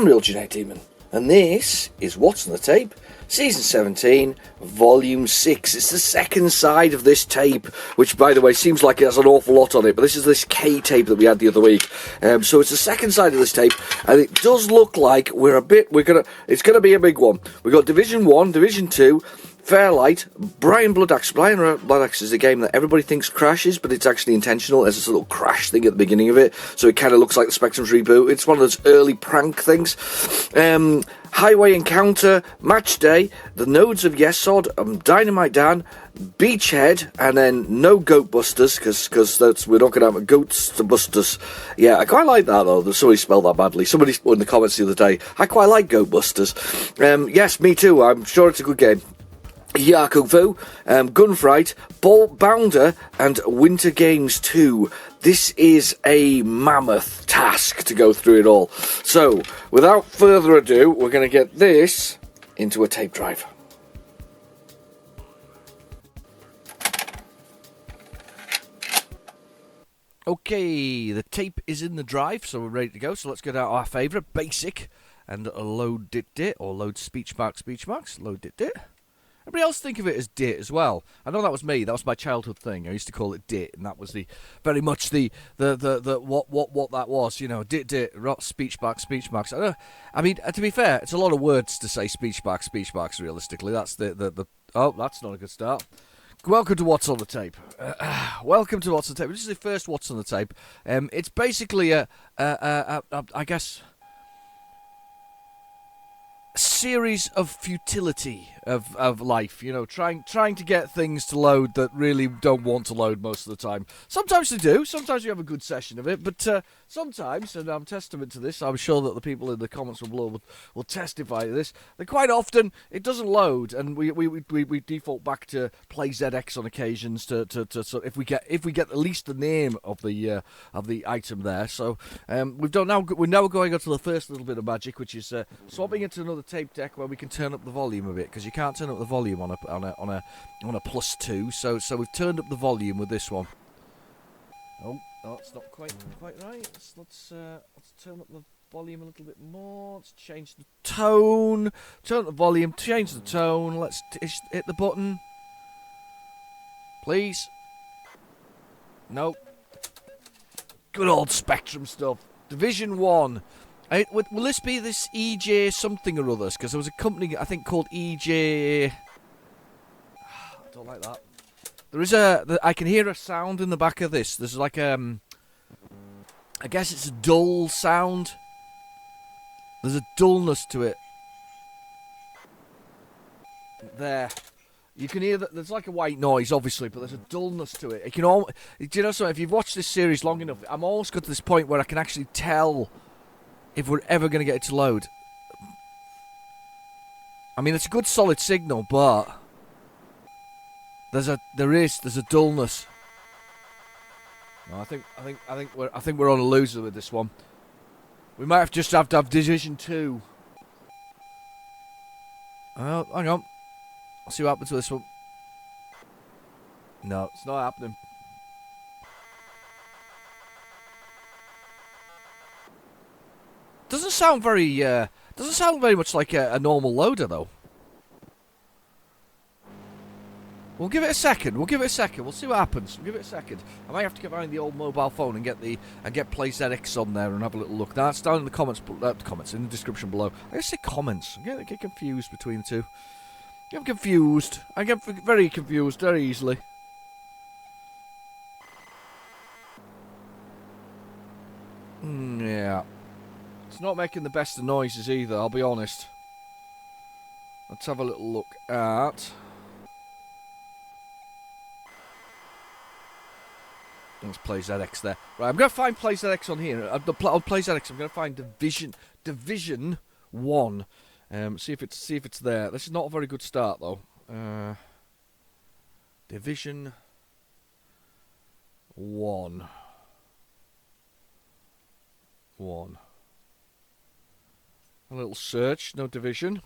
I'm Real Genetic Demon, and this is What's on the Tape, Season 17, Volume 6. It's the second side of this tape, which, by the way, seems like it has an awful lot on it, but this is this K tape that we had the other week. So it's the second side of this tape, and it does look like it's gonna be a big one. We've got Division 1, Division 2, Fairlight, Brian Bloodaxe. Brian Bloodaxe is a game that everybody thinks crashes, but it's actually intentional. There's this little crash thing at the beginning of it, so it kind of looks like the Spectrum's reboot. It's one of those early prank things. Highway Encounter, Match Day, The Nodes of Yesod, Dynamite Dan, Beachhead, and then no Goat Busters, because we're not going to have a Goats to Busters. Yeah, I quite like that, though. Somebody spelled that badly. Somebody put in the comments the other day, I quite like Goat Busters. Yes, me too. I'm sure it's a good game. Yeah, Kung Fu, Gunfight, Bounder, and Winter Games 2. This is a mammoth task to go through it all. So, without further ado, we're going to get this into a tape drive. Okay, the tape is in the drive, so we're ready to go. So let's get out our favourite, Basic, and load dit, or load speech marks, load dit. Everybody else think of it as dit as well. I know that was me. That was my childhood thing. I used to call it dit, and that was very much the what that was. You know, dit, speech marks. I mean, to be fair, it's a lot of words to say speech marks. Realistically, that's oh, that's not a good start. Welcome to What's on the Tape. Welcome to What's on the Tape. This is the first What's on the Tape. It's basically I guess, series of futility of life, you know, trying to get things to load that really don't want to load most of the time. Sometimes they do, sometimes you have a good session of it, but sometimes, and I'm testament to this, I'm sure that the people in the comments below will testify to this, that quite often it doesn't load, and we default back to PlayZX on occasions so if we get at least the name of the item there. So we're now going on to the first little bit of magic, which is swapping into another tape deck where we can turn up the volume a bit, because you can't turn up the volume on a +2. So we've turned up the volume with this one. Oh, it's not quite right. Let's turn up the volume a little bit more. Let's change the tone. Turn up the volume. Change the tone. Let's hit the button, please. Nope. Good old Spectrum stuff. Division 1. Will this be this EJ something or others? Because there was a company, I think, called EJ... I don't like that. There is I can hear a sound in the back of this. There's like I guess it's a dull sound. There's a dullness to it. There. You can hear that there's like a white noise, obviously, but there's a dullness to it. Do you know something? If you've watched this series long enough, I'm almost got to this point where I can actually tell if we're ever going to get it to load. I mean, it's a good solid signal, but there's a dullness. No, I think we're on a loser with this one. We might have to have Division 2. Oh, hang on. I'll see what happens with this one. No, it's not happening. Doesn't sound very much like a normal loader, though. We'll give it a second. We'll see what happens. We'll give it a second. I might have to get behind the old mobile phone and get PlayZX on there and have a little look. That's down in the comments in the description below. I just say comments. I get confused between the two. I get very confused very easily. Yeah. It's not making the best of noises either, I'll be honest. Let's have a little look at... Let's PlayZX there. Right, I'm going to find PlayZX on here. On PlayZX, I'm going to find Division 1. See if it's there. This is not a very good start, though. Division 1. A little search, no Division.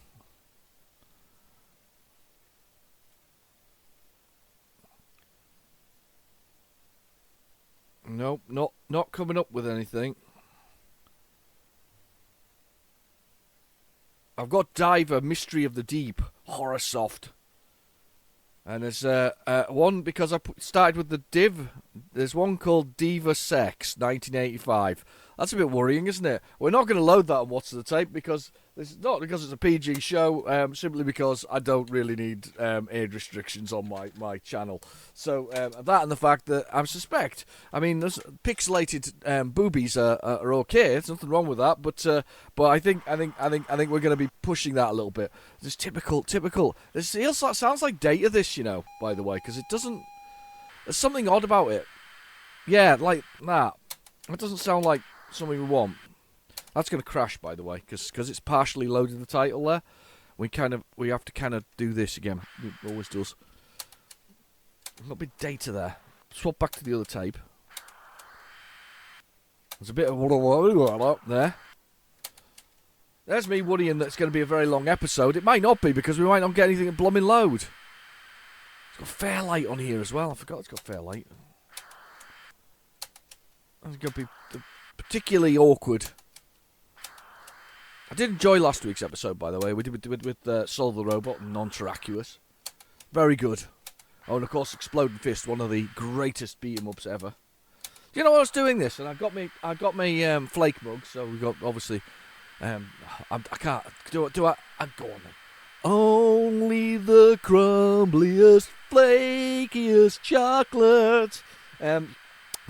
Nope, not coming up with anything. I've got Diver, Mystery of the Deep, Horror Soft. And there's one, because I started with the Div, there's one called Diva Sex, 1985. That's a bit worrying, isn't it? We're not going to load that on What's the Tape, because not because it's a PG show, simply because I don't really need age restrictions on my channel. So that and the fact that I suspect, I mean, those pixelated boobies are okay. There's nothing wrong with that, but I think we're going to be pushing that a little bit. This typical. This sounds like Data. This, by the way, because it doesn't. There's something odd about it. Yeah, like that. It doesn't sound like something we want. That's going to crash, by the way, because it's partially loaded the title there. We have to kind of do this again. It always does. A little bit of data there. Swap back to the other tape. There's a bit of there. There's me worrying that it's going to be a very long episode. It might not be, because we might not get anything to blooming load. It's got Fairlight on here as well. I forgot it's got Fairlight. That's going to be particularly awkward. I did enjoy last week's episode, by the way. We did with Soul the Robot and Non-Terracuous. Very good. Oh, and of course, Exploding Fist, one of the greatest beat-em-ups ever. Do you know what I was doing this? And I got me flake mug, so we got, obviously, I can't, do I, go on then. Only the crumbliest, flakiest chocolate.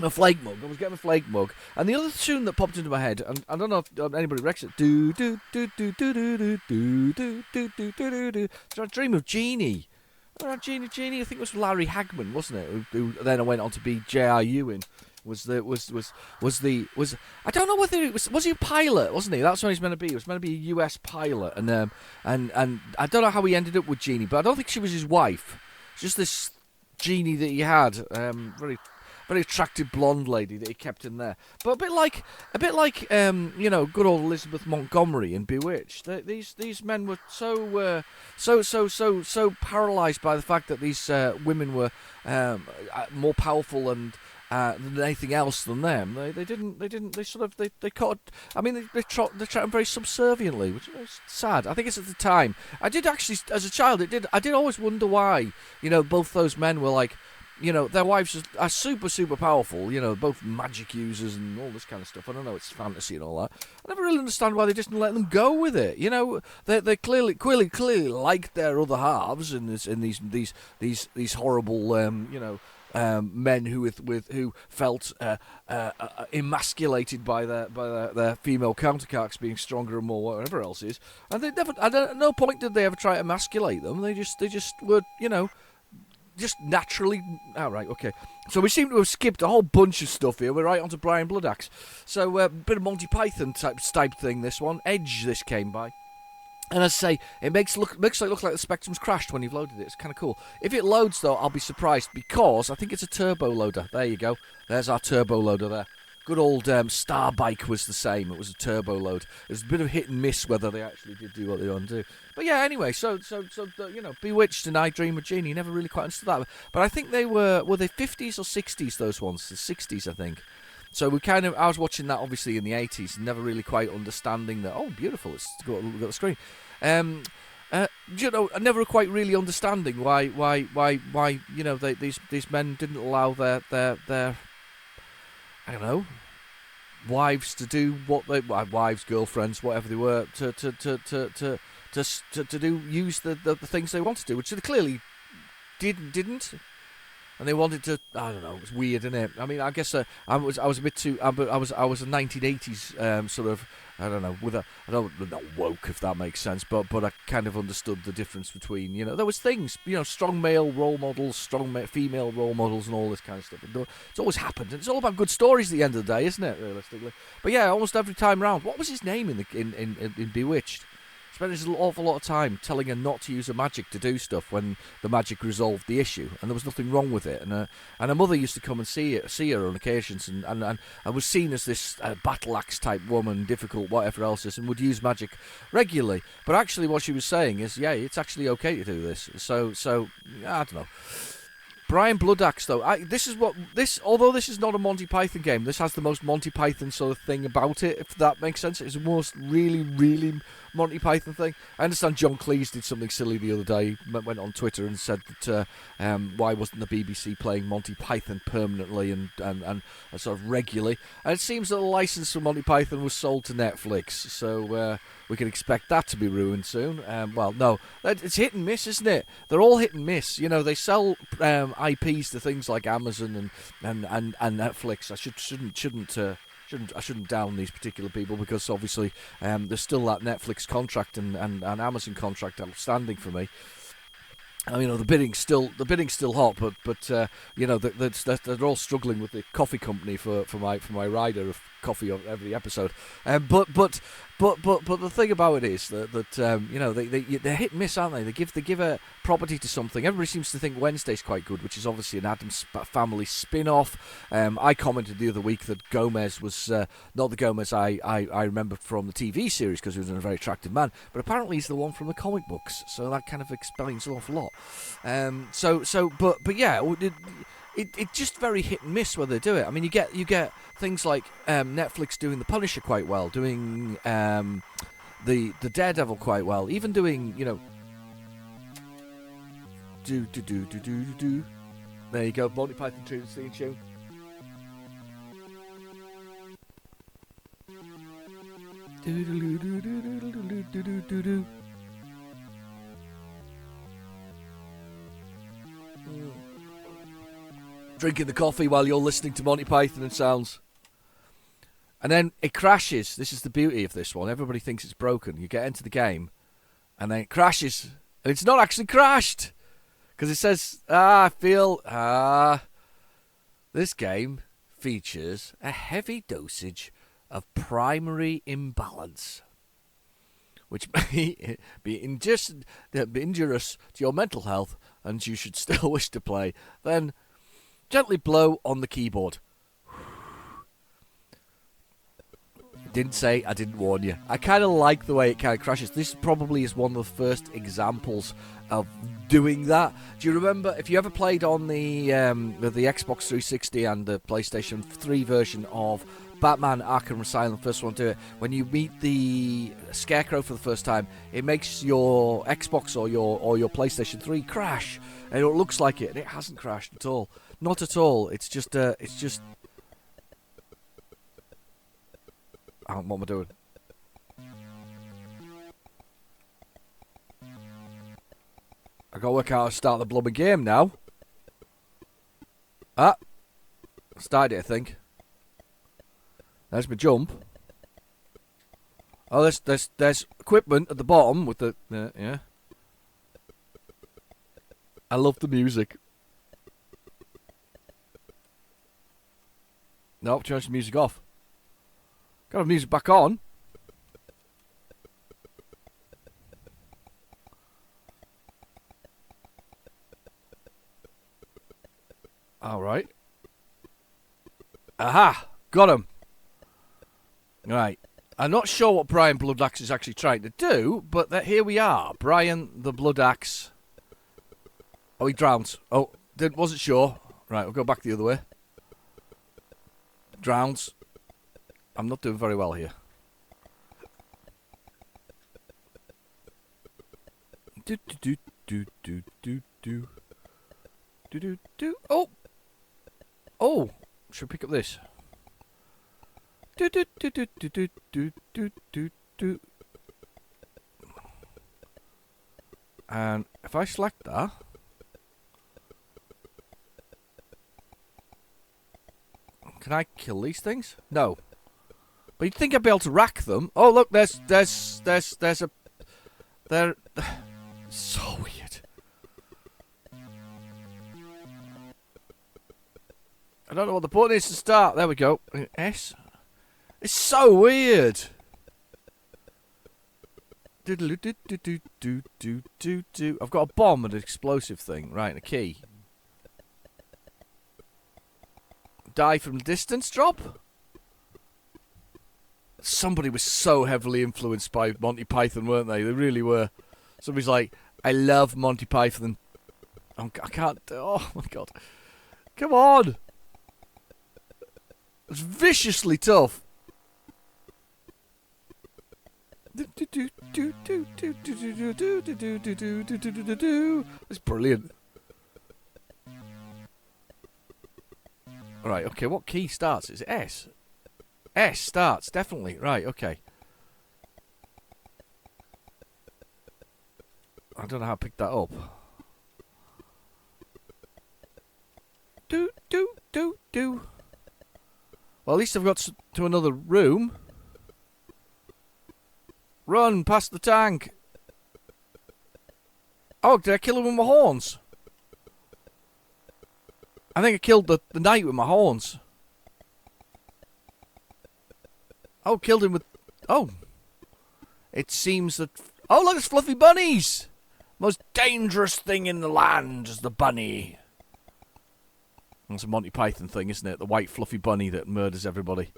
A flake mug. I was getting a flake mug, and the other tune that popped into my head, and I don't know if anybody reckons it. Do do do do do do do do do do do do. So I Dream of Genie. Genie. I think it was Larry Hagman, wasn't it? Who then I went on to be J.R. Ewing. Was I don't know whether it was he a pilot, wasn't he? That's what he's meant to be. He was meant to be a US pilot, and I don't know how he ended up with Genie, but I don't think she was his wife. It's just this Genie that he had, very attractive blonde lady that he kept in there, but a bit like good old Elizabeth Montgomery in Bewitched. These men were so paralysed by the fact that these women were more powerful and than anything else than them. They caught. I mean, they treat them very subserviently, which is sad. I think it's at the time. I did actually, as a child, I did always wonder why both those men were like. Their wives are super powerful, both magic users and all this kind of stuff. I don't know, it's fantasy and all that. I never really understand why they just didn't let them go with it. They clearly liked their other halves in these horrible, men who felt emasculated by their female counterparts being stronger and more whatever else is. And they never, at no point did they ever try to emasculate them. They just were, just naturally. Right, okay. So we seem to have skipped a whole bunch of stuff here. We're right on to Brian Bloodaxe. So a bit of Monty Python type thing. This one, Edge. This came by, and as I say, it makes it look like the Spectrum's crashed when you've loaded it. It's kind of cool. If it loads though, I'll be surprised because I think it's a turbo loader. There you go. There's our turbo loader there. Good old Starbike was the same. It was a turbo load. It was a bit of hit and miss whether they actually did do what they want to do. But yeah, anyway, so Bewitched and I Dream of Genie, never really quite understood that. But I think they were they 50s or 60s, those ones? The 60s, I think. So I was watching that obviously in the 80s, never really quite understanding that, oh, beautiful, it's got the screen. Never quite really understanding why these men didn't allow their I don't know, wives to do what they wives, girlfriends, whatever they were, to use the things they wanted to do, which they clearly didn't. And they wanted to. I don't know. It was weird, isn't it? I mean, I guess I was a bit too. I was a 1980s sort of. I don't know. Not woke, if that makes sense. But I kind of understood the difference between. There was things. Strong male role models, strong female role models, and all this kind of stuff. It's always happened. And it's all about good stories at the end of the day, isn't it? Realistically. But yeah, almost every time round. What was his name in Bewitched? Spent an awful lot of time telling her not to use her magic to do stuff when the magic resolved the issue, and there was nothing wrong with it. And her mother used to come and see her on occasions, and was seen as this battle axe type woman, difficult, whatever else is, and would use magic regularly. But actually, what she was saying is, yeah, it's actually okay to do this. So I don't know. Brian Bloodaxe, though, although this is not a Monty Python game, this has the most Monty Python sort of thing about it, if that makes sense. It's the most really, really Monty Python thing? I understand John Cleese did something silly the other day. He went on Twitter and said that why wasn't the BBC playing Monty Python permanently and sort of regularly? And it seems that the license for Monty Python was sold to Netflix, so we can expect that to be ruined soon. Well, no, it's hit and miss, isn't it? They're all hit and miss. You know, they sell IPs to things like Amazon and Netflix. I shouldn't down these particular people because obviously there's still that Netflix contract and Amazon contract outstanding for me. I mean, you know, the bidding's still hot, but you know, they're all struggling with the coffee company for my rider of coffee on every episode. But the thing about it is that you know, they're hit and miss, aren't they? They give a property to something. Everybody seems to think Wednesday's quite good, which is obviously an Addams Family spin-off. I commented the other week that Gomez was not the Gomez I remember from the TV series because he was a very attractive man, but apparently he's the one from the comic books. So that kind of explains an awful lot. But yeah. It's just very hit and miss whether they do it. I mean, you get things like Netflix doing The Punisher quite well, doing the Daredevil quite well, even doing, you know, do. There you go, Monty Python theme tune. Do. Drinking the coffee while you're listening to Monty Python and sounds. And then it crashes. This is the beauty of this one. Everybody thinks it's broken. You get into the game, and then it crashes. And it's not actually crashed. Because it says, this game features a heavy dosage of primary imbalance, which may be injurious to your mental health, and you should still wish to play. Then gently blow on the keyboard. Didn't say, I didn't warn you. I kind of like the way it kind of crashes. This probably is one of the first examples of doing that. Do you remember, if you ever played on the Xbox 360 and the PlayStation 3 version of Batman Arkham Asylum, first one to do it, when you meet the Scarecrow for the first time, it makes your Xbox or your PlayStation 3 crash. And it looks like it, and it hasn't crashed at all. Not at all. It's just. What am I doing? I gotta work out how to start the blooming game now. Started it, I think. There's my jump. Oh, there's equipment at the bottom with the yeah. I love the music. Nope, turn the music off. Got the music back on. Alright. Aha! Got him! Right. I'm not sure what Brian Bloodaxe is actually trying to do, but here we are. Brian the Bloodaxe. Oh, he drowns. Oh, wasn't sure. Right, we'll go back the other way. Drowns. I'm not doing very well here. Oh! Oh! Should we pick up this? And if I select that, can I kill these things? No. But you'd think I'd be able to rack them. Oh look, there's a they're so weird. I don't know what the button is to start. There we go. S. It's so weird. I've got a bomb and an explosive thing. Right, and a key. Die from distance drop? Somebody was so heavily influenced by Monty Python, weren't they? They really were. Somebody's like, I love Monty Python. I can't. Oh my god. Come on. It's viciously tough. It's brilliant. Right, okay, what key starts? Is it S? S starts, definitely. Right, okay. I don't know how I picked that up. Do. Well, at least I've got to another room. Run past the tank. Oh, did I kill him with my horns? I think I killed the knight with my horns. Oh, killed him with... Oh. It seems that... Oh, look, it's fluffy bunnies! Most dangerous thing in the land is the bunny. That's a Monty Python thing, isn't it? The white fluffy bunny that murders everybody.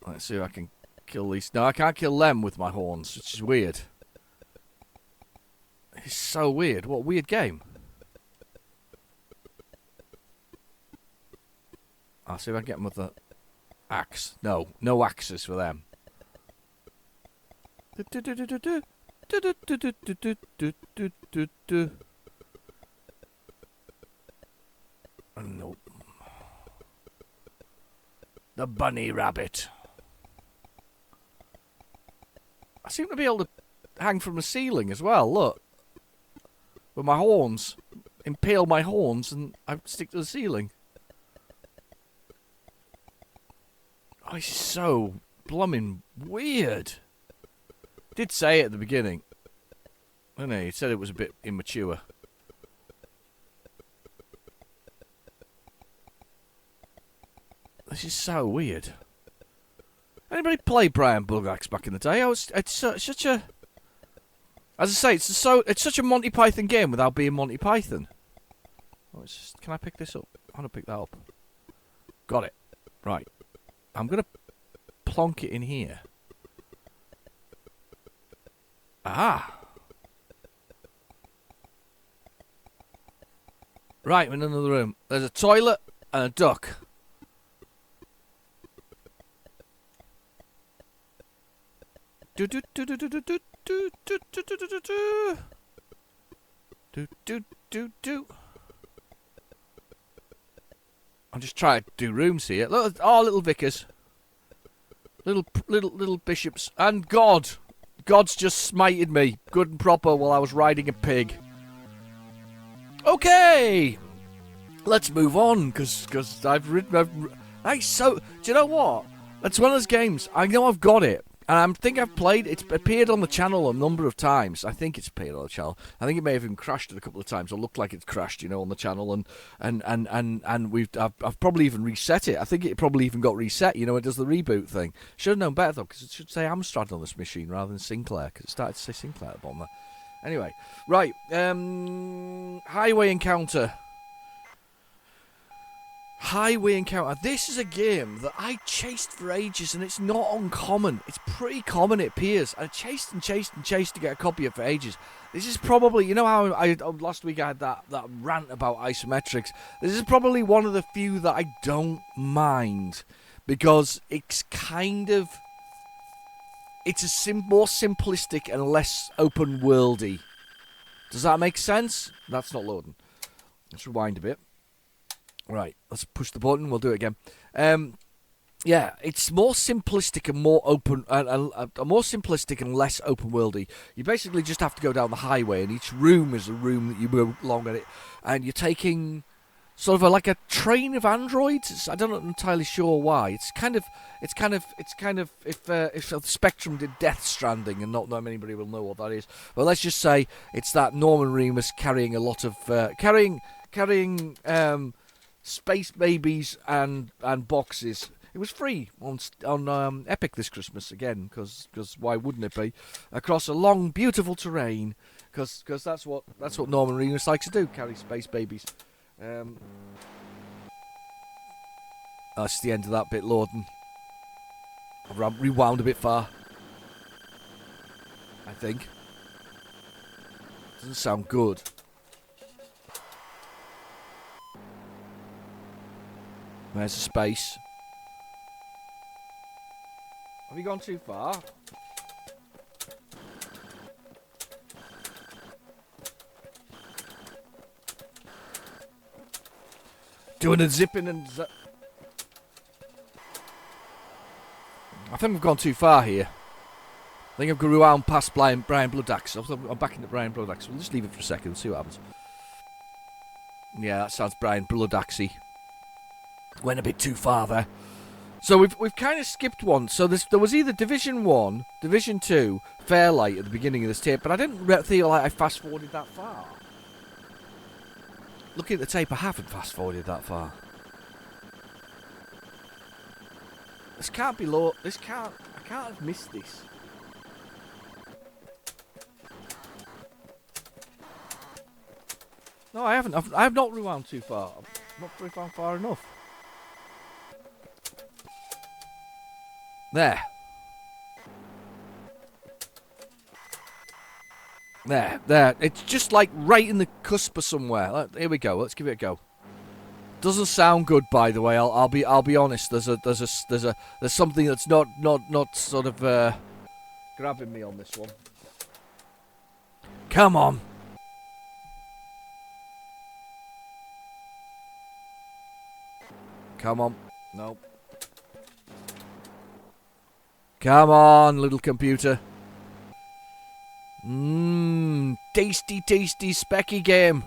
Let's see if I can kill these. No, I can't kill them with my horns, which is weird. It's so weird. What a weird game. I'll see if I can get them with the axe. No, no axes for them. Nope. The bunny rabbit. I seem to be able to hang from the ceiling as well, look. With my horns. Impale my horns and I stick to the ceiling. Oh, this is so blooming weird. Did say it at the beginning. I know, he said it was a bit immature. This is so weird. Anybody play Brian Bugax back in the day? It's such a... As I say, it's such a Monty Python game without being Monty Python. Oh, it's just, can I pick this up? I want to pick that up. Got it. Right. I'm going to plonk it in here. Ah. Right, we're in another room. There's a toilet and a duck. I'm just trying to do rooms here. Look, oh, little vicars, little bishops, and God. God's just smited me, good and proper, while I was riding a pig. Okay, let's move on, because I've ridden. Do you know what? That's one of those games. I know I've got it. And I think I've played. It's appeared on the channel a number of times. I think it's appeared on the channel. I think it may have even crashed it a couple of times, or looked like it's crashed, on the channel. And I've probably even reset it. I think it probably even got reset. It does the reboot thing. Should have known better though, because it should say Amstrad on this machine rather than Sinclair, because it started to say Sinclair at the bottom there. Anyway, right. Highway Encounter. Highway Encounter. This is a game that I chased for ages, and it's not uncommon. It's pretty common, it appears. I chased to get a copy of it for ages. This is probably, how last week I had that rant about isometrics. This is probably one of the few that I don't mind, because it's kind of... It's more simplistic and less open-worldy. Does that make sense? That's not loading. Let's rewind a bit. Right, let's push the button. We'll do it again. Yeah, it's more simplistic and more open, more simplistic and less open-worldy. You basically just have to go down the highway, and each room is a room that you move along at it, and you're taking sort of like a train of androids. I'm not entirely sure why. It's kind of if Spectrum did Death Stranding, and not anybody will know what that is. But let's just say it's that Norman Reedus carrying a lot of carrying space babies and boxes. It was free on Epic this Christmas again, because why wouldn't it be? Across a long, beautiful terrain, because that's what Norman Reedus likes to do, carry space babies. That's the end of that bit, Lorden. I've rewound a bit far, I think. Doesn't sound good. There's a space. you gone too far? Doing a zipping and... I think we've gone too far here. I think I've grew out past Brian Bloodaxe. I'm back into Brian Bloodaxe. We'll just leave it for a second and see what happens. Yeah, that sounds Brian Bloodaxe. Went a bit too far there. So we've kind of skipped one. So there was either Division 1, Division 2, Fairlight at the beginning of this tape, but I didn't feel like I fast-forwarded that far. Looking at the tape, I haven't fast-forwarded that far. This can't be low. I can't have missed this. No, I haven't. I have not rewound too far. I've not rewound far enough. There. There. It's just like right in the cusp of somewhere. Here we go. Let's give it a go. Doesn't sound good, by the way. I'll be honest. There's something that's not sort of grabbing me on this one. Come on. Come on. Nope. Come on, little computer. Tasty, specky game.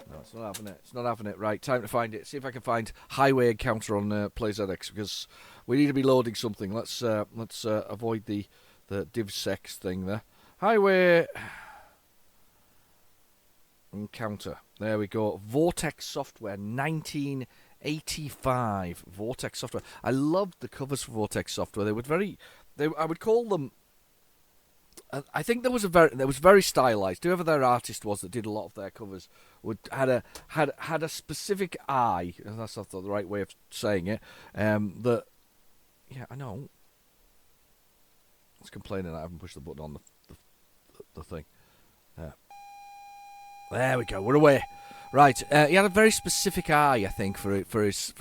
No, it's not having it. It's not having it. Right, time to find it. See if I can find Highway Encounter on PlayZX, because we need to be loading something. Let's avoid the DivSex thing there. Highway Encounter. There we go. Vortex Software, 1985. Vortex Software. I loved the covers for Vortex Software. They were I would call them. I think there was very stylized. Whoever their artist was that did a lot of their covers had a specific eye. And that's not the right way of saying it. Yeah, I know. I was complaining I haven't pushed the button on the thing. There we go. We're away. Right, he had a very specific eye, I think, for his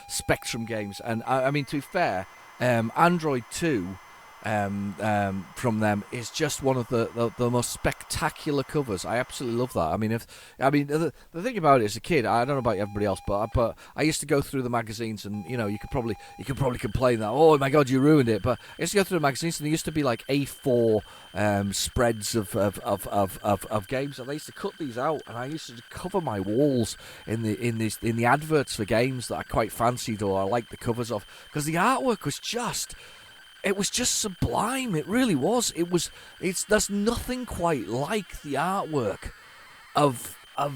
Spectrum games, and I mean, to be fair, Android 2 from them is just one of the most spectacular covers. I absolutely love that. The thing about it, as a kid, I don't know about everybody else, but I used to go through the magazines, and you could probably complain that, oh my god, you ruined it. But I used to go through the magazines, and there used to be like A4 spreads of games, and they used to cut these out, and I used to cover my walls in the adverts for games that I quite fancied or I liked the covers of, because the artwork was just. It was just sublime. It really was. There's nothing quite like the artwork of the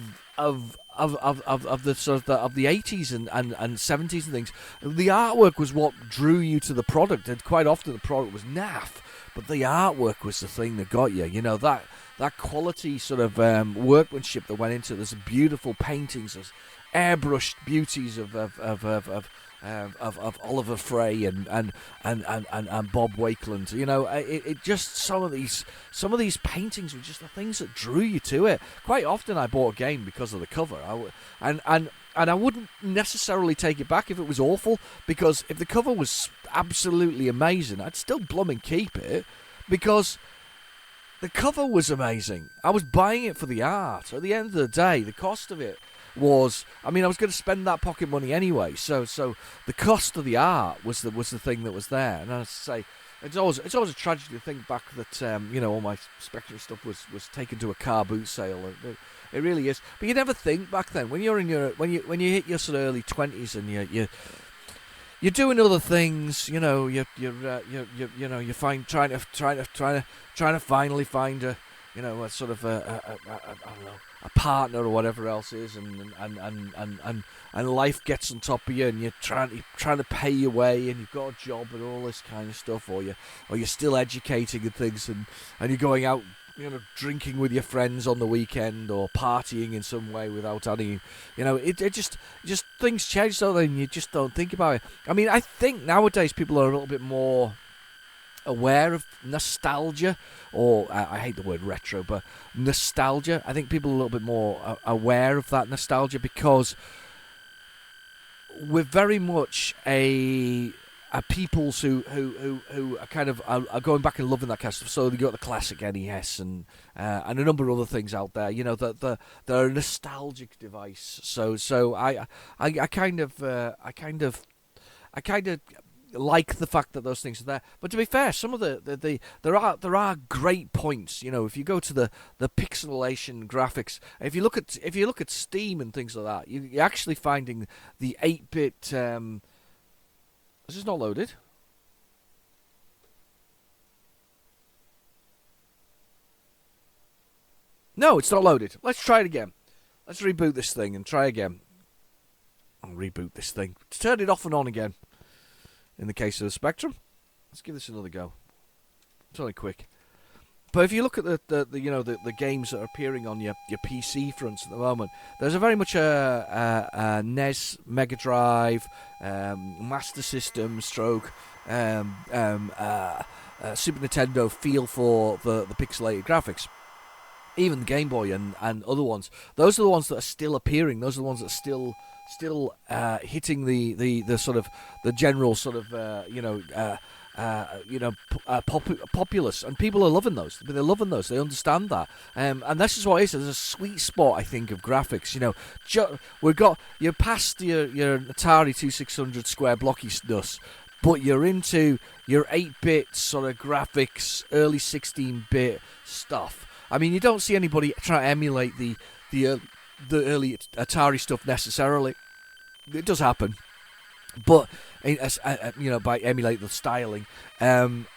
sort of the 80s and 70s and things. The artwork was what drew you to the product, and quite often the product was naff, but the artwork was the thing that got you. That quality sort of workmanship that went into it. There's beautiful paintings, there's airbrushed beauties of Oliver Frey and Bob Wakeland. It just some of these paintings were just the things that drew you to it. Quite often I bought a game because of the cover. And I wouldn't necessarily take it back if it was awful, because if the cover was absolutely amazing, I'd still blooming keep it, because the cover was amazing. I was buying it for the art. At the end of the day, the cost of it was, I was going to spend that pocket money anyway, so the cost of the art was the thing that was there. And I say, it's always a tragedy to think back that all my Spectre stuff was taken to a car boot sale. It really is. But you never think back then, when you're in when you hit your sort of early 20s and you're doing other things, you're trying to finally find a sort of I don't know, a partner or whatever else is, and life gets on top of you, and you're trying to pay your way, and you've got a job and all this kind of stuff, or you're still educating and things, and you're going out, drinking with your friends on the weekend, or partying in some way without any, it just things change, so then you just don't think about it. I think nowadays people are a little bit more aware of nostalgia, or I hate the word retro, but nostalgia. I think people are a little bit more aware of that nostalgia, because we're very much a peoples who are kind of are going back and loving that kind of stuff. So you got the classic NES and a number of other things out there. You know, they're a nostalgic device. So I kind of like the fact that those things are there. But to be fair, some of there are great points. You know, if you go to the pixelation graphics, if you look at Steam and things like that, you're actually finding the 8-bit. This is not loaded. No, it's not loaded. Let's try it again. Let's reboot this thing and try again. I'll reboot this thing. Turn it off and on again. In the case of the Spectrum, let's give this another go. It's only quick. But if you look at the games that are appearing on your PC fronts at the moment, there's a very much a NES, Mega Drive, Master System, stroke, Super Nintendo feel for the pixelated graphics. Even the Game Boy and other ones. Those are the ones that are still appearing. Those are the ones that are still hitting the sort of the general sort of populace, and people are loving those. They're loving those. They understand that, and this is what it is. There's a sweet spot, I think, of graphics. You know, you're past your Atari 2600 square blocky-ness, but you're into your 8-bit sort of graphics, early 16-bit stuff. I mean, you don't see anybody try to emulate the early Atari stuff necessarily. It does happen, but by emulate the styling,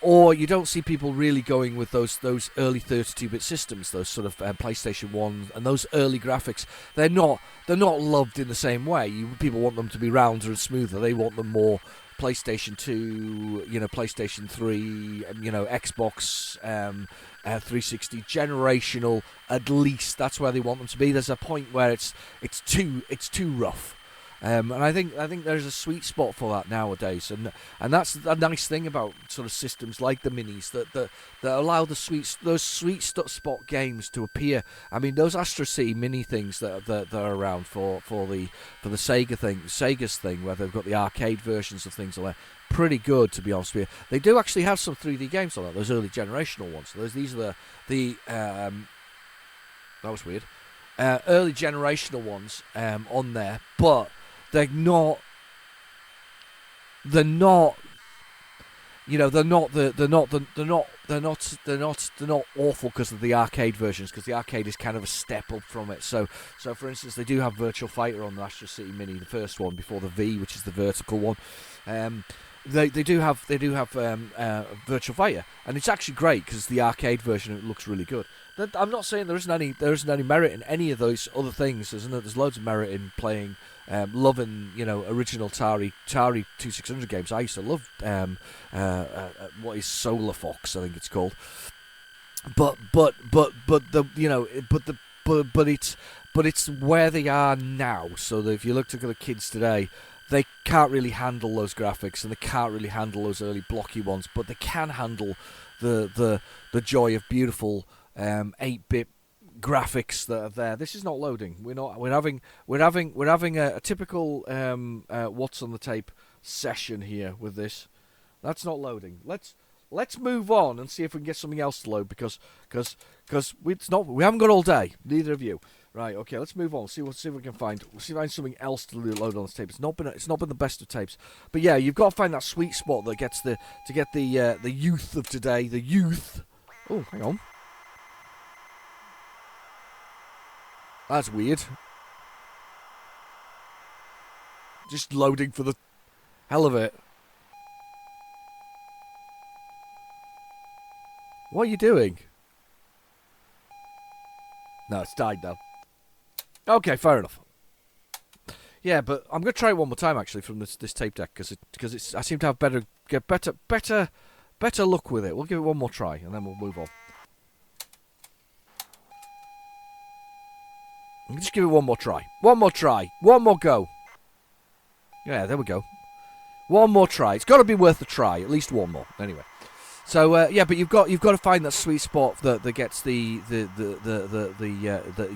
or you don't see people really going with those early 32-bit systems, those sort of PlayStation 1 and those early graphics. They're not loved in the same way. People want them to be rounder and smoother. They want them more PlayStation 2, PlayStation 3, Xbox 360 generational. At least that's where they want them to be. There's a point where it's too rough. And I think there's a sweet spot for that nowadays, and that's a nice thing about sort of systems like the minis that allow those sweet spot games to appear. I mean, those Astro City mini things that are around for the Sega's thing, where they've got the arcade versions of things like that. Pretty good, to be honest with you. They do actually have some 3D games on that. Those early generational ones. These are the that was weird. Early generational ones on there, but they're not awful because of the arcade versions, because the arcade is kind of a step up from it. So for instance, they do have Virtual Fighter on the Astro City Mini, the first one before the V, which is the vertical one. They do have Virtual Fighter, and it's actually great because the arcade version, it looks really good. I'm not saying there isn't any merit in any of those other things. There's loads of merit in playing, loving original Atari 2600 games. I used to love what is Solar Fox, I think it's called. But it's where they are now. So that if you look at the kids today, they can't really handle those graphics, and they can't really handle those early blocky ones, but they can handle the joy of beautiful 8-bit graphics that are there. This is not loading. We're having a typical what's on the tape session here with this. That's not loading. Let's move on and see if we can get something else to load, because we haven't got all day. Neither of you. Right, okay, let's move on. See what we can find. We'll see if we find something else to load on this tape. It's not been the best of tapes, but yeah, you've got to find that sweet spot that gets the youth of today. The youth. Oh, hang on. That's weird. Just loading for the hell of it. What are you doing? No, it's died now. Okay, fair enough. Yeah, but I'm going to try it one more time actually from this tape deck, because I seem to have better luck with it. We'll give it one more try and then we'll move on. Just give it one more try. One more try. One more go. Yeah, there we go. One more try. It's got to be worth a try. At least one more. Anyway. So yeah, but you've got to find that sweet spot that gets the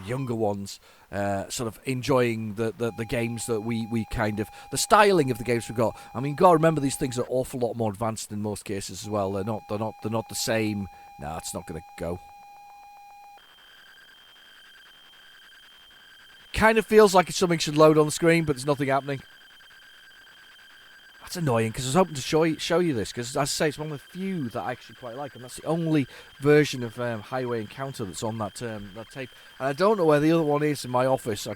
younger ones sort of enjoying the games that we kind of, the styling of the games we've got. I mean, gotta remember these things are an awful lot more advanced in most cases as well. They're not the same. No, it's not gonna go. Kind of feels like something should load on the screen, but there's nothing happening. That's annoying, because I was hoping to show you this, because as I say, it's one of the few that I actually quite like, and that's the only version of Highway Encounter that's on that tape. And I don't know where the other one is in my office. I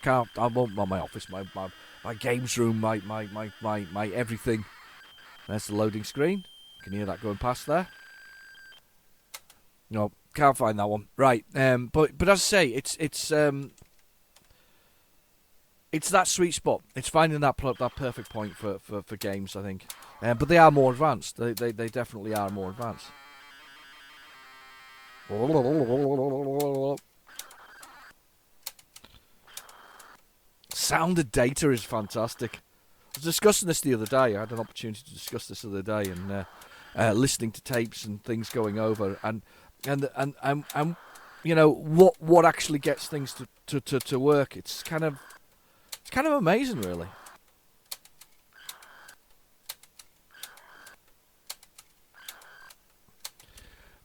won't, not my office, my games room, my everything. There's the loading screen. You can hear that going past there. No, can't find that one. Right, but as I say, it's that sweet spot. It's finding that perfect point for games, I think. But they are more advanced. They definitely are more advanced. Sound of data is fantastic. I was discussing this the other day. I had an opportunity to discuss this the other day, and listening to tapes and things going over, and you know what actually gets things to work. It's kind of amazing, really.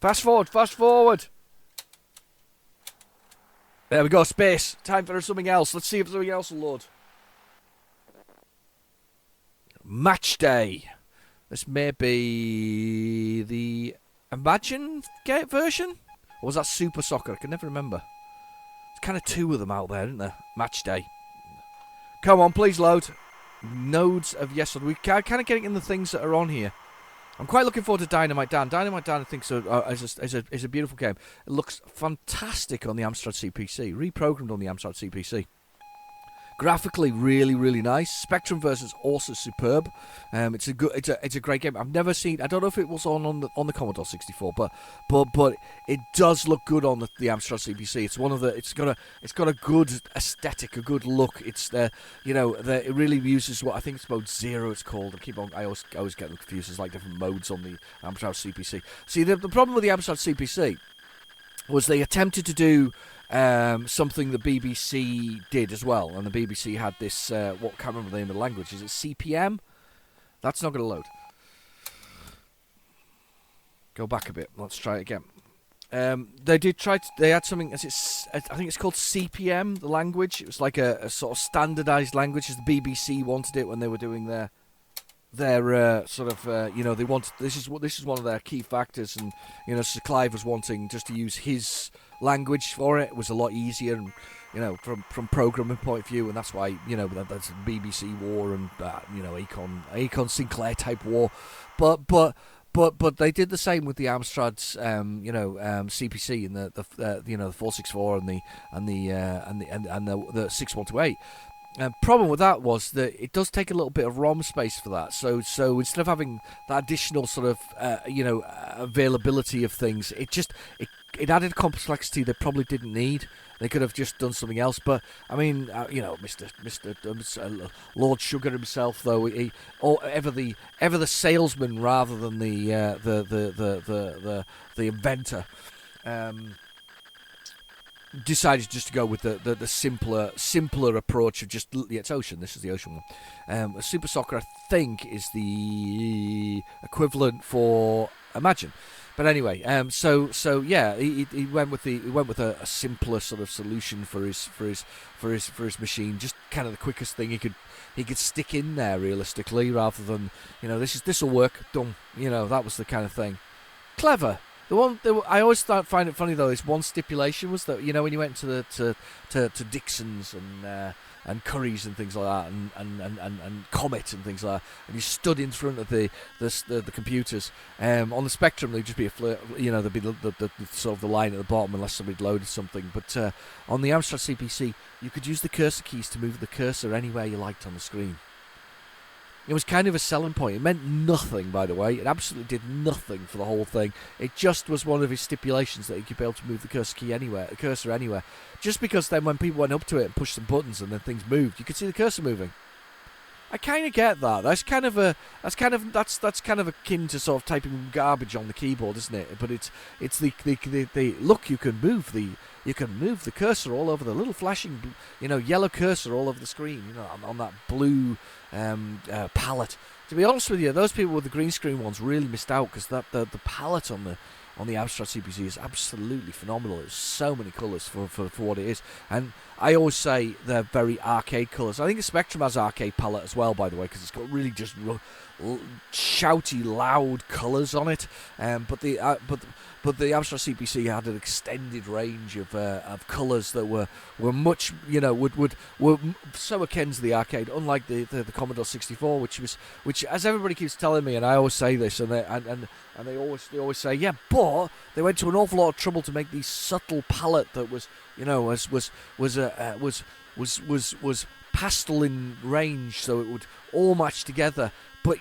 Fast forward. There we go, space. Time for something else. Let's see if something else will load. Match Day. This may be the Imagine version? Or was that Super Soccer? I can never remember. There's kind of two of them out there, isn't there? Match Day. Come on, please load. Nodes of yes. We're kind of getting in the things that are on here. I'm quite looking forward to Dynamite Dan. Dynamite Dan, I think, is a beautiful game. It looks fantastic on the Amstrad CPC. Reprogrammed on the Amstrad CPC. Graphically, really, really nice. Spectrum version's also superb. It's a great game. I've never seen. I don't know if it was on the Commodore 64, but it does look good on the Amstrad CPC. It's one of the. It's got a good aesthetic, a good look. It's it really uses what I think it's mode 0. It's called. I always get them confused. There's like different modes on the Amstrad CPC. See, the problem with the Amstrad CPC was they attempted to do something the BBC did as well, and the BBC had this, what can't remember the name of the language, is it CPM? That's not going to load. Go back a bit, let's try it again. They had something, I think it's called CPM, the language. It was like a sort of standardised language, as the BBC wanted it when they were doing their they wanted, this is one of their key factors, and Sir Clive was wanting just to use his language for it. It was a lot easier, and from programming point of view, and that's why that's BBC war and Acon Sinclair type war, but they did the same with the Amstrad's CPC and the 464 and the 6128. Problem with that was that it does take a little bit of ROM space for that. So instead of having that additional sort of availability of things, it added complexity they probably didn't need. They could have just done something else. But I mean, Mr. Lord Sugar himself, though, ever the salesman rather than the inventor. Decided just to go with the simpler approach of just it's Ocean. This is the Ocean one. Super Soccer, I think, is the equivalent for Imagine. But anyway, so yeah, he went with a simpler sort of solution for his machine. Just kind of the quickest thing he could stick in there realistically, rather than this will work. Done. That was the kind of thing. Clever. I always find it funny though. This one stipulation was that when you went to Dixon's and Curry's and things like that, and Comet and things like that, and you stood in front of the computers. On the Spectrum, there'd just be there'd be the sort of the line at the bottom unless somebody loaded something. But on the Amstrad CPC, you could use the cursor keys to move the cursor anywhere you liked on the screen. It was kind of a selling point. It meant nothing, by the way. It absolutely did nothing for the whole thing. It just was one of his stipulations that you could be able to move the cursor anywhere. Just because then when people went up to it and pushed some buttons and then things moved, you could see the cursor moving. I kind of get that. That's kind of akin to sort of typing garbage on the keyboard, isn't it? But it's the look. You can move the cursor all over the little flashing, yellow cursor all over the screen. On that blue palette. To be honest with you, those people with the green screen ones really missed out, because the palette on the Amstrad CPC is absolutely phenomenal. There's so many colours for what it is. And I always say they're very arcade colours. I think the Spectrum has arcade palette as well, by the way, because it's got really just shouty, loud colours on it. But the Amstrad CPC had an extended range of colours that were much, were so akin to the arcade, unlike the Commodore 64, which as everybody keeps telling me, and I always say this, and they always say, yeah, but they went to an awful lot of trouble to make these subtle palette that was pastel in range, so it would all match together. But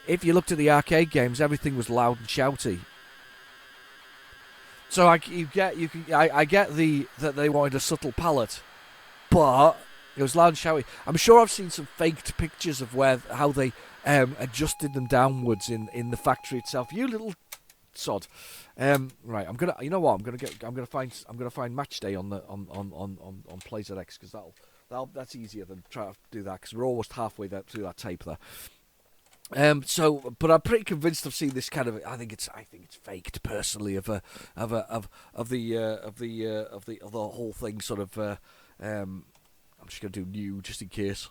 if you looked at the arcade games, everything was loud and shouty. So I get that they wanted a subtle palette, but it was loud and shouty. I'm sure I've seen some faked pictures of how they adjusted them downwards in the factory itself. You little sod. Right, I'm gonna find Match Day on PlayZX, because that's easier than trying to do that, because we're almost halfway through that tape there. But I'm pretty convinced I've seen this kind of. I think it's faked personally of the whole thing. Sort of. I'm just gonna do new just in case.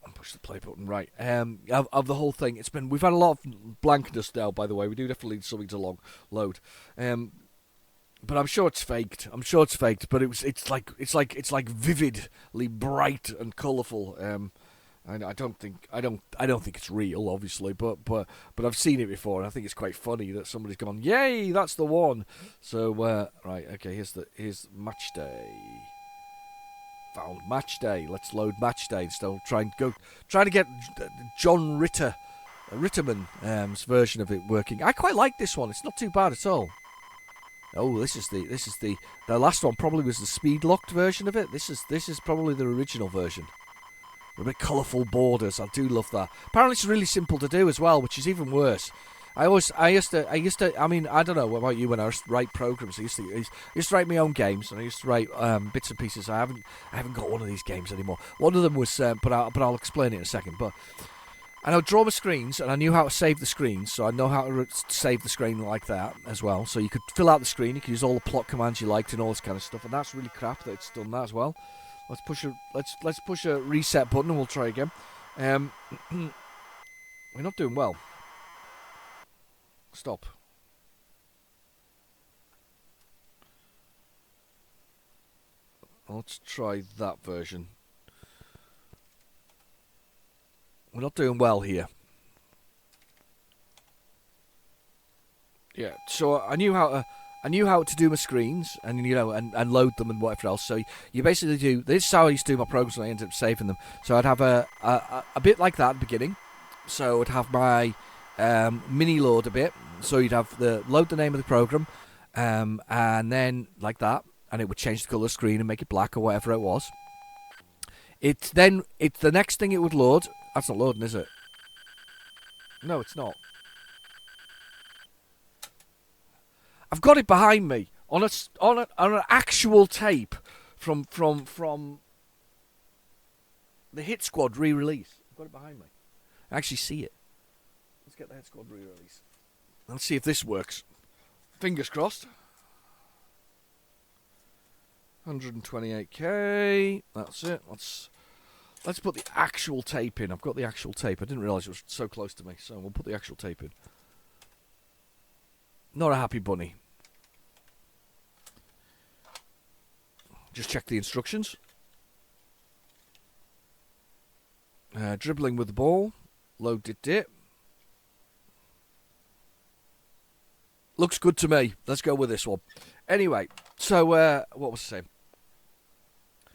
And push the play button, right. Of the whole thing, we've had a lot of blankness now. By the way, we do definitely need something to load. But I'm sure it's faked. But it's like vividly bright and colourful. I don't think it's real, obviously, but I've seen it before, and I think it's quite funny that somebody's gone, "Yay, that's the one!" So right, okay, here's Match Day. Found Match Day. Let's load Match Day. So trying to get John Ritterman's version of it working. I quite like this one. It's not too bad at all. Oh, this is the last one. Probably was the speed locked version of it. This is probably the original version. A bit colourful borders. I do love that. Apparently, it's really simple to do as well, which is even worse. I used to. I mean, I don't know about you when I used to write programs. I used to write my own games, and I used to write bits and pieces. I haven't got one of these games anymore. One of them was, but I'll explain it in a second. And I would draw my screens, and I knew how to save the screens, so I know how to save the screen like that as well. So you could fill out the screen, you could use all the plot commands you liked and all this kind of stuff. And that's really crap that it's done that as well. Let's push a reset button and we'll try again. We're not doing well. Stop. Let's try that version. We're not doing well here. Yeah, so I knew how to do my screens and and load them and whatever else. So you basically do this is how I used to do my programs when I ended up saving them. So I'd have a bit like that at the beginning. So I'd have my mini load a bit. So you'd have load the name of the program, and then like that, and it would change the colour of the screen and make it black or whatever it was. It's the next thing it would load. That's not loading, is it? No, it's not. I've got it behind me on an actual tape from the Hit Squad re-release. I've got it behind me. I actually see it. Let's get the Hit Squad re-release. Let's see if this works. Fingers crossed. 128k. That's it. Let's put the actual tape in. I've got the actual tape. I didn't realise it was so close to me, so we'll put the actual tape in. Not a happy bunny. Just check the instructions. Dribbling with the ball. Load it. Looks good to me. Let's go with this one. Anyway, so what was I saying?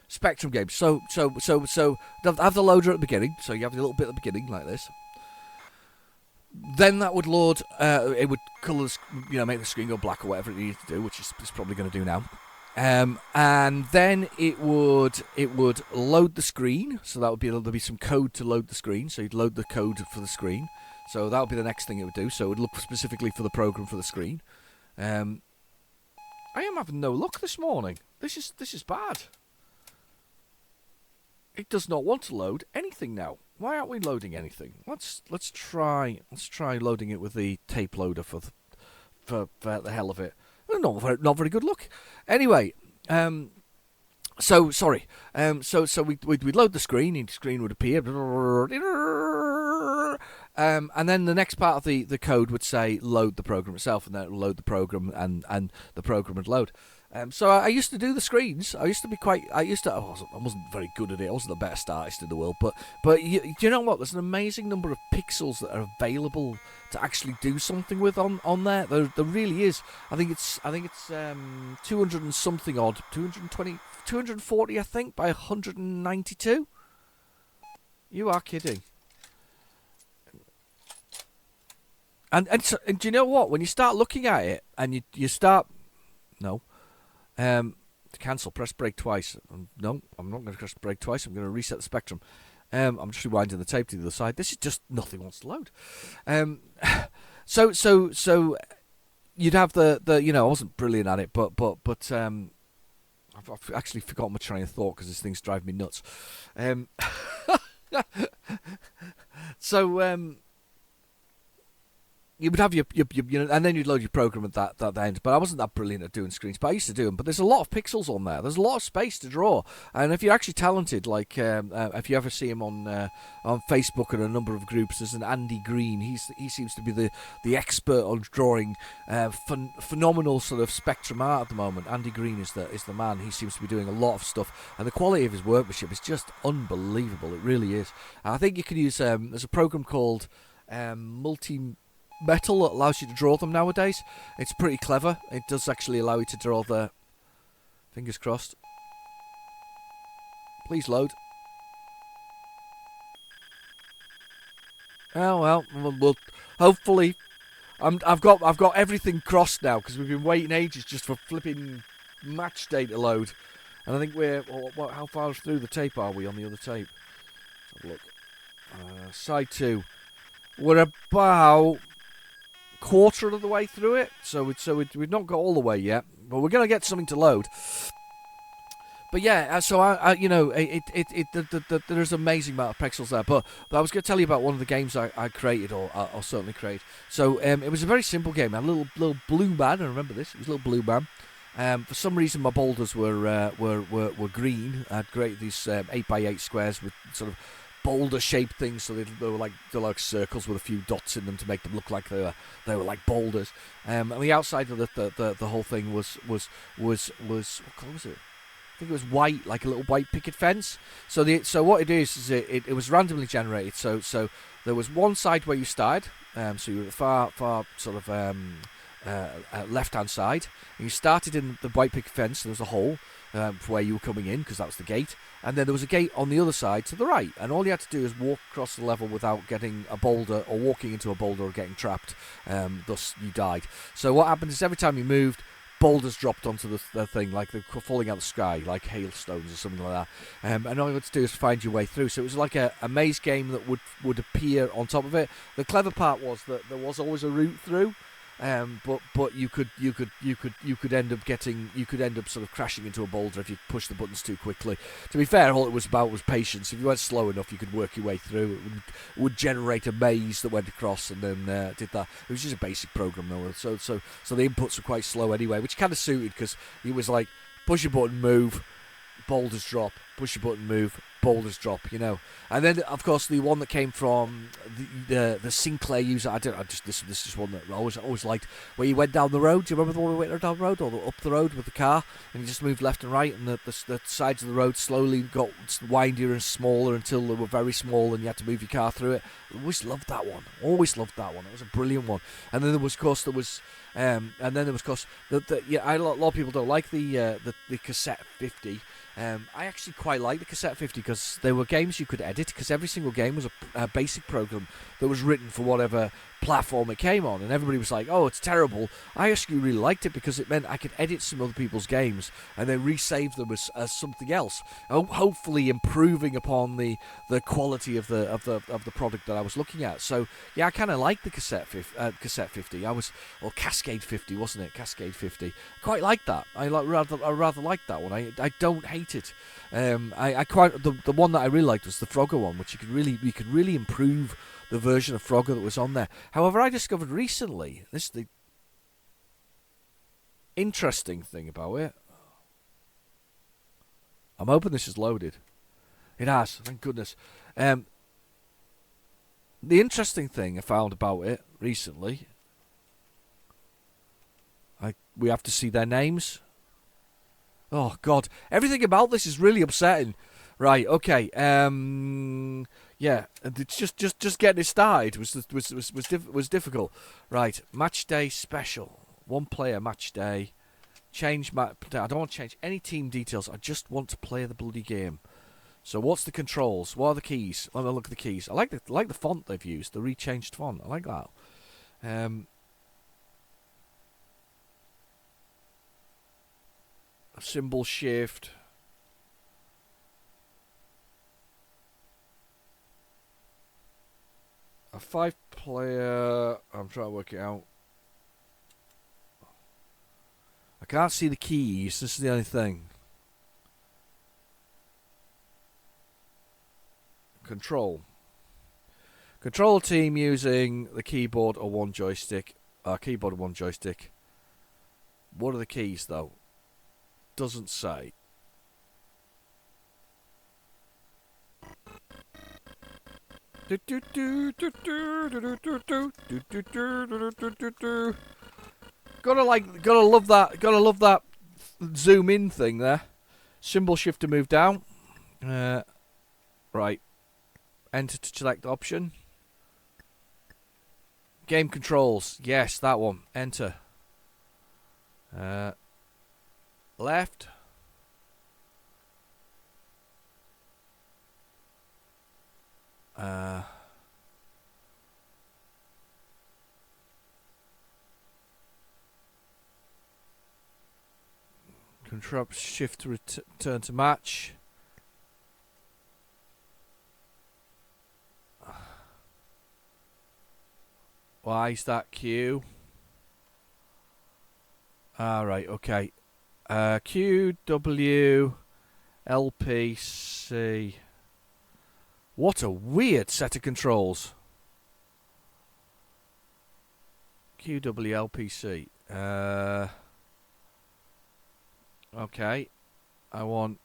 Spectrum games. So have the loader at the beginning. So you have the little bit at the beginning like this. Then that would load. It would colour, make the screen go black or whatever it needs to do, which it's probably going to do now. And then it would load the screen. So that would there'll be some code to load the screen. So you'd load the code for the screen. So that would be the next thing it would do. So it would look specifically for the program for the screen. I am having no luck this morning. This is bad. It does not want to load anything now. Why aren't we loading anything? Let's try loading it with the tape loader for the hell of it. Not very good luck. Anyway, so sorry. So we'd load the screen. And the screen would appear. And then the next part of the code would say load the program itself, and then it would load the program, and the program would load. So I used to do the screens. I wasn't very good at it. I wasn't the best artist in the world, but do you know what? There's an amazing number of pixels that are available to actually do something with on there. There really is. I think it's 200 and something odd, 220, 240, I think, by 192. You are kidding. And do you know what? When you start looking at it, and you start to cancel, press break twice. No, I'm not going to press break twice. I'm going to reset the spectrum. I'm just rewinding the tape to the other side. This is just nothing wants to load. So you'd have the I wasn't brilliant at it, but I've actually forgotten my train of thought because this thing's driving me nuts. You would have your and then you'd load your program at that end. But I wasn't that brilliant at doing screens, but I used to do them. But there's a lot of pixels on there. There's a lot of space to draw. And if you're actually talented, like if you ever see him on Facebook and a number of groups, there's an Andy Green. He seems to be the expert on drawing phenomenal sort of spectrum art at the moment. Andy Green is the man. He seems to be doing a lot of stuff, and the quality of his workmanship is just unbelievable. It really is. I think you can use there's a program called Metal that allows you to draw them nowadays. It's pretty clever. It does actually allow you to draw the... Fingers crossed. Please load. Oh well, we'll hopefully. I've got everything crossed now because we've been waiting ages just for flipping match day to load, and I think we're how far through the tape are we on the other tape? Let's have a look. Side 2. We're about quarter of the way through it, so we've not got all the way yet, but we're going to get something to load. But yeah, so there's an amazing amount of pixels there. But I was going to tell you about one of the games I created, or I'll certainly create. So it was a very simple game. A little blue man. I remember this. It was a little blue man. For some reason, my boulders were green. I'd created these 8x8 squares with sort of boulder-shaped things, so they were like circles with a few dots in them to make them look like they were like boulders. And the outside of the whole thing was what colour was it? I think it was white, like a little white picket fence. So what it is it was randomly generated. So there was one side where you started. So you were at the far sort of left-hand side. And you started in the white picket fence. So there was a hole for where you were coming in, because that was the gate. And then there was a gate on the other side to the right, and all you had to do is walk across the level without getting a boulder or walking into a boulder or getting trapped. Thus, you died. So what happened is every time you moved, boulders dropped onto the thing, like they're falling out of the sky, like hailstones or something like that. And all you had to do is find your way through. So it was like a maze game that would appear on top of it. The clever part was that there was always a route through. But you could end up sort of crashing into a boulder if you push the buttons too quickly. To be fair, all it was about was patience. If you went slow enough, you could work your way through. It would generate a maze that went across, and then did that. It was just a basic program though, so the inputs were quite slow anyway, which kind of suited because it was like push a button, move, boulders drop, push a button, move, boulders drop, And then, of course, the one that came from the Sinclair user, this is one that I always liked, where you went down the road. Do you remember the one we went down the road, or up the road with the car, and you just moved left and right, and the sides of the road slowly got windier and smaller until they were very small, and you had to move your car through it. I always loved that one. It was a brilliant one. And then there was, of course, a lot of people don't like the cassette 50. I actually quite like the cassette 50 because there were games you could edit, because every single game was a basic program that was written for whatever platform it came on, and everybody was like, "Oh, it's terrible." I actually really liked it because it meant I could edit some other people's games and then resave them as something else, hopefully improving upon the quality of the product that I was looking at. So yeah, I kind of liked the cassette 50. Or Cascade 50, wasn't it? Cascade 50. Quite like that. I rather like that one. I don't hate it. I quite the one that I really liked was the Frogger one, which you could really improve the version of Frogger that was on there. However, I discovered recently, this is the interesting thing about it. I'm hoping this is loaded. It has, thank goodness. The interesting thing I found about it recently, we have to see their names. Oh God, everything about this is really upsetting. Right, okay. Yeah, it's just getting it started was difficult. Right, match day special, 1 player match day. I don't want to change any team details. I just want to play the bloody game. So what's the controls? What are the keys? Let me look at the keys. I like the font they've used, the rechanged font. I like that. Symbol shift. A 5-player. I'm trying to work it out. I can't see the keys. This is the only thing. Control team using the keyboard or one joystick. Keyboard or one joystick. What are the keys though? Doesn't say. Gotta love that zoom in thing there. Symbol shift to move down. Right. Enter to select option. Game controls. Yes, that one. Enter. Left. Control shift to return to match. Why is that Q? Right, okay. Q, W, L, P, C. What a weird set of controls. Q, W, L, P, C. Okay. I want...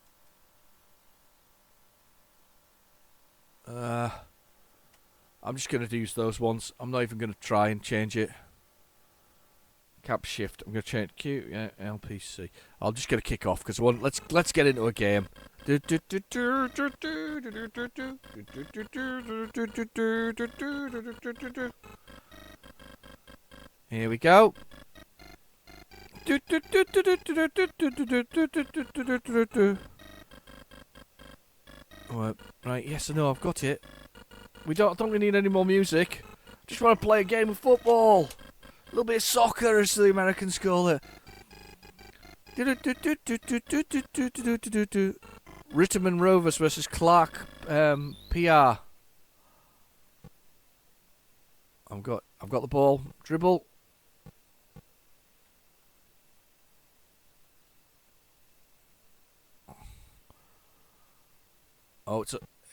I'm just going to use those ones. I'm not even going to try and change it. Cap shift. I'm going to change Q, yeah, LPC. I'll just get a kick off because let's get into a game. Here we go. Right, yes, I know, I've got it. I don't really need any more music. Just want to play a game of football. A little bit of soccer, as the Americans call it. Rhythm and Rovers versus Clark PR. I've got the ball. Dribble.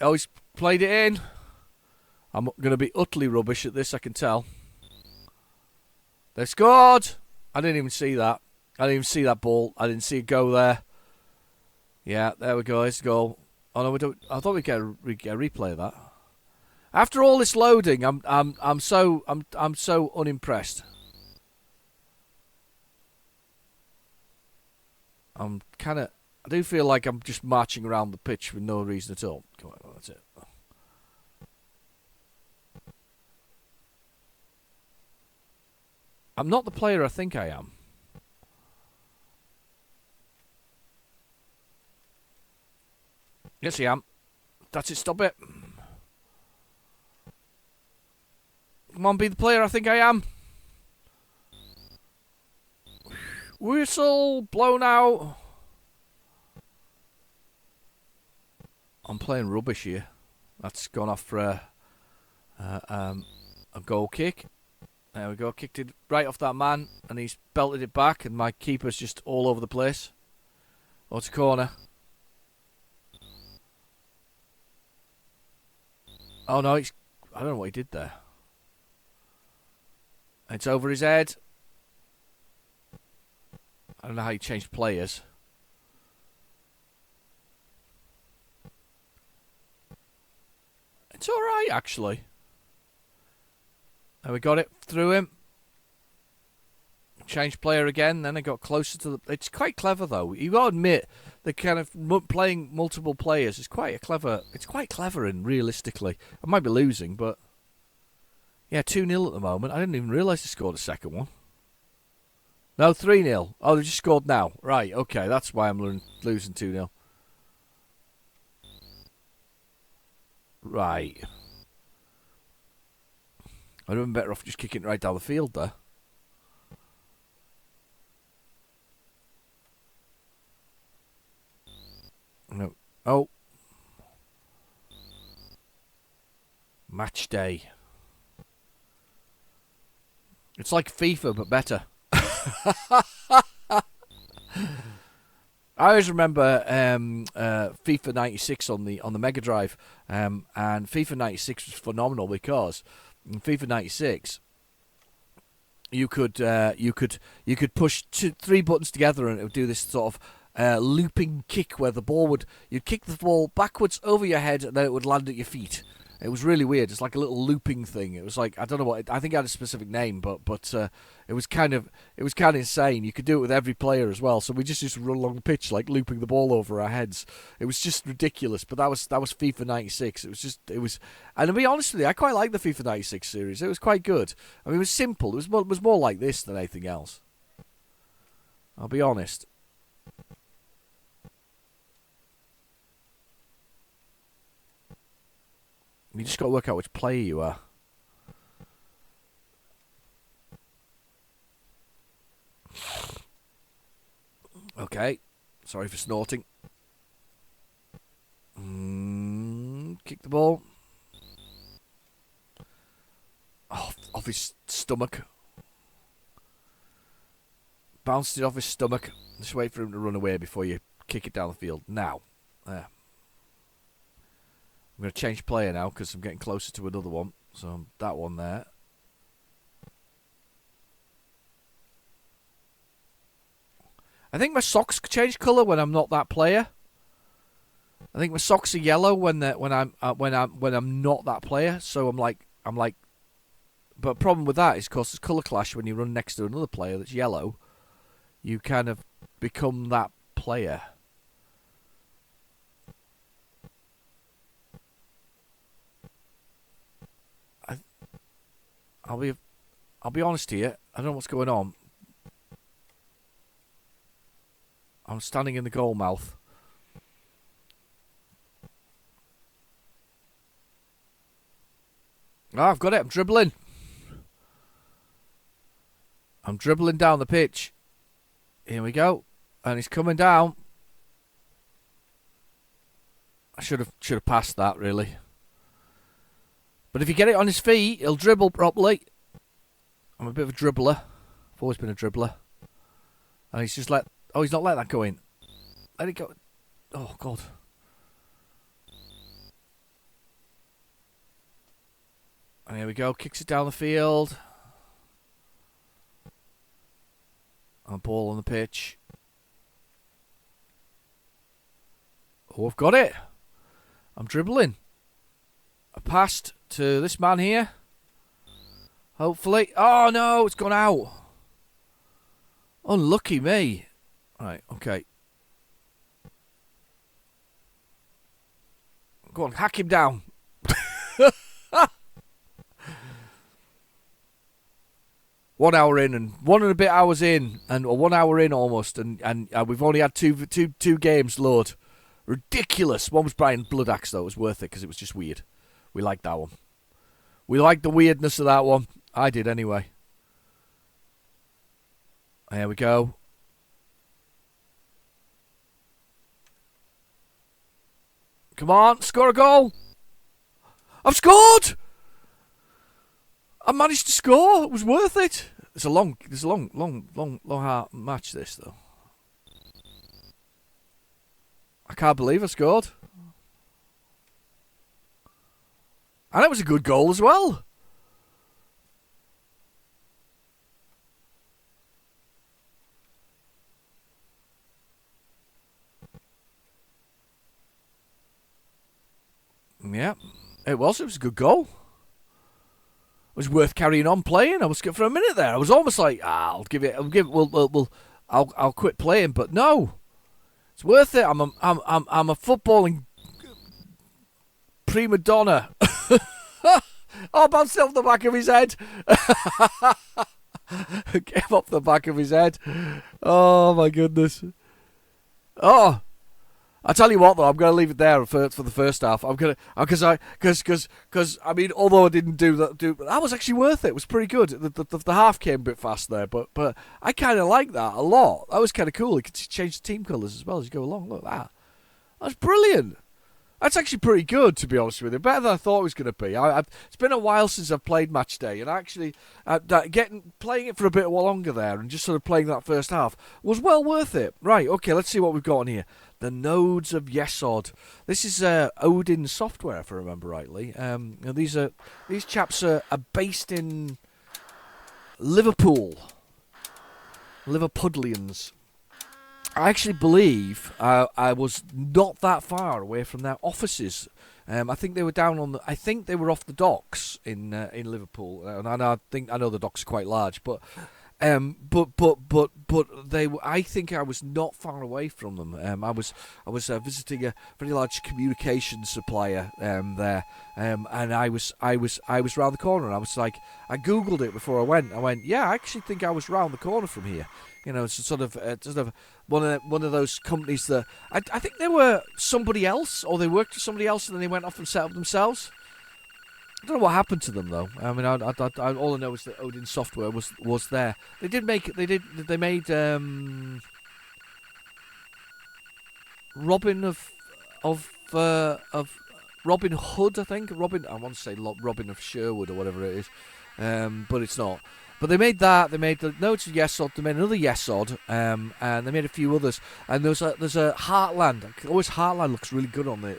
He's played it in. I'm going to be utterly rubbish at this, I can tell. They scored! I didn't even see that. I didn't even see that ball. I didn't see it go there. Yeah, there we go. It's a goal. Oh no, we don't. I thought we'd get a replay of that. After all this loading, I'm so unimpressed. I do feel like I'm just marching around the pitch for no reason at all. Come on, that's it. I'm not the player I think I am. Yes, I am. That's it, stop it. Come on, be the player I think I am. Whistle blown out. I'm playing rubbish here. That's gone off for a goal kick. There we go. Kicked it right off that man, and he's belted it back, and my keeper's just all over the place. Oh, it's a corner. Oh no, I don't know what he did there. It's over his head. I don't know how he changed players. It's alright, actually. And we got it through him. Changed player again, then I got closer to the... It's quite clever, though. You got to admit, the kind of playing multiple players is quite a clever... It's quite clever and realistically. I might be losing, but... Yeah, 2-0 at the moment. I didn't even realise they scored a second one. No, 3-0. Oh, they just scored now. Right, okay, that's why I'm losing 2-0. Right. I'd have been better off just kicking it right down the field there. No. Oh. Match day. It's like FIFA, but better. I always remember FIFA 96 on the Mega Drive, and FIFA 96 was phenomenal because in FIFA 96 you could push 3 buttons together and it would do this sort of looping kick where you'd kick the ball backwards over your head and then it would land at your feet. It was really weird. It's like a little looping thing. It was like, I don't know what. I think it had a specific name, but it was kind of insane. You could do it with every player as well. So we just used to run along the pitch like looping the ball over our heads. It was just ridiculous. But that was FIFA 96. It was. And to be honest with you, I quite like the FIFA 96 series. It was quite good. I mean, it was simple. It was more like this than anything else. I'll be honest. You just got to work out which player you are. Okay. Sorry for snorting. Kick the ball. Oh, off his stomach. Bounced it off his stomach. Just wait for him to run away before you kick it down the field. Now. There. I'm going to change player now because I'm getting closer to another one. So that one there. I think my socks change colour when I'm not that player. I think my socks are yellow when I'm not that player. So I'm like. But problem with that is, of course, there's colour clash when you run next to another player that's yellow. You kind of become that player. I'll be honest here. I don't know what's going on. I'm standing in the goal mouth. Oh, I've got it. I'm dribbling. I'm dribbling down the pitch. Here we go. And he's coming down. I should have passed that, really. But if you get it on his feet, he'll dribble properly. I'm a bit of a dribbler. I've always been a dribbler. And he's just he's not let that go in. Let it go. Oh, God. And here we go. Kicks it down the field. And ball on the pitch. Oh, I've got it. I'm dribbling. I passed to this man here. Hopefully. Oh, no, it's gone out. Unlucky me. Right, okay. Go on, hack him down. 1 hour in, and 1 and a bit hours in, and 1 hour in almost, and we've only had two games load. Ridiculous. One was Brian Bloodaxe, though. It was worth it because it was just weird. We liked that one. We liked the weirdness of that one. I did anyway. There we go. Come on, score a goal. I've scored. I managed to score. It was worth it. It's a long hard match, this, though. I can't believe I scored. And it was a good goal as well. Yeah, it was. It was a good goal. It was worth carrying on playing. I was for a minute there. I was almost like, I'll quit playing. But no, it's worth it. I'm a footballing prima donna. Oh, bounced off the back of his head. Came off the back of his head. Oh my goodness. Oh. I tell you what, though, I'm going to leave it there for the first half. I'm going to because I mean, although I didn't do that, that was actually worth it. It was pretty good. The half came a bit fast there, but I kind of like that a lot. That was kind of cool. You could change the team colours as well as you go along. Look at that. That's brilliant. That's actually pretty good, to be honest with you. Better than I thought it was going to be. It's been a while since I've played Match Day, and actually playing it for a bit longer there and just sort of playing that first half was well worth it. Right, okay, let's see what we've got on here. The Nodes of Yesod. This is Odin Software, if I remember rightly. These chaps are based in Liverpool. Liverpudlians. I actually believe I was not that far away from their offices. I think they were down on I think they were off the docks in Liverpool, and I know the docks are quite large, but they. I think I was not far away from them. I was visiting a very large communications supplier there, and I was round the corner, and I was like, I googled it before I went. I went, yeah, I actually think I was round the corner from here. You know, it's sort of one of those companies that I think they were somebody else, or they worked for somebody else, and then they went off and set up themselves. I don't know what happened to them though. I mean, all I know is that Odin Software was there. They made Robin of Robin Hood, I think. I want to say Robin of Sherwood or whatever it is, but it's not. But they made that. They made the Notes of Yesod. They made another Yesod, and they made a few others. And there's a Heartland. Always Heartland looks really good on the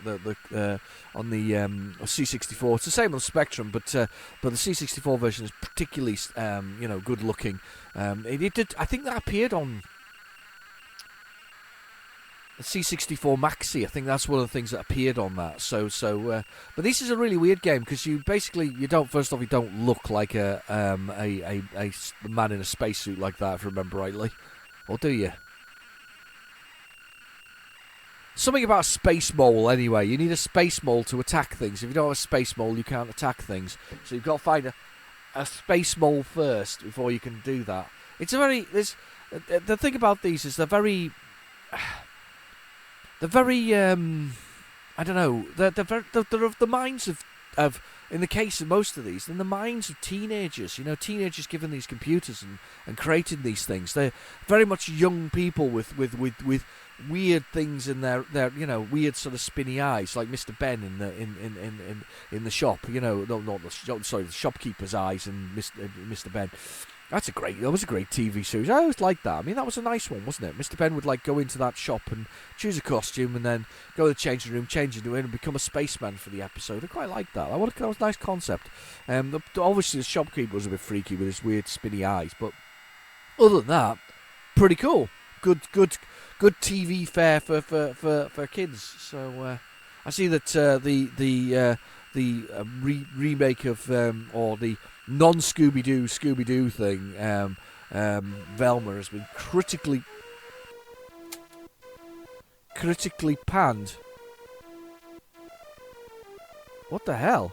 C64. It's the same on the Spectrum, but the C64 version is particularly good looking. It did. I think that appeared on the C64 Maxi. I think that's one of the things that appeared on that. But this is a really weird game because you don't look like a man in a spacesuit like that, if I remember rightly, or do you? Something about a space mole anyway. You need a space mole to attack things. If you don't have a space mole, you can't attack things. So you've got to find a space mole first before you can do that. The thing about these is they're very I don't know. They're of the minds of in the case of most of these, in the minds of teenagers. You know, teenagers given these computers and creating these things. They're very much young people with weird things in their weird sort of spinny eyes, like Mr. Ben in the shop. You know, the shopkeeper's eyes and Mr. Ben. That was a great TV series. I always liked that. I mean, that was a nice one, wasn't it? Mr. Ben would go into that shop and choose a costume and then go to the changing room, change into it, and become a spaceman for the episode. I quite liked that. That was a nice concept. Obviously, the shopkeeper was a bit freaky with his weird spinny eyes, but other than that, pretty cool. Good TV fare for kids. So I see that the remake of or the non-Scooby-Doo Scooby-Doo thing, Velma, has been critically panned. What the hell?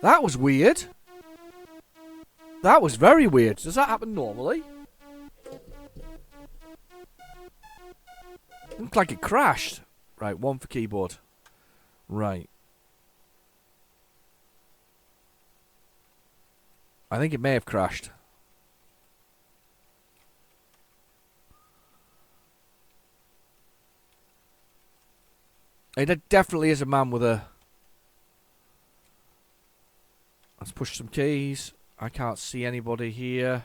That was weird. That was very weird. Does that happen normally? Looked like it crashed. Right, 1 for keyboard. Right. I think it may have crashed. It definitely is a man with a... Let's push some keys. I can't see anybody here.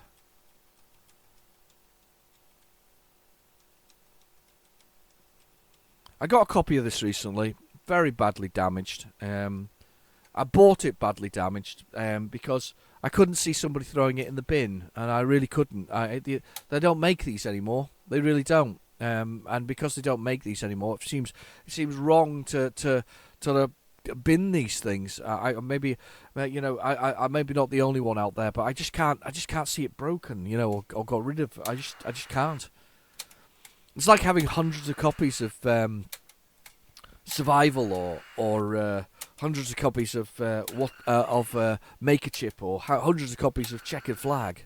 I got a copy of this recently. Very badly damaged. I bought it badly damaged because I couldn't see somebody throwing it in the bin, and I really couldn't. They don't make these anymore. They really don't. And because they don't make these anymore, it seems wrong to bin these things. I maybe I maybe not the only one out there, but I just can't see it broken, or got rid of. I just can't. It's like having hundreds of copies of Survival or hundreds of copies of Make a Chip, or hundreds of copies of Checkered Flag.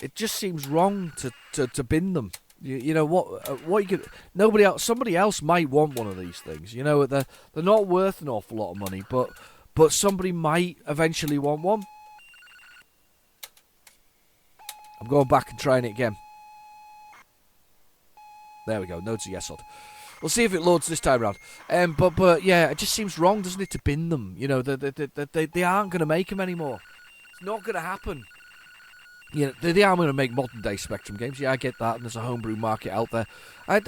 It just seems wrong to bin them. You know what you could. Nobody else, somebody else might want one of these things. They're not worth an awful lot of money, but somebody might eventually want one. I'm going back and trying it again. There we go. Nodes of Yesod. We'll see if it loads this time around. But yeah, it just seems wrong, doesn't it, to bin them? They aren't going to make them anymore. It's not going to happen. They are going to make modern day Spectrum games. Yeah, I get that, and there's a homebrew market out there. A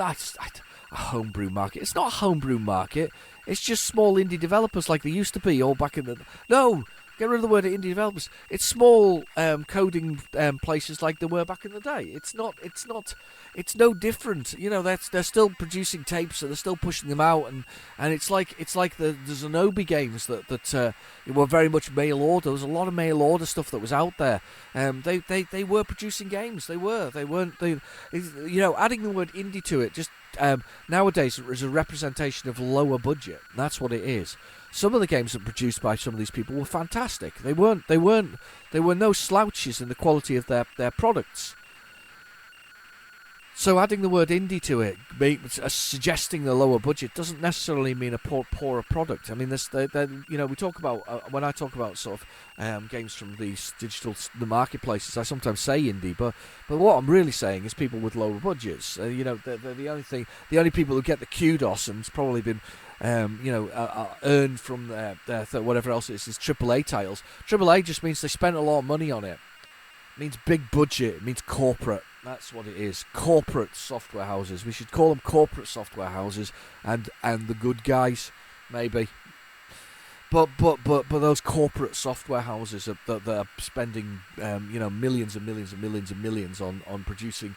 homebrew market. It's not a homebrew market. It's just small indie developers like they used to be all back in the... No! Get rid of the word indie developers. It's small coding places like they were back in the day. It's no different. They're still producing tapes, and they're still pushing them out, and it's like the Zenobi games that were very much mail order. There was a lot of mail order stuff that was out there. They were producing games. They weren't. Adding the word indie to it just nowadays is a representation of lower budget. That's what it is. Some of the games that were produced by some of these people were fantastic. They were no slouches in the quality of their products. So adding the word indie to it, suggesting the lower budget, doesn't necessarily mean a poorer product. I mean, we talk about when I talk about sort of games from the marketplaces, I sometimes say indie, but what I'm really saying is people with lower budgets. The only people who get the kudos, and it's probably been earned from their whatever else it is AAA titles. AAA just means they spent a lot of money on it. It means big budget. It means corporate. That's what it is. Corporate software houses. We should call them corporate software houses, and the good guys, maybe. But those corporate software houses that are spending millions and millions and millions and millions on producing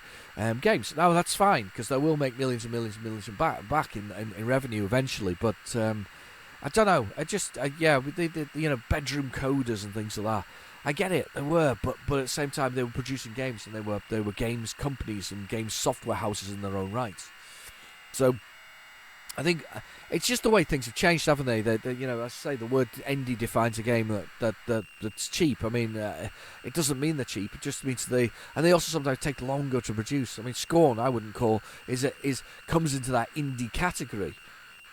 games. Now that's fine, because they will make millions and millions and millions back in revenue eventually. But I don't know. The bedroom coders and things like that. I get it, they were, but at the same time they were producing games, and they were games companies and games software houses in their own right. So I think it's just the way things have changed, haven't they? As I say, the word indie defines a game that's cheap. I mean, it doesn't mean they're cheap. It just means they also sometimes take longer to produce. I mean, Scorn, I wouldn't call comes into that indie category,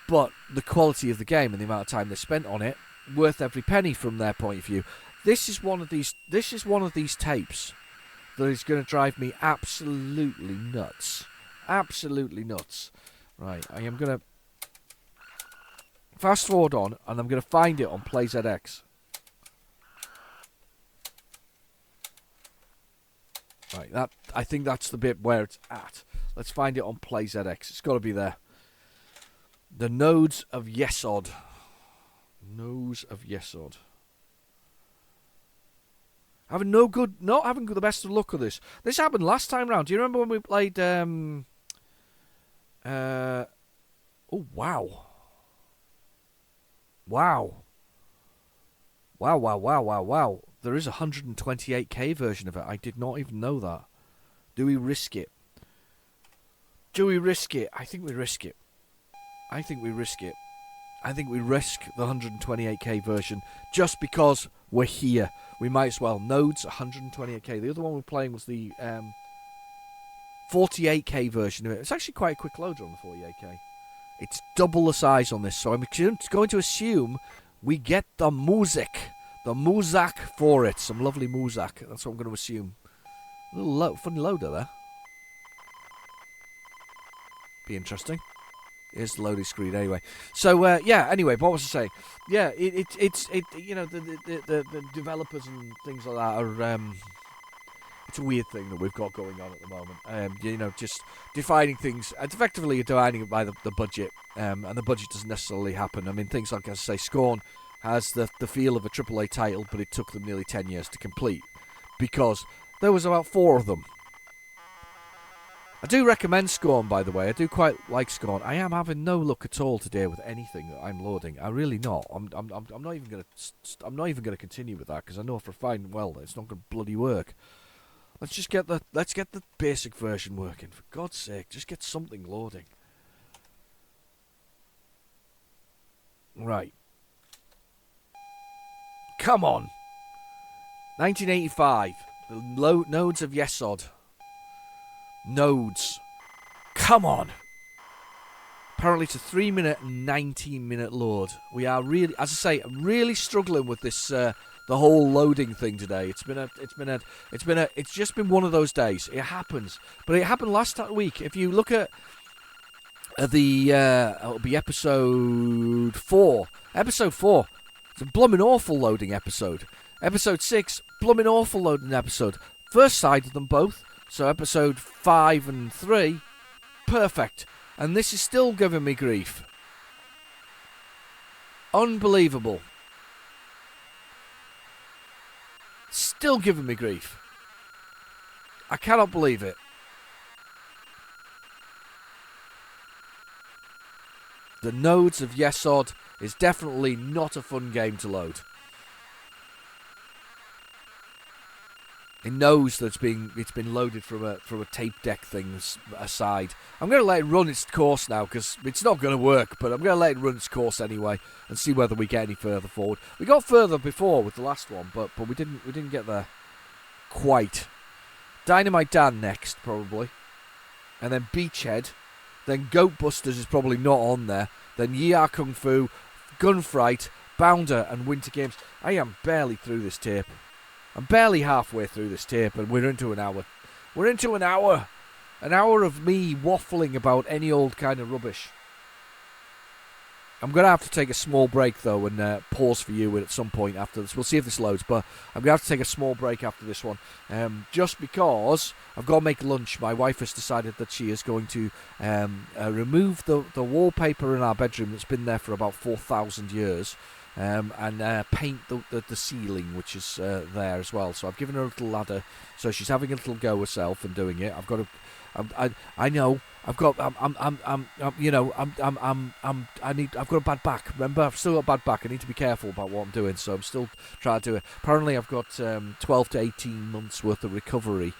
but the quality of the game and the amount of time they spent on it, worth every penny from their point of view. This is one of these tapes that is going to drive me absolutely nuts. Absolutely nuts. Right, I am going to fast forward on, and I'm going to find it on PlayZX. Right, I think that's the bit where it's at. Let's find it on PlayZX. It's got to be there. The Nodes of Yesod. Nodes of Yesod. Not having the best of luck with this. This happened last time round. Do you remember when we played? Oh wow! Wow! There is a 128k version of it. I did not even know that. Do we risk it? I think we risk it. I think we risk the 128k version just because we're here. We might as well. Nodes, 128k. The other one we're playing was the 48k version of it. It's actually quite a quick loader on the 48k. It's double the size on this, so I'm going to assume we get the music. The muzak for it. Some lovely muzak. That's what I'm going to assume. A little funny loader there. Be interesting. Here's the loading screen anyway. So anyway, what was I saying? Yeah, it's you know the developers and things like that are it's a weird thing that we've got going on at the moment. You know, just defining things. It's effectively defining it by the budget, and the budget doesn't necessarily happen. I mean, things like, as I say, Scorn has the feel of a AAA title, but it took them nearly 10 years to complete because there was about 4 of them. I do recommend Scorn, by the way. I do quite like Scorn. I am having no luck at all today with anything that I'm loading. I really not. I'm not even gonna continue with that because I know for a fine well that it's not gonna bloody work. Let's get the basic version working, for God's sake. Just get something loading. Right. Come on. 1985. The nodes of Yesod. Nodes. Come on. Apparently it's a 3-minute and 19-minute load. We are really, as I say, really struggling with this the whole loading thing today. It's just been one of those days. It happens. But it happened last week. If you look at the it'll be episode 4. Episode 4. It's a blooming awful loading episode. Episode 6, blooming awful loading episode. First side of them both. So episode 5 and 3, perfect. And this is still giving me grief. Unbelievable. Still giving me grief. I cannot believe it. The Nodes of Yesod is definitely not a fun game to load. It knows that it's been loaded from a tape deck thing aside. I'm going to let it run its course now because it's not going to work, but I'm going to let it run its course anyway and see whether we get any further forward. We got further before with the last one, but we didn't get there quite. Dynamite Dan next probably, and then Beachhead, then Goat Busters is probably not on there. Then Yia Kung Fu, Gunfight, Bounder, and Winter Games. I am barely through this tape. I'm barely halfway through this tape, and we're into an hour. We're into an hour. An hour of me waffling about any old kind of rubbish. I'm going to have to take a small break, though, and pause for you at some point after this. We'll see if this loads, but I'm going to have to take a small break after this one. Just because I've got to make lunch. My wife has decided that she is going to remove the wallpaper in our bedroom that's been there for about 4,000 years. And paint the ceiling, which is there as well. So I've given her a little ladder, so she's having a little go herself and doing it. I've got to, I know, I've got, you know, I've got a bad back. Remember, I've still got a bad back. I need to be careful about what I'm doing, so I'm still trying to do it. Apparently, I've got 12 to 18 months worth of recovery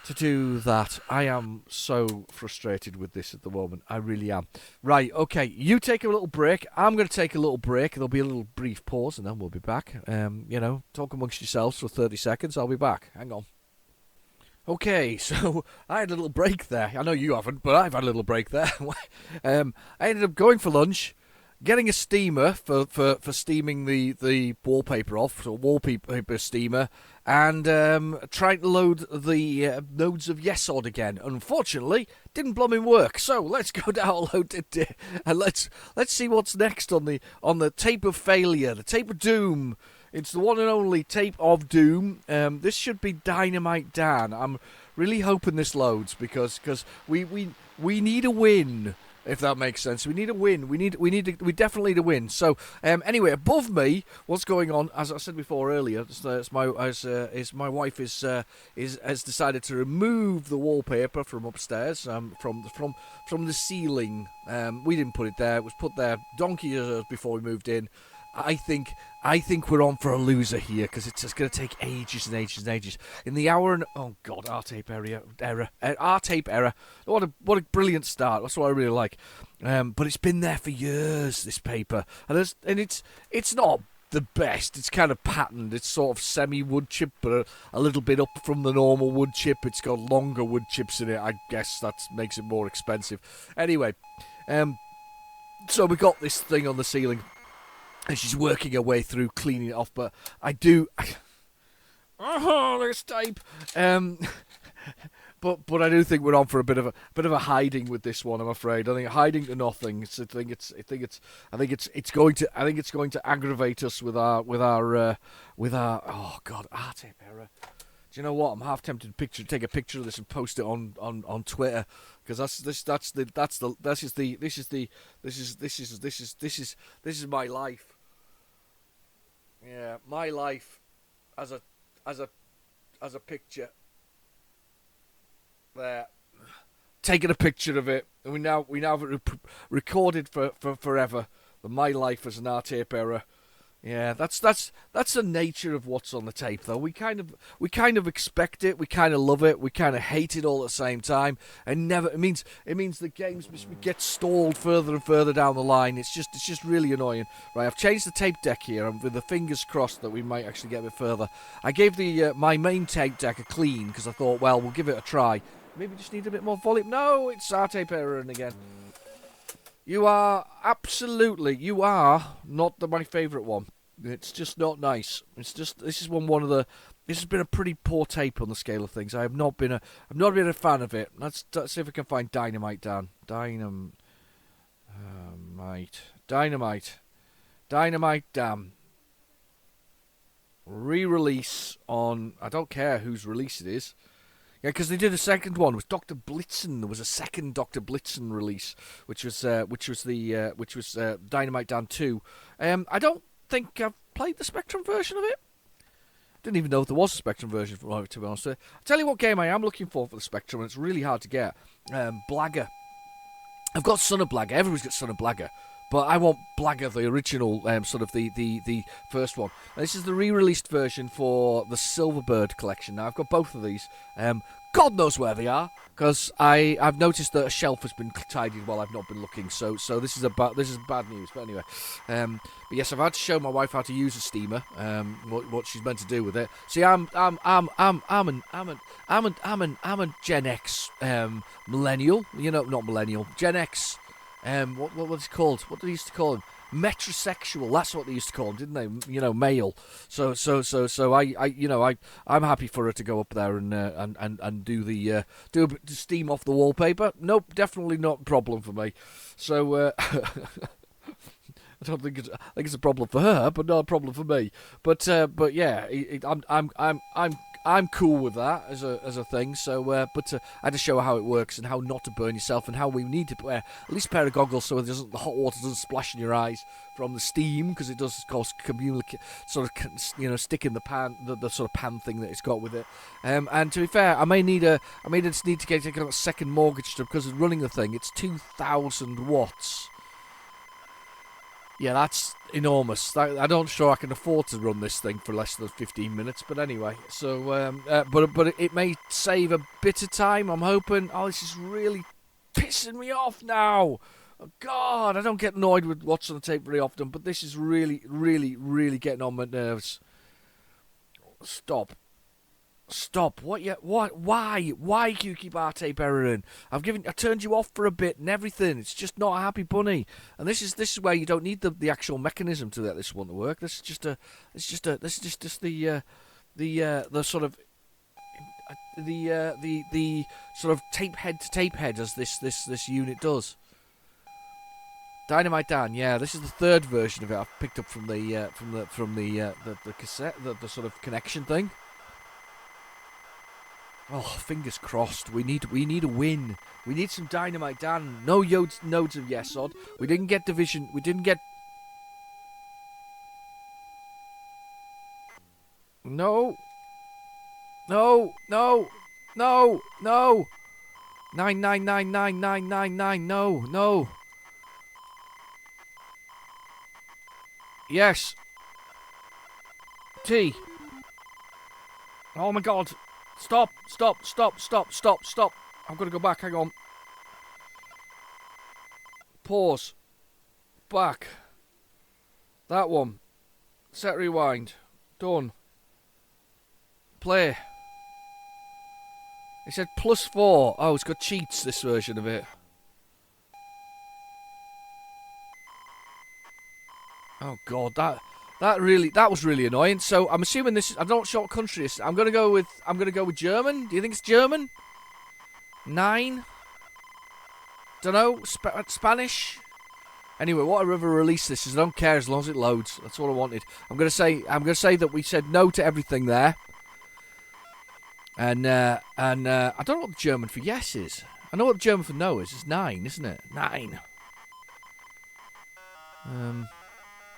to do that. I am so frustrated with this at the moment. I really am. Right, okay, you take a little break. I'm going to take a little break. There'll be a little brief pause, and then we'll be back. You know, talk amongst yourselves for 30 seconds. I'll be back. Hang on. Okay, so I had a little break there. I know you haven't, but I've had a little break there. I ended up going for lunch, getting a steamer for steaming the wallpaper off, so wallpaper steamer, and trying to load the Nodes of Yesod again. Unfortunately, didn't blooming work. So let's go download it and let's see what's next on the tape of failure, the tape of doom. It's the one and only tape of doom. This should be Dynamite Dan. I'm really hoping this loads because we need a win. If that makes sense, we need a win. We definitely need a win. So anyway, above me, what's going on? As I said before earlier, my wife has decided to remove the wallpaper from upstairs, from the ceiling. We didn't put it there; it was put there donkey years before we moved in. I think we're on for a loser here because it's just going to take ages and ages and ages. In the hour and oh god, R-tape error. What a brilliant start. That's what I really like. But it's been there for years. This paper, and it's not the best. It's kind of patterned. It's sort of semi-wood chip, but a little bit up from the normal wood chip. It's got longer wood chips in it. I guess that makes it more expensive. Anyway. So we got this thing on the ceiling, and she's working her way through cleaning it off. But I do, oh, there's tape. But I do think we're on for a bit of a hiding with this one. I'm afraid. I think hiding to nothing. I think it's going to aggravate us with our oh god, R-tape error. Do you know what? I'm half tempted to take a picture of this and post it on Twitter, because this is my life. Yeah, my life as a picture. There, taking a picture of it, and we now have it recorded for forever. But my life as an R-tape error. Yeah, that's the nature of what's on the tape, though. We kind of expect it, we kind of love it, we kind of hate it all at the same time, and never. It means the games get stalled further and further down the line. It's just really annoying. Right, I've changed the tape deck here. I'm with the fingers crossed that we might actually get a bit further. I gave the my main tape deck a clean because I thought, well, we'll give it a try. Maybe just need a bit more volume. No, it's R-tape error again. You are not my favourite one. It's just not nice. It's just this has been a pretty poor tape on the scale of things. I've not been a fan of it. Let's see if we can find Dynamite Dan. Dynamite Dan. Re-release on. I don't care whose release it is. Yeah, because they did a second one with Dr. Blitzen. There was a second Dr. Blitzen release, which was Dynamite Dan 2. I don't think I've played the Spectrum version of it. Didn't even know if there was a Spectrum version for it, to be honest. I'll tell you what game I am looking for the Spectrum, and it's really hard to get. Blagger. I've got Son of Blagger. Everybody's got Son of Blagger. But I want Blagger, the original, sort of the first one. And this is the re-released version for the Silverbird collection. Now, I've got both of these. God knows where they are, because I've noticed that a shelf has been tidied while I've not been looking. So this is bad news. But anyway, but yes, I've had to show my wife how to use a steamer. What she's meant to do with it. See, I'm a Gen X millennial. You know, not millennial. Gen X. What's it called? What did they used to call him? Metrosexual. That's what they used to call him, didn't they? You know, male. So I'm happy for her to go up there and do a bit to steam off the wallpaper. Nope, definitely not a problem for me. So I don't think it's a problem for her, but not a problem for me. But yeah, I'm cool with that as a thing. So, but I had to show her how it works and how not to burn yourself and how we need to wear at least a pair of goggles so the hot water doesn't splash in your eyes from the steam, because it does, of course, stick in the pan, the sort of pan thing that it's got with it. And to be fair, I may just need to get a second mortgage because of running the thing. It's 2,000 watts. Yeah, that's enormous. I'm not sure I can afford to run this thing for less than 15 minutes. But anyway, so but it may save a bit of time. I'm hoping. Oh, this is really pissing me off now. Oh, God, I don't get annoyed with what's on the tape very often, but this is really, really, really getting on my nerves. Stop. What? Why do you keep R-tape erroring? I turned you off for a bit and everything. It's just not a happy bunny. And this is where you don't need the actual mechanism to get this one to work. This is just the sort of tape head to tape head as this unit does. Dynamite Dan, yeah, this is the third version of it I've picked up from the cassette, the sort of connection thing. Oh, fingers crossed. We need a win. We need some Dynamite Dan. No nodes of yes odd. We didn't get division. We didn't get. No. 9999999. No. Yes. T. Oh my God. Stop. I've got to go back, hang on. Pause. Back. That one. Set rewind. Done. Play. It said +4. Oh, it's got cheats, this version of it. Oh God, that was really annoying. So I'm assuming this. I'm not sure what country it is. I'm gonna go with German. Do you think it's German? 9. Don't know. Spanish. Anyway, whatever release this is, I don't care as long as it loads. That's all I wanted. I'm gonna say that we said no to everything there. And I don't know what the German for yes is. I know what the German for no is. It's 9, isn't it? 9.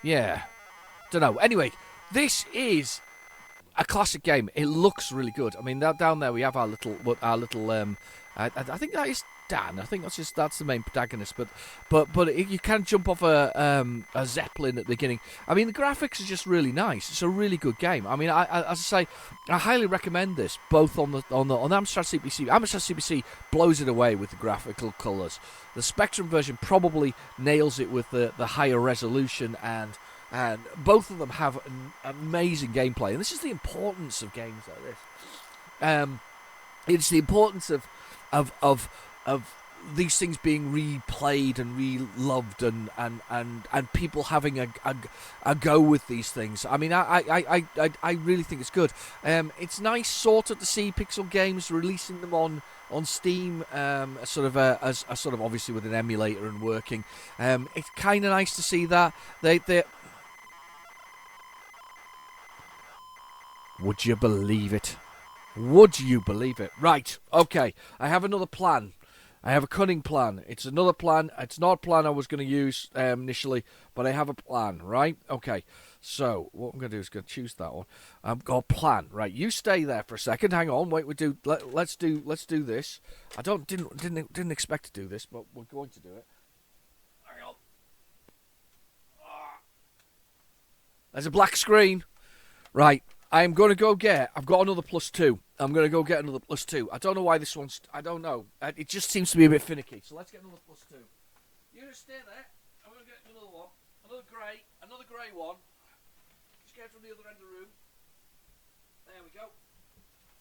Yeah. Don't know. Anyway, this is a classic game. It looks really good. I mean, down there we have our little. I think that is Dan. I think that's the main protagonist. But you can jump off a zeppelin at the beginning. I mean, the graphics are just really nice. It's a really good game. I mean, as I say, I highly recommend this both on Amstrad CPC. Amstrad CPC blows it away with the graphical colours. The Spectrum version probably nails it with the higher resolution, and both of them have an amazing gameplay. And this is the importance of games like this. It's the importance of these things being replayed and re-loved and people having a go with these things. I mean, I really think it's good. It's nice sort of to see Pixel Games releasing them on Steam, as sort of obviously with an emulator and working. It's kind of nice to see that they. Would you believe it? Would you believe it? Right, okay. I have another plan. I have a cunning plan. It's another plan. It's not a plan I was going to use initially, but I have a plan, right? Okay, so what I'm going to do is going to choose that one. I've got a plan, right? You stay there for a second. Hang on. Wait, let's do this. I didn't expect to do this, but we're going to do it. Hang on. There's a black screen. Right. I'm going to go get. I've got another +2. I'm going to go get another +2. I don't know why this one's. I don't know. It just seems to be a bit finicky. So let's get another +2. You just stay there. I'm going to get another one. Another grey one. Just get from the other end of the room. There we go.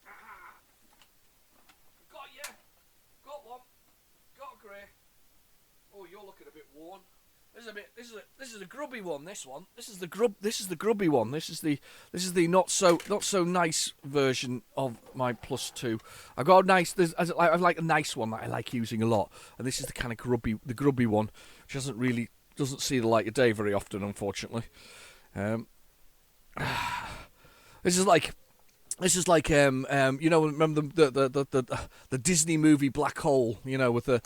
Aha! Got you. Got one. Got a grey. Oh, you're looking a bit worn. This is a grubby one. This is the grubby one. This is the not so nice version of my +2. I got a nice. I like a nice one that I like using a lot, and this is the kind of grubby one, which doesn't see the light of day very often, unfortunately. This is like you know, remember the Disney movie Black Hole, you know, with the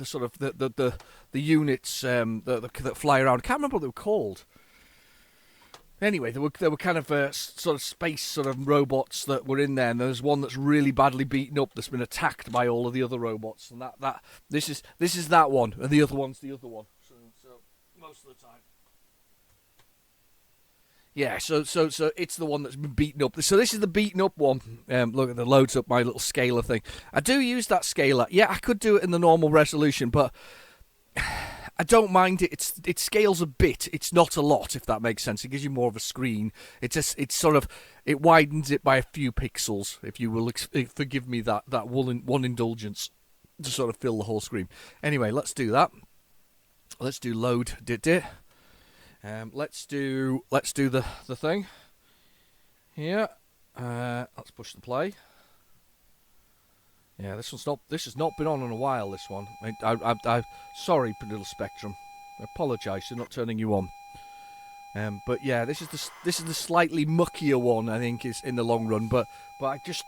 sort of the units that fly around. I can't remember what they were called. Anyway, they were kind of sort of space sort of robots that were in there, and there's one that's really badly beaten up that's been attacked by all of the other robots, and this is that one, and the other one's the other one. So most of the time. Yeah, so it's the one that's been beaten up. So this is the beaten up one. Look at the loads up my little scaler thing. I do use that scaler. Yeah, I could do it in the normal resolution, but I don't mind it. It scales a bit. It's not a lot, if that makes sense. It gives you more of a screen. It widens it by a few pixels, if you will forgive me that one indulgence to sort of fill the whole screen. Anyway, let's do that. Let's do load dit. Let's do the thing here. Let's push the play. Yeah, this has not been on in a while. This one. I sorry, little Spectrum. I apologise for not turning you on. But yeah, this is the slightly muckier one, I think, is in the long run. But I just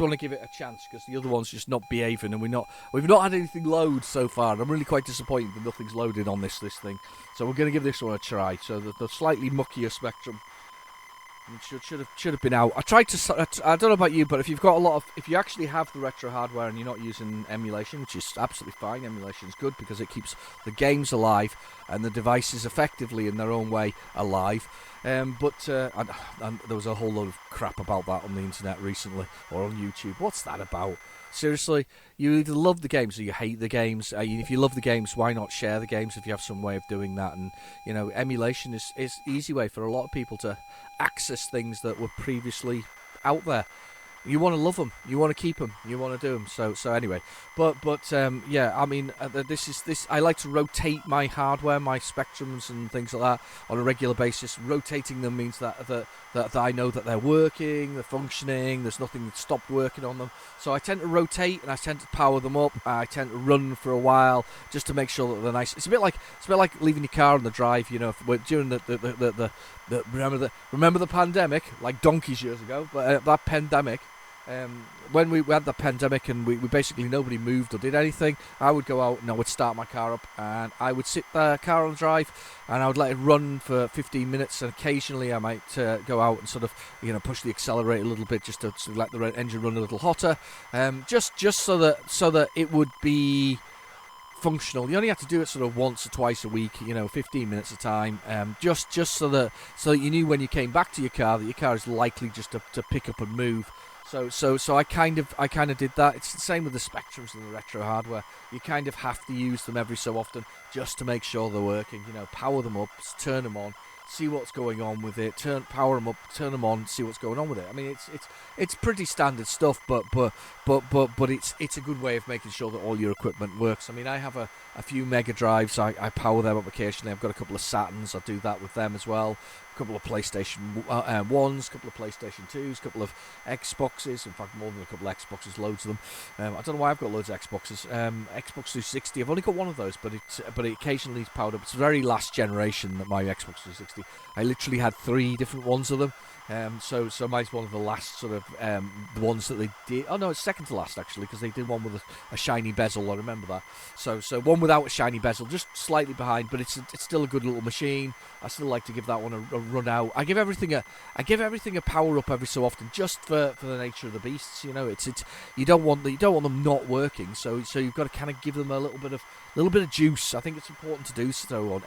want to give it a chance, because the other one's just not behaving, and we've not had anything load so far. And I'm really quite disappointed that nothing's loaded on this thing. So we're going to give this one a try. So the slightly muckier Spectrum. It should have been out. I tried to. I don't know about you, but if you actually have the retro hardware and you're not using emulation, which is absolutely fine, emulation is good because it keeps the games alive and the devices effectively in their own way alive. But there was a whole load of crap about that on the internet recently, or on YouTube. What's that about? Seriously, you either love the games or you hate the games. If you love the games, why not share the games if you have some way of doing that? And you know, emulation is an easy way for a lot of people to access things that were previously out there. You want to love them. You want to keep them. You want to do them. So anyway, but yeah. I mean, this. I like to rotate my hardware, my Spectrums and things like that on a regular basis. Rotating them means that I know that they're working, they're functioning. There's nothing that stopped working on them. So I tend to rotate and I tend to power them up. I tend to run for a while just to make sure that they're nice. It's a bit like leaving your car on the drive. You know, during remember the pandemic, like donkeys years ago. But that pandemic. When we had the pandemic and we basically nobody moved or did anything, I would go out and I would start my car up and I would sit the car on the drive and I would let it run for 15 minutes, and occasionally I might go out and sort of push the accelerator a little bit just to sort of let the engine run a little hotter, just so that it would be functional. You only have to do it sort of once or twice a week, 15 minutes at a time, just so that you knew when you came back to your car that your car is likely just to pick up and move. So I kind of did that. It's the same with the Spectrums and the retro hardware. You kind of have to use them every so often just to make sure they're working. Power them up, turn them on, see what's going on with it. Power them up, turn them on, see what's going on with it. I mean, it's pretty standard stuff, but it's a good way of making sure that all your equipment works. I mean, I have a few Mega Drives. I power them up occasionally. I've got a couple of Saturns. I do that with them as well. A couple of PlayStation 1s, a couple of PlayStation 2s, a couple of Xboxes. In fact, more than a couple of Xboxes, loads of them. I don't know why I've got loads of Xboxes. Xbox 360, I've only got one of those, but it occasionally is powered up. It's the very last generation that my Xbox 360. I literally had 3 different ones of them. So mine's one of the last sort of the ones that they did. Oh no, it's second to last actually, because they did one with a shiny bezel. I remember that. So one without a shiny bezel, just slightly behind, but it's still a good little machine. I still like to give that one a run out. I give everything a power up every so often, just for the nature of the beasts. It's you don't want them not working. So you've got to kind of give them a little bit of juice. I think it's important to do so on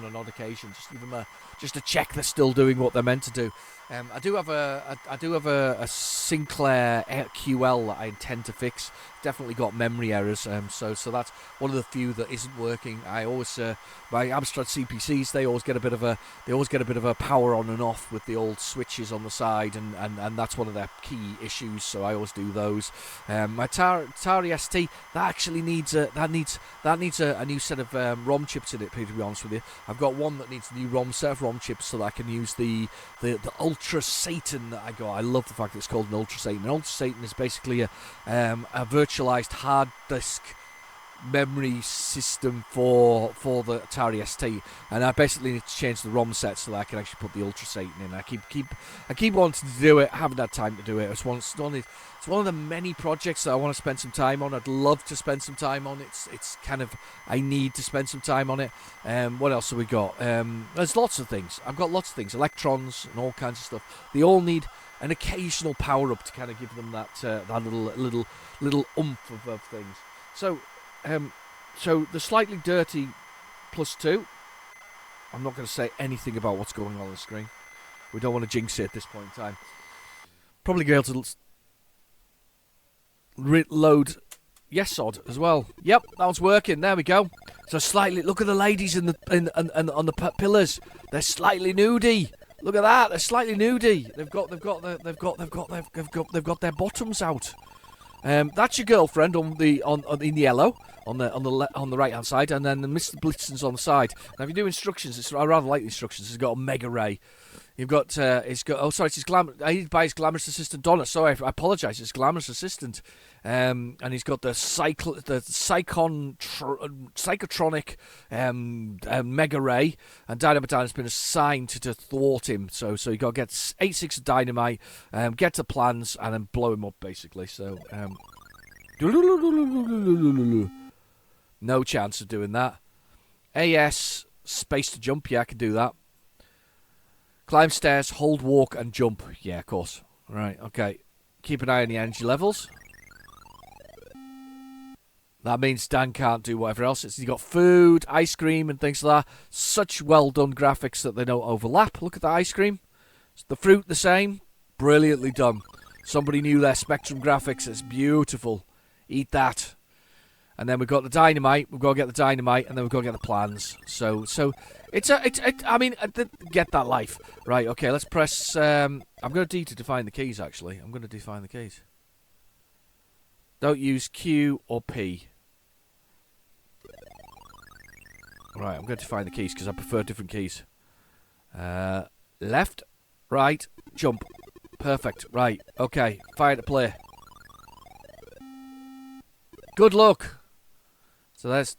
an odd occasion. Just give them just to check they're still doing what they're meant to do. I do have a Sinclair QL that I intend to fix. Definitely got memory errors. So that's one of the few that isn't working. I always my Amstrad CPCs they always get a bit of a power on and off with the old switches on the side, and that's one of their key issues. So I always do those. My Atari ST that actually needs a new set of ROM chips in it. To be honest with you, I've got one that needs a new set of ROM chips so that I can use the Ultra Satan that I got. I love the fact that it's called an Ultra Satan. An Ultra Satan is basically a virtualized hard disk memory system for the Atari ST, and I basically need to change the ROM set so that I can actually put the Ultra Satan in. I keep wanting to do it, haven't had time to do it. It's one of the many projects that I want to spend some time on. I'd love to spend some time on. It's kind of I need to spend some time on it. What else have we got? There's lots of things. I've got lots of things, electrons and all kinds of stuff. They all need an occasional power up to kind of give them that little oomph of things. So the slightly dirty +2. I'm not going to say anything about what's going on the screen. We don't want to jinx it at this point in time. Probably going to load Yes Odd as well. Yep, that was working. There we go. So slightly. Look at the ladies on the pillars. They're slightly nudie. Look at that. They're slightly nudie. They've got their bottoms out. That's your girlfriend in yellow on the right hand side, and then the Mr. Blitzen's on the side. Now, if you do instructions, I rather like the instructions. It's got a mega ray. You've got it's his I need to buy his glamorous assistant Donna. Sorry, I apologise. It's glamorous assistant, and he's got the psychotronic mega ray, and Dynamite has been assigned to thwart him. So you got to get 86 of dynamite, get to plans, and then blow him up basically. So no chance of doing that. AS space to jump. Yeah, I can do that. Climb stairs, hold, walk, and jump. Yeah, of course. Right, okay. Keep an eye on the energy levels. That means Dan can't do whatever else. You've got food, ice cream, and things like that. Such well-done graphics that they don't overlap. Look at the ice cream. The fruit the same. Brilliantly done. Somebody knew their Spectrum graphics. It's beautiful. Eat that. And then we've got the dynamite. We've got to get the dynamite, and then we've got to get the plans. So I mean, get that life. Right, okay, let's press... I'm going to D to define the keys, actually. I'm going to define the keys. Don't use Q or P. Right, I'm going to define the keys because I prefer different keys. Left, right, jump. Perfect, right, okay, fire to play. Good luck. So there's...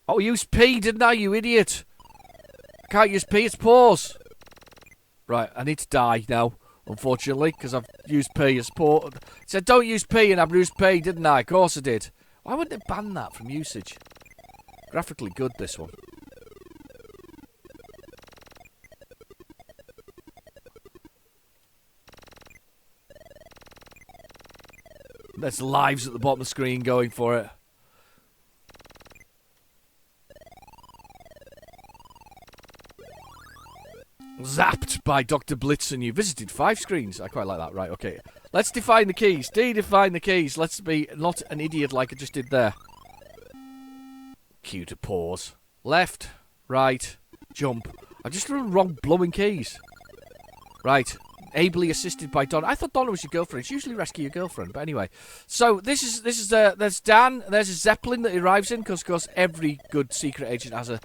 Oh, I used P, didn't I, you idiot? I can't use P, it's pause. Right, I need to die now, unfortunately, because I've used P as pause. It said don't use P, and I've used P, didn't I? Of course I did. Why wouldn't it ban that from usage? Graphically good, this one. There's lives at the bottom of the screen going for it. Zapped by Dr. Blitzen. You visited 5 screens. I quite like that. Right, okay. Let's define the keys. Define the keys. Let's be not an idiot like I just did there. Q to pause. Left, right, jump. I just done the wrong blowing keys. Right. Ably assisted by Donna. I thought Donna was your girlfriend. It's usually rescue your girlfriend, but anyway. So there's Dan. There's a Zeppelin that he arrives in because, of course, every good secret agent has a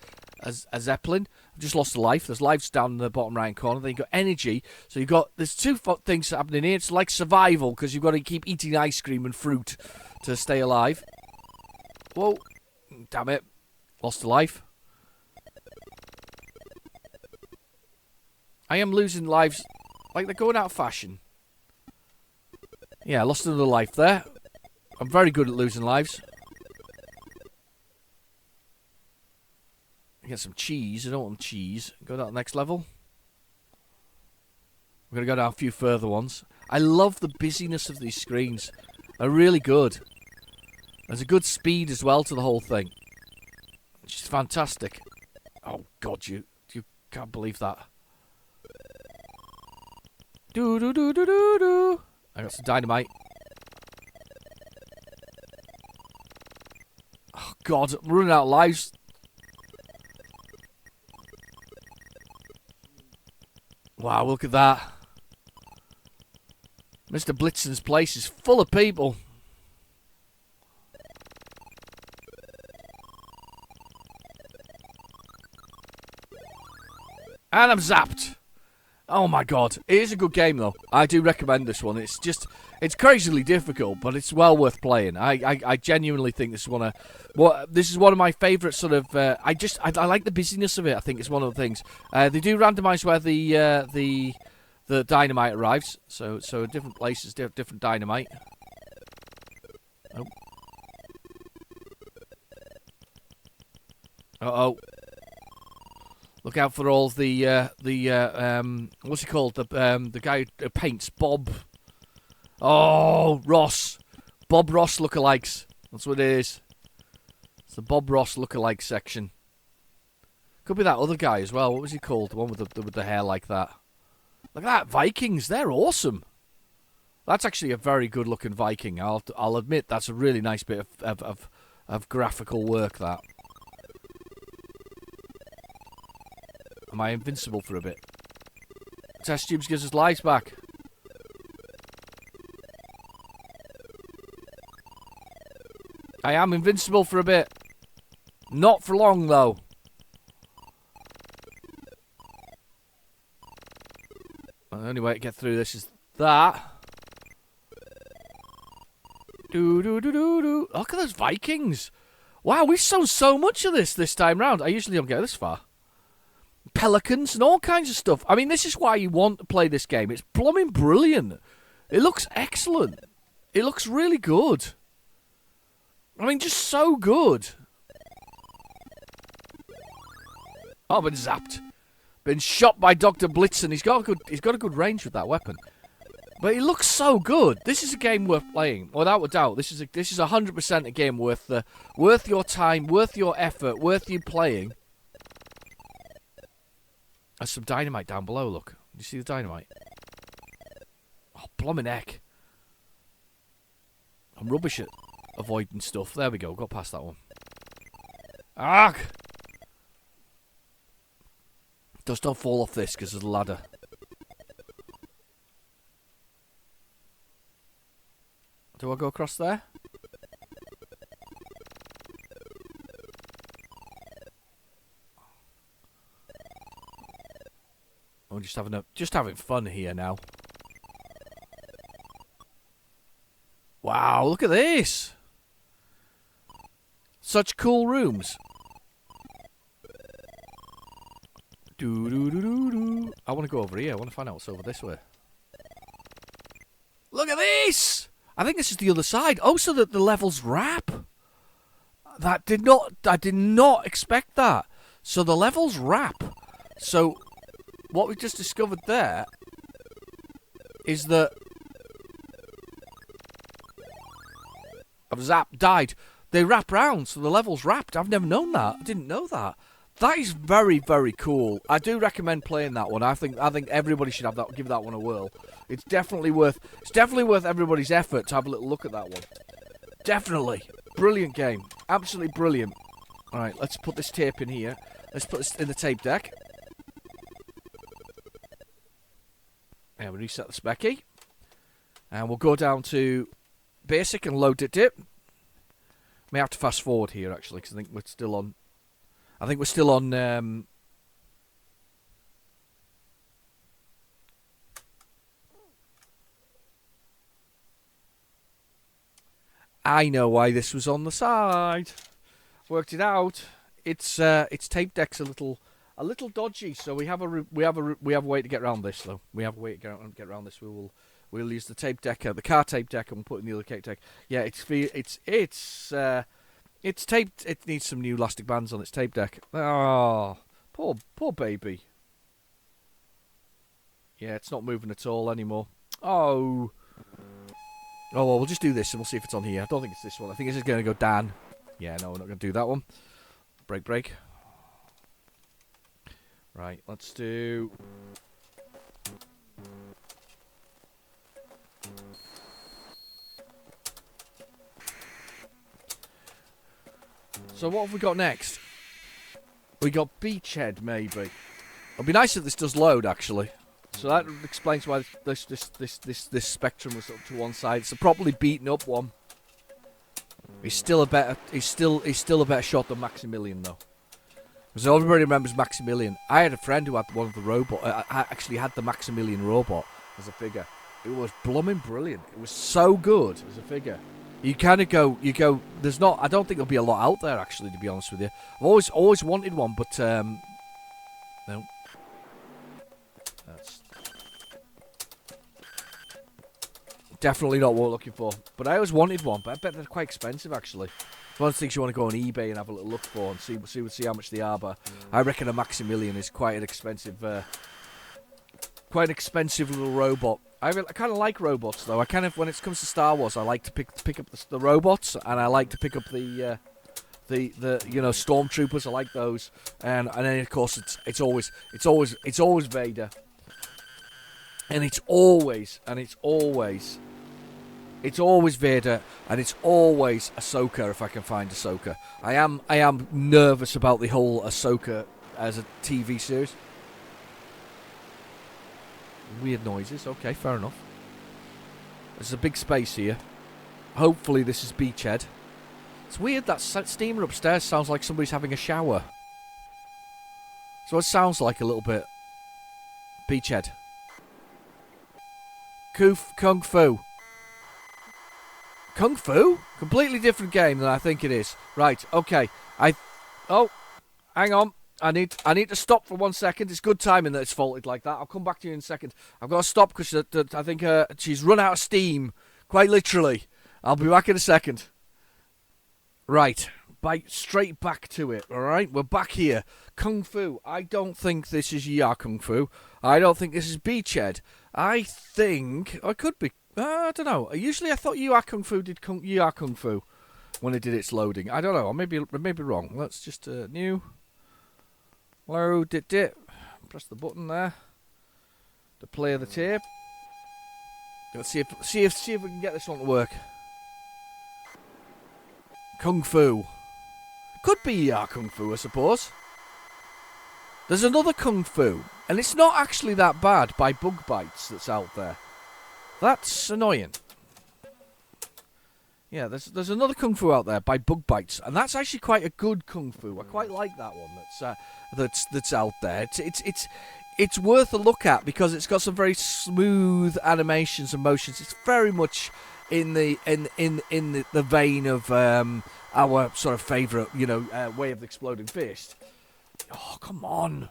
Zeppelin. I've just lost a life. There's lives down in the bottom right corner. Then you've got energy. So there's 2 things happening here. It's like survival because you've got to keep eating ice cream and fruit to stay alive. Whoa, damn it, lost a life. I am losing lives. Like they're going out of fashion. Yeah, I lost another life there. I'm very good at losing lives. Get some cheese. I don't want cheese. Go down to the next level. We're going to go down a few further ones. I love the busyness of these screens. They're really good. There's a good speed as well to the whole thing. It's just fantastic. Oh, God, you can't believe that. Do. I got some dynamite. Oh, God, I'm running out of lives. Wow, look at that. Mr. Blitzen's place is full of people. And I'm zapped. Oh my God, it is a good game though. I do recommend this one. It's crazily difficult, but it's well worth playing. I genuinely think this is one of my favourite sort of. I like the busyness of it. I think it's one of the things. They do randomise where the dynamite arrives. So different places, different dynamite. Oh. Uh-oh. Look out for all the what's he called? The guy who paints, Bob. Oh, Ross. Bob Ross lookalikes. That's what it is. It's the Bob Ross lookalike section. Could be that other guy as well. What was he called? The one with the hair like that. Look at that, Vikings. They're awesome. That's actually a very good looking Viking. I'll admit that's a really nice bit of graphical work, that. Am I invincible for a bit? Test tubes gives us lives back. I am invincible for a bit. Not for long, though. The only way to get through this is that. Look at those Vikings. Wow, we've sown so much of this time round. I usually don't get this far. Pelicans and all kinds of stuff. I mean, this is why you want to play this game. It's blooming brilliant. It looks excellent. It looks really good. I mean, just so good. Oh, I've been zapped. Been shot by Dr. Blitzen. He's got a good range with that weapon. But it looks so good. This is a game worth playing, without a doubt. This is 100% a game worth your time, worth your effort, worth you playing. There's some dynamite down below, look. Do you see the dynamite? Oh, blooming heck. I'm rubbish at avoiding stuff. There we go. Got past that one. Arg! Just don't fall off this because there's a ladder. Do I go across there? I'm just having fun here now. Wow, look at this! Such cool rooms. Do. I want to go over here. I want to find out what's over this way. Look at this! I think this is the other side. Oh, so that the levels wrap. I did not expect that. So the levels wrap. So what we just discovered there is that I've died. They wrap round, so the level's wrapped. I've never known that. I didn't know that. That is very, very cool. I do recommend playing that one. I think everybody should have that. Give that one a whirl. It's definitely worth everybody's effort to have a little look at that one. Definitely. Brilliant game. Absolutely brilliant. Alright, let's put this tape in here. Let's put this in the tape deck. And we reset the speccy. And we'll go down to basic and load it dip. May have to fast forward here actually, because I think we're still on. I know why this was on the side. Worked it out. Its tape deck's a little dodgy. So we have a way to get around this though. We have a way to get around this. We'll use the tape deck, the car tape deck, and we'll put in the other tape deck. Yeah, it's taped. It needs some new elastic bands on its tape deck. Oh, poor baby. Yeah, it's not moving at all anymore. Oh. Oh, well, we'll just do this and we'll see if it's on here. I don't think it's this one. I think this is going to go Dan. Yeah, no, we're not going to do that one. Break. Right, let's do... So what have we got next? We got Beachhead, maybe. It'll be nice if this does load, actually. So that explains why this Spectrum was up to one side. It's a properly beaten up one. He's still a better shot than Maximilian, though. Because everybody remembers Maximilian. I had a friend who had one of the robot. I actually had the Maximilian robot as a figure. It was blooming brilliant. It was so good as a figure. You kind of go. There's not. I don't think there'll be a lot out there, actually. To be honest with you, I've always wanted one, but no. That's definitely not what we're looking for. But I always wanted one. But I bet they're quite expensive, actually. It's one of the things you want to go on eBay and have a little look for and see how much they are. But I reckon a Maximilian is quite an expensive little robot. I kind of like robots, though. When it comes to Star Wars, I like to pick up the robots, and I like to pick up the stormtroopers. I like those, and then of course it's always Vader, and it's always Vader, and it's always Ahsoka if I can find Ahsoka. I am nervous about the whole Ahsoka as a TV series. Weird noises. Okay, fair enough. There's a big space here. Hopefully this is Beachhead. It's weird that steamer upstairs sounds like somebody's having a shower. So it sounds like a little bit. Beachhead. Kung Fu. Kung Fu? Completely different game than I think it is. Right, okay. Oh, hang on. I need to stop for 1 second. It's good timing that it's faulted like that. I'll come back to you in a second. I've got to stop because I think she's run out of steam. Quite literally. I'll be back in a second. Right. Straight back to it, alright? We're back here. Kung Fu. I don't think this is Ya Kung Fu. I don't think this is Beachhead. I think... it could be. I don't know. Usually I thought Ya Kung Fu did Ya Kung Fu when it did its loading. I don't know. I may be wrong. Let's just... new... Load it. Press the button there to play the tape. Let's see if we can get this one to work. Kung Fu. Could be Kung Fu, I suppose. There's another Kung Fu, and it's not actually that bad, by Bug Bites that's out there. That's annoying. Yeah, there's another Kung Fu out there by Bug Bites, and that's actually quite a good Kung Fu. I quite like that one that's out there. It's worth a look at because it's got some very smooth animations and motions. It's very much in the vein of our sort of favourite, Way of the Exploding Fist. Oh, come on!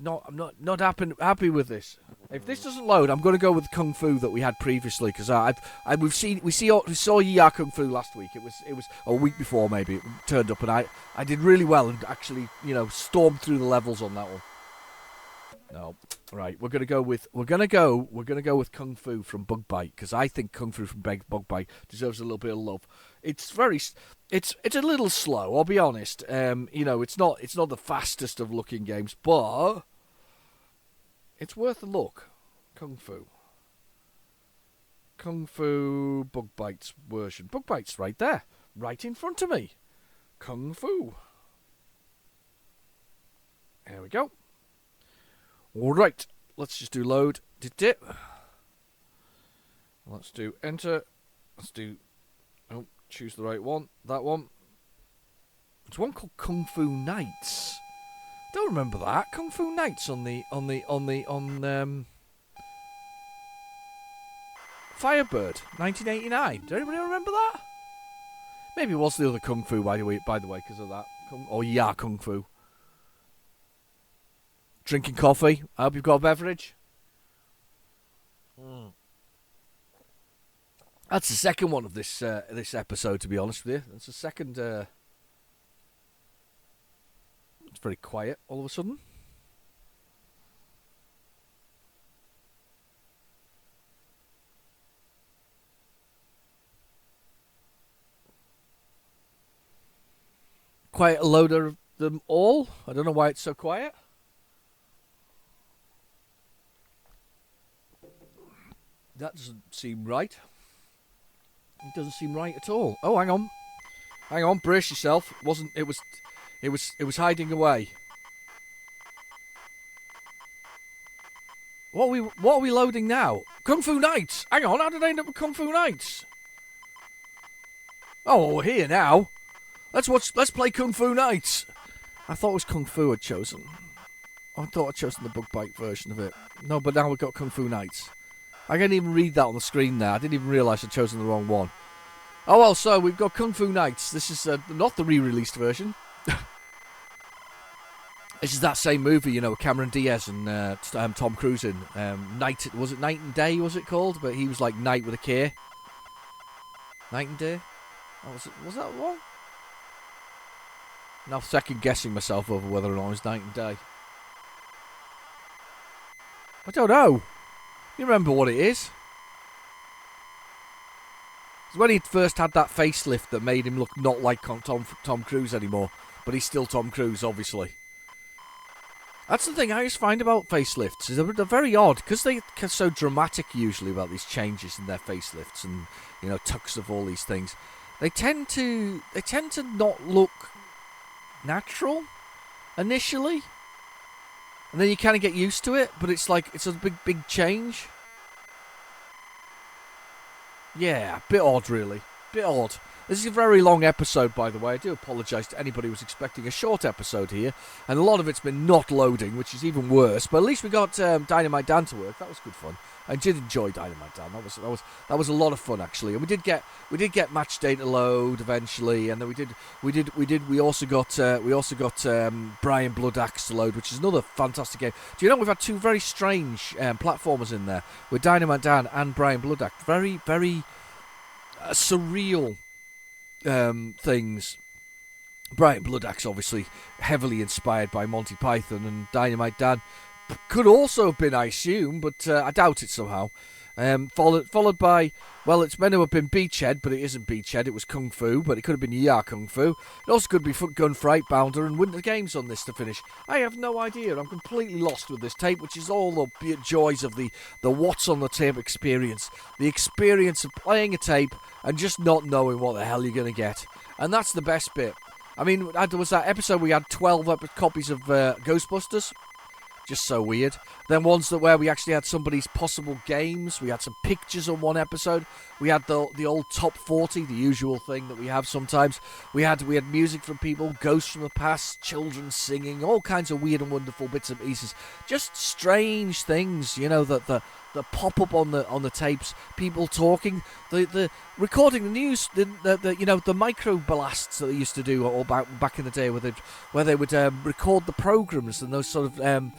I'm not happy with this. If this doesn't load, I'm going to go with the Kung Fu that we had previously because we saw Ya Kung Fu last week. It was a week before maybe it turned up, and I did really well and actually stormed through the levels on that one. No, right. We're gonna go with Kung Fu from Bug Bite because I think Kung Fu from Bug Bite deserves a little bit of love. It's a little slow. I'll be honest. It's not the fastest of looking games, but it's worth a look. Kung Fu Bug Bite's version. Bug Bite's right there, right in front of me. Kung Fu. There we go. All right, let's just do load. Did it? Let's do enter. Let's do. Oh, choose the right one. That one. There's one called Kung Fu Nights. Don't remember that Kung Fu Nights on Firebird 1989. Does anybody remember that? Maybe it was the other Kung Fu by the way, because of that. Kung Fu. Drinking coffee. I hope you've got a beverage. That's the second one of this episode, to be honest with you. That's the second. It's very quiet all of a sudden. Quite a load of them all. I don't know why it's so quiet. That doesn't seem right. It doesn't seem right at all. Oh, hang on, brace yourself. It was hiding away. What are we loading now? Kung Fu Nights. Hang on, how did I end up with Kung Fu Nights? Oh, we're here now. Let's play Kung Fu Nights. I thought it was Kung Fu I'd chosen. I thought I'd chosen the Bug Bite version of it. No, but now we've got Kung Fu Nights. I can't even read that on the screen there. I didn't even realise I'd chosen the wrong one. Oh well, so we've got Kung Fu Nights. This is not the re-released version. This is that same movie, Cameron Diaz and Tom Cruise in. Was it Night and Day, was it called? But he was like Night with a K. Night and Day? Oh, was that one? Now second guessing myself over whether or not it was Night and Day. I don't know. You remember what it is? It's when he first had that facelift that made him look not like Tom Cruise anymore. But he's still Tom Cruise, obviously. That's the thing I always find about facelifts. Is they're very odd, because they're so dramatic usually about these changes in their facelifts and, tucks of all these things. They tend to not look natural initially. And then you kind of get used to it, but it's like, it's a big change. Yeah, a bit odd, really. Bit odd. This is a very long episode, by the way. I do apologise to anybody who was expecting a short episode here. And a lot of it's been not loading, which is even worse. But at least we got Dynamite Dan to work. That was good fun. I did enjoy Dynamite Dan. That was a lot of fun, actually. And we did get Match Day to load eventually, and then we also got Brian Bloodaxe to load, which is another fantastic game. Do you know we've had two very strange platformers in there with Dynamite Dan and Brian Bloodaxe? Very, very surreal things. Brian Bloodaxe obviously heavily inspired by Monty Python, and Dynamite Dan could also have been, I assume, but I doubt it somehow. Followed by, well, it's meant to have been Beachhead, but it isn't Beachhead, it was Kung Fu, but it could have been Ya Kung Fu. It also could be Gunfight, Bounder, and Winter Games on this to finish. I have no idea. I'm completely lost with this tape, which is all the joys of the what's on the tape experience. The experience of playing a tape and just not knowing what the hell you're going to get. And that's the best bit. I mean, there was that episode we had 12 copies of Ghostbusters. Just so weird. Then ones where we actually had somebody's possible games. We had some pictures on one episode. We had the old top 40, the usual thing that we have sometimes. We had music from people, ghosts from the past, children singing, all kinds of weird and wonderful bits and pieces. Just strange things, you know, that pop up on the tapes. People talking, the recording the news, the micro blasts that they used to do all back in the day, where they would record the programs and those sort of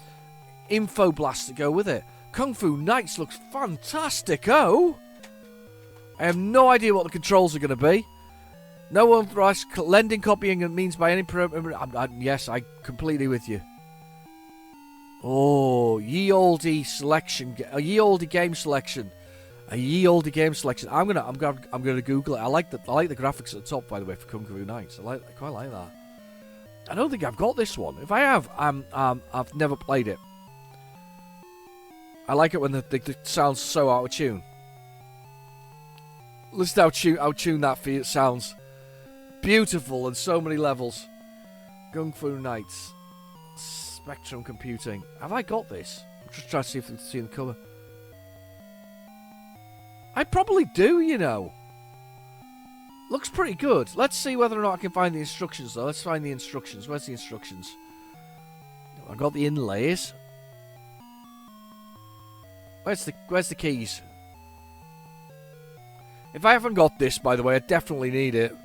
info blasts that go with it. Kung Fu Knights looks fantastic. I have no idea what the controls are going to be. No unauthorized lending, copying, and means by any yes, I completely with you. Oh, ye olde selection, a ye olde game selection, a ye olde game selection. I'm gonna Google it. I like the graphics at the top, by the way, for Kung Fu Knights. I quite like that. I don't think I've got this one. If I have, I've never played it. I like it when the sounds so out of tune. Listen to how tune that sounds. Beautiful on so many levels. Kung Fu Knights. Spectrum Computing. Have I got this? I'm just trying to see if I can see the cover. I probably do, you know. Looks pretty good. Let's see whether or not I can find the instructions, though. Let's find the instructions. Where's the instructions? I've got the inlays. Where's the keys? If I haven't got this, by the way, I definitely need it.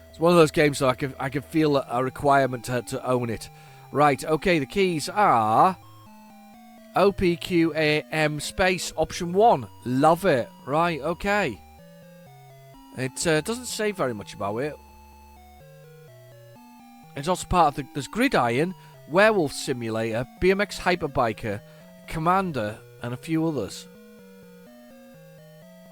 It's one of those games that I can feel a requirement to own it. Right, okay, the keys are OPQAM space option 1. Love it. Right, okay. It doesn't say very much about it. It's also part of there's Gridiron, Werewolf Simulator, BMX Hyperbiker, Commander, and a few others.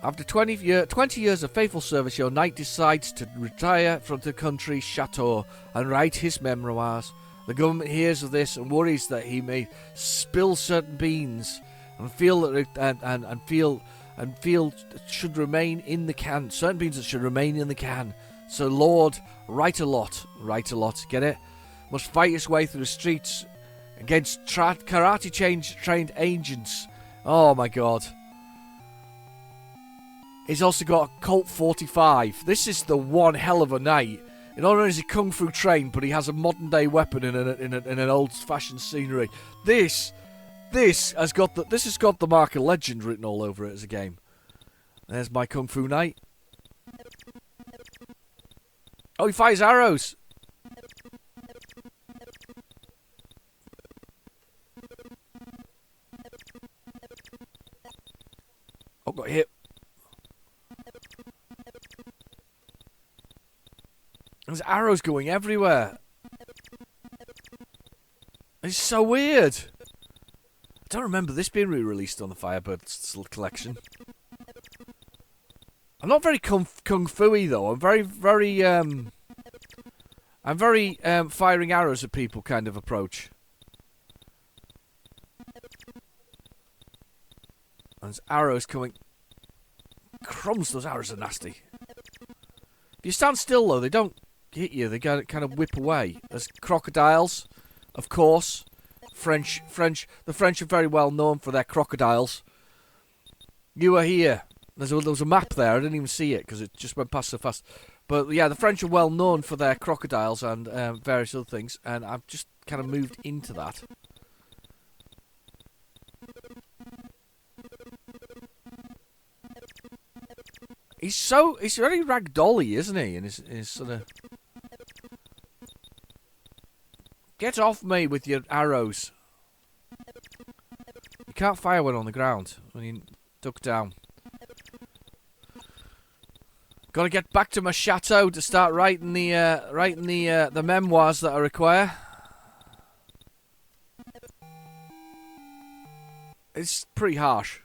After 20 years of faithful service, your knight decides to retire from the country's chateau and write his memoirs. The government hears of this and worries that he may spill certain beans and feel should remain in the can. Certain beans that should remain in the can. So Lord, write a lot, get it? Must fight his way through the streets against karate trained agents. Oh my god. He's also got a Colt 45. This is the one hell of a knight. Not only is he kung fu trained, but he has a modern day weapon in an old fashioned scenery. This has got the mark of legend written all over it as a game. There's my kung fu knight. Oh, he fires arrows. Oh, got hit. There's arrows going everywhere. It's so weird. I don't remember this being re-released on the Firebird collection. I'm not very kung fu-y though. I'm very firing arrows at people kind of approach. And there's arrows coming. Crumbs, those arrows are nasty. If you stand still though, they don't hit you. They kind of whip away. There's crocodiles, of course. French. The French are very well known for their crocodiles. You are here. There was a map there. I didn't even see it because it just went past so fast. But yeah, the French are well known for their crocodiles and various other things. And I've just kind of moved into that. He's very ragdolly, isn't he? In his sort of. Get off me with your arrows. You can't fire one on the ground when you duck down. Got to get back to my chateau to start writing the memoirs that I require. It's pretty harsh.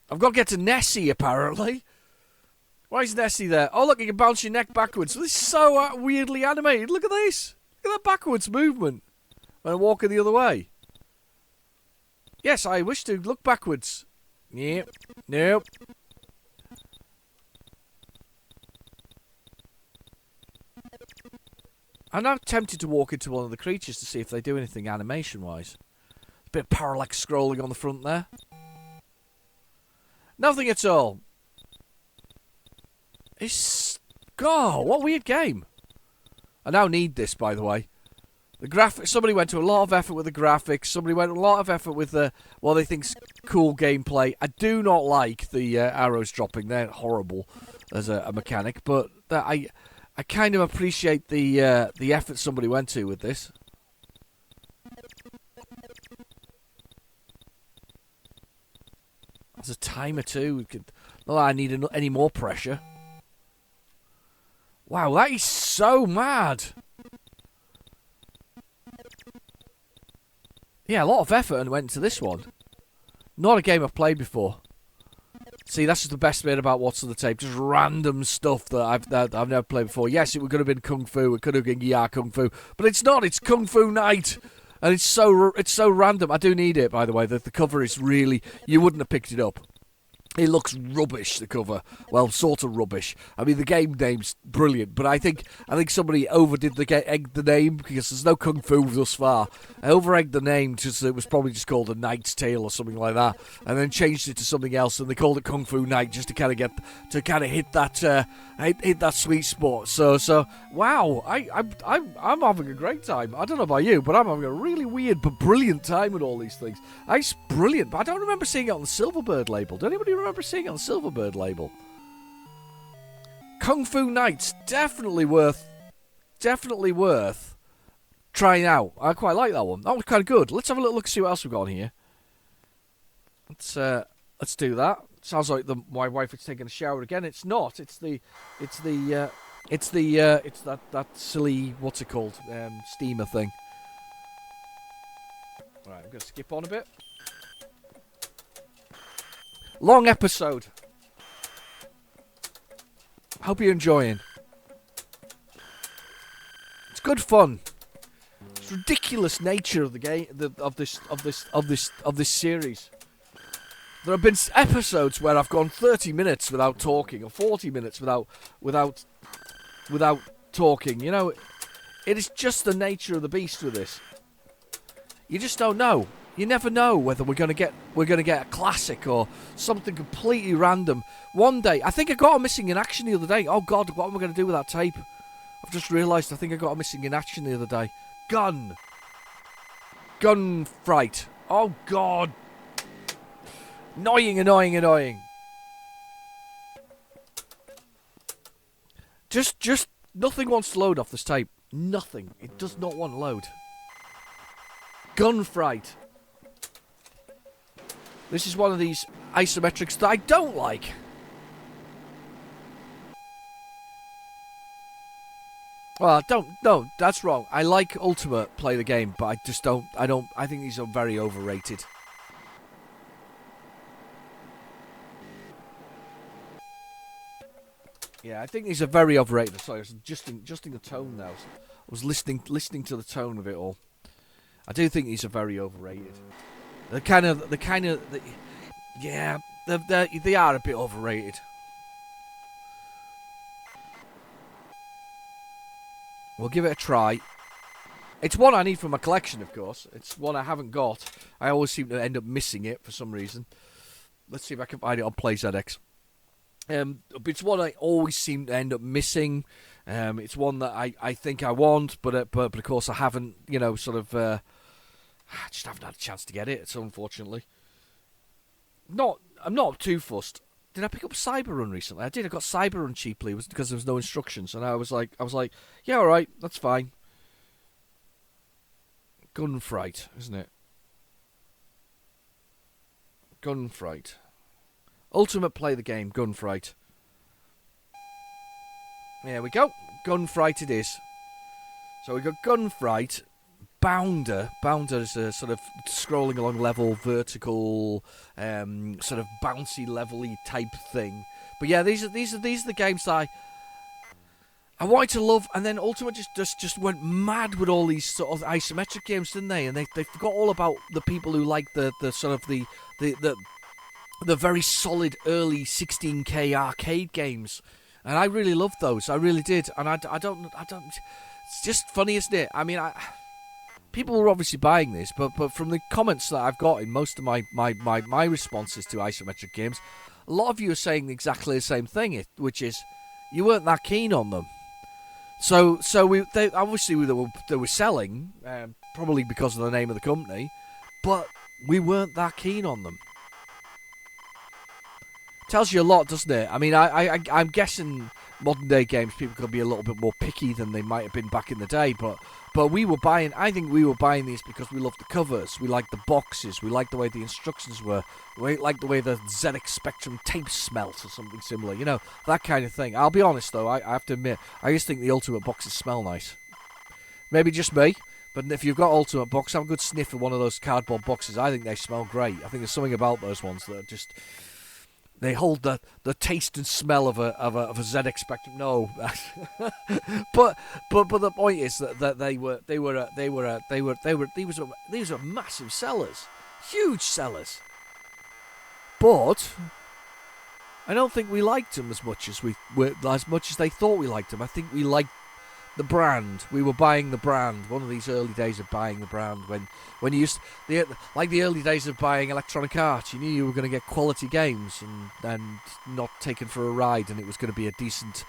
I've got to get to Nessie apparently. Why is Nessie there? Oh look, you can bounce your neck backwards. This is so weirdly animated. Look at this. Look at that backwards movement when I'm walking the other way. Yes, I wish to look backwards. Yep. Nope. I'm now tempted to walk into one of the creatures to see if they do anything animation-wise. A bit of parallax scrolling on the front there. Nothing at all. It's... God, what a weird game. I now need this, by the way. The graphics... Somebody went to a lot of effort with the graphics. Somebody went to a lot of effort with the... What they think's cool gameplay. I do not like the arrows dropping. They're horrible as a mechanic. But I kind of appreciate the effort somebody went to with this. There's a timer too. Not that I need any more pressure. Wow, that is so mad. Yeah, a lot of effort went into this one. Not a game I've played before. See, that's just the best bit about What's on the Tape. Just random stuff that I've never played before. Yes, it could have been Kung Fu. It could have been Kung Fu. But it's not. It's Kung Fu Night. And it's so random. I do need it, by the way. The cover is really... You wouldn't have picked it up. It looks rubbish, the cover. Well, sort of rubbish. I mean, the game name's brilliant, but I think somebody overdid egged the name because there's no Kung Fu thus far. I over-egged the name just it was probably just called A Knight's Tale or something like that, and then changed it to something else, and they called it Kung Fu Night just to kind of hit that sweet spot. So wow, I'm having a great time. I don't know about you, but I'm having a really weird but brilliant time with all these things. It's brilliant, but I don't remember seeing it on the Silverbird label. Does anybody remember seeing it on the Silverbird label? Kung Fu Nights, definitely worth trying out. I quite like that one. That was kind of good. Let's have a little look and see what else we've got on here. Let's do that. Sounds like my wife is taking a shower again. It's not. It's that silly, what's it called, steamer thing. Right, I'm gonna skip on a bit. Long episode. Hope you're enjoying. It's good fun. It's ridiculous nature of the game of this series. There have been episodes where I've gone 30 minutes without talking, or 40 minutes without talking. You know, it is just the nature of the beast with this. You just don't know. You never know whether we're gonna get a classic or something completely random. One day, I think I got a missing in action the other day. Oh God, what am I gonna do with that tape? I've just realised I think I got a missing in action the other day. Gun fright. Oh God. Annoying. Just nothing wants to load off this tape. Nothing. It does not want to load. Gun fright. This is one of these isometrics that I don't like. Well, no, that's wrong. I like Ultimate play the game, but I think these are very overrated. Yeah, I think these are very overrated. Sorry, I was adjusting the tone now. I was listening to the tone of it all. I do think these are very overrated. They are a bit overrated. We'll give it a try. It's one I need for my collection, of course. It's one I haven't got. I always seem to end up missing it for some reason. Let's see if I can find it on PlayZX. But it's one I always seem to end up missing. It's one that I think I want, but of course I haven't, I just haven't had a chance to get it, so unfortunately. I'm not too fussed. Did I pick up Cyberrun recently? I did. I got Cyberrun cheaply. It was because there was no instructions, and I was like, yeah, all right, that's fine. Gun fright, isn't it? Gun fright. Ultimate play the game. Gun fright. There we go. Gun fright it is. So we got gun fright. Bounder is a sort of scrolling along level, vertical, sort of bouncy level-y type thing. But yeah, these are the games that I wanted to love, and then Ultimate just went mad with all these sort of isometric games, didn't they? And they forgot all about the people who like the sort of the very solid early 16K arcade games, and I really loved those. I really did, and I don't. It's just funny, isn't it? I mean, people were obviously buying this, but from the comments that I've got in most of my responses to isometric games, a lot of you are saying exactly the same thing, which is you weren't that keen on them. So they were selling, probably because of the name of the company, but we weren't that keen on them. Tells you a lot, doesn't it? I mean, I'm guessing modern day games people could be a little bit more picky than they might have been back in the day, but we were buying. I think we were buying these because we loved the covers, we liked the boxes, we liked the way the instructions were, we liked the way the ZX Spectrum tape smelt or something similar, you know, that kind of thing. I'll be honest though, I have to admit, I just think the Ultimate boxes smell nice. Maybe just me, but if you've got Ultimate box, have a good sniff of one of those cardboard boxes. I think they smell great. I think there's something about those ones that are just. They hold the taste and smell of a ZX Spectrum. No, but the point is that these were massive sellers, huge sellers. But I don't think we liked them as much as they thought we liked them. I think we liked the brand. We were buying the brand. One of these early days of buying the brand, when you used the early days of buying Electronic Arts, you knew you were going to get quality games and not taken for a ride, and it was going to be a decent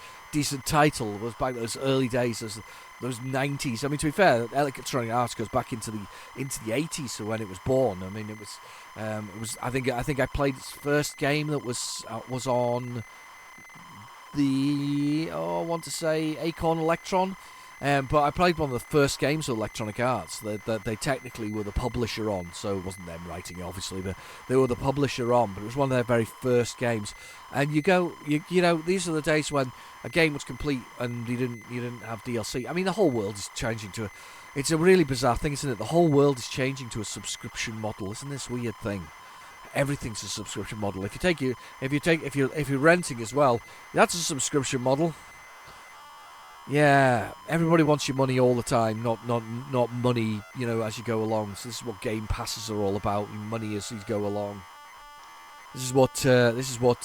title. It was back those early days, those 90s. I mean, to be fair, Electronic Arts goes back into the 80s, so when it was born. I mean, it was. I think I played its first game that was on. I want to say Acorn Electron, but I played one of the first games of Electronic Arts that they technically were the publisher on, so it wasn't them writing it obviously, but they were the publisher on, but it was one of their very first games. And you know, these are the days when a game was complete and you didn't have DLC. I mean, the whole world is changing to it's a really bizarre thing, isn't it? The whole world is changing to a subscription model. Isn't this weird thing? Everything's a subscription model. If you're renting as well, that's a subscription model. Yeah, everybody wants your money all the time, not money, you know, as you go along. So this is what Game Passes are all about, money as you go along. This is what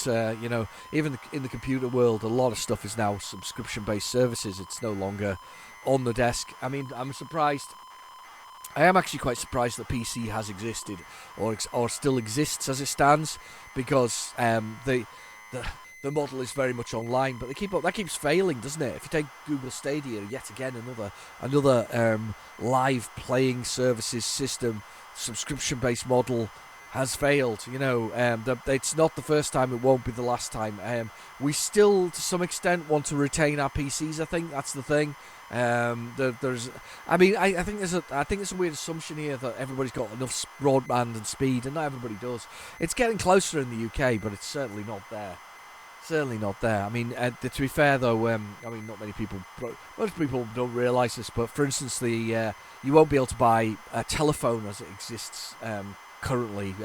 you know. Even in the computer world, a lot of stuff is now subscription-based services. It's no longer on the desk. I mean, I'm surprised. I am actually quite surprised that PC has existed or still exists as it stands, because the model is very much online, but that keeps failing, doesn't it? If you take Google Stadia, yet again another live playing services system, subscription-based model has failed. You know, it's not the first time, it won't be the last time. We still, to some extent, want to retain our PCs. I think that's the thing. I think there's a weird assumption here that everybody's got enough broadband and speed, and not everybody does. It's getting closer in the UK, but it's certainly not there. I mean, to be fair though, not many people, most people don't realise this, but for instance, you won't be able to buy a telephone as it exists currently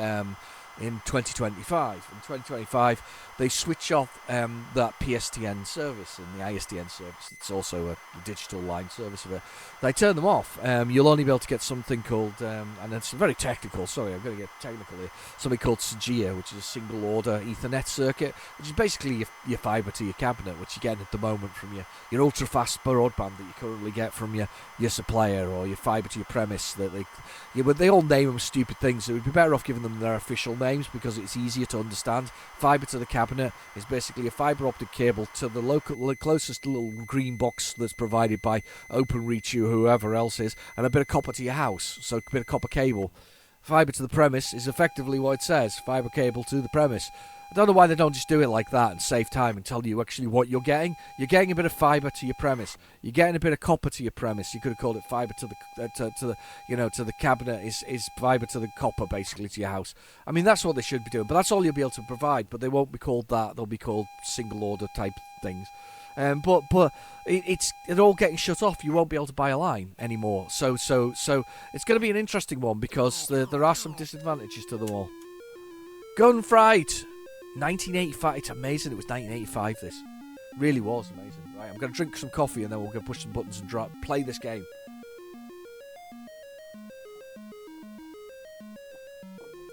in 2025. In 2025, they switch off that PSTN service and the ISDN service. It's also a digital line service of it. They turn them off. You'll only be able to get something called, and it's very technical, sorry, I'm going to get technical here, something called SGIA, which is a single order Ethernet circuit, which is basically your fibre to your cabinet, which you get at the moment from your ultra fast broadband that you currently get from your supplier, or your fibre to your premise. But they all name them stupid things, so it would be better off giving them their official names because it's easier to understand. Fibre to the cabinet is basically a fibre optic cable to the closest little green box that's provided by OpenReach or whoever else is, and a bit of copper to your house, so a bit of copper cable. Fibre to the premise is effectively what it says, fibre cable to the premise. I don't know why they don't just do it like that and save time and tell you actually what you're getting. You're getting a bit of fibre to your premise. You're getting a bit of copper to your premise. You could have called it fibre to the cabinet is fibre to the copper, basically, to your house. I mean, that's what they should be doing, but that's all you'll be able to provide. But they won't be called that. They'll be called single order type things. But it's all getting shut off. You won't be able to buy a line anymore. So it's going to be an interesting one because there are some disadvantages to them all. Gunfight. 1985, it's amazing it was 1985, this. Really was amazing. Right, I'm going to drink some coffee and then we're going to push some buttons and play this game.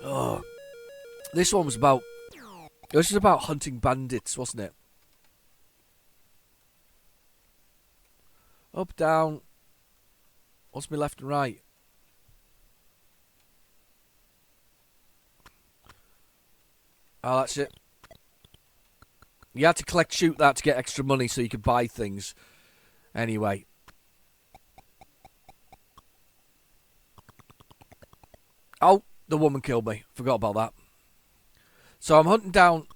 Oh, this one was about hunting bandits, wasn't it? Up, down. What's my left and right? Oh, that's it. You had to shoot that to get extra money so you could buy things. Anyway. Oh, the woman killed me. Forgot about that. So I'm hunting down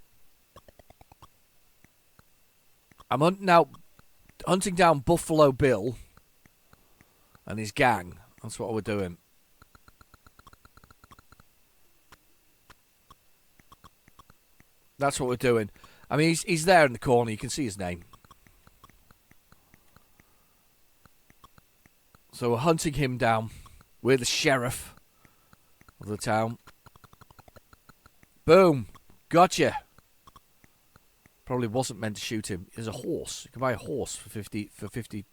Buffalo Bill and his gang. That's what we're doing. That's what we're doing. I mean, he's there in the corner. You can see his name. So we're hunting him down. We're the sheriff of the town. Boom. Gotcha. Probably wasn't meant to shoot him. There's a horse. You can buy a horse for $50.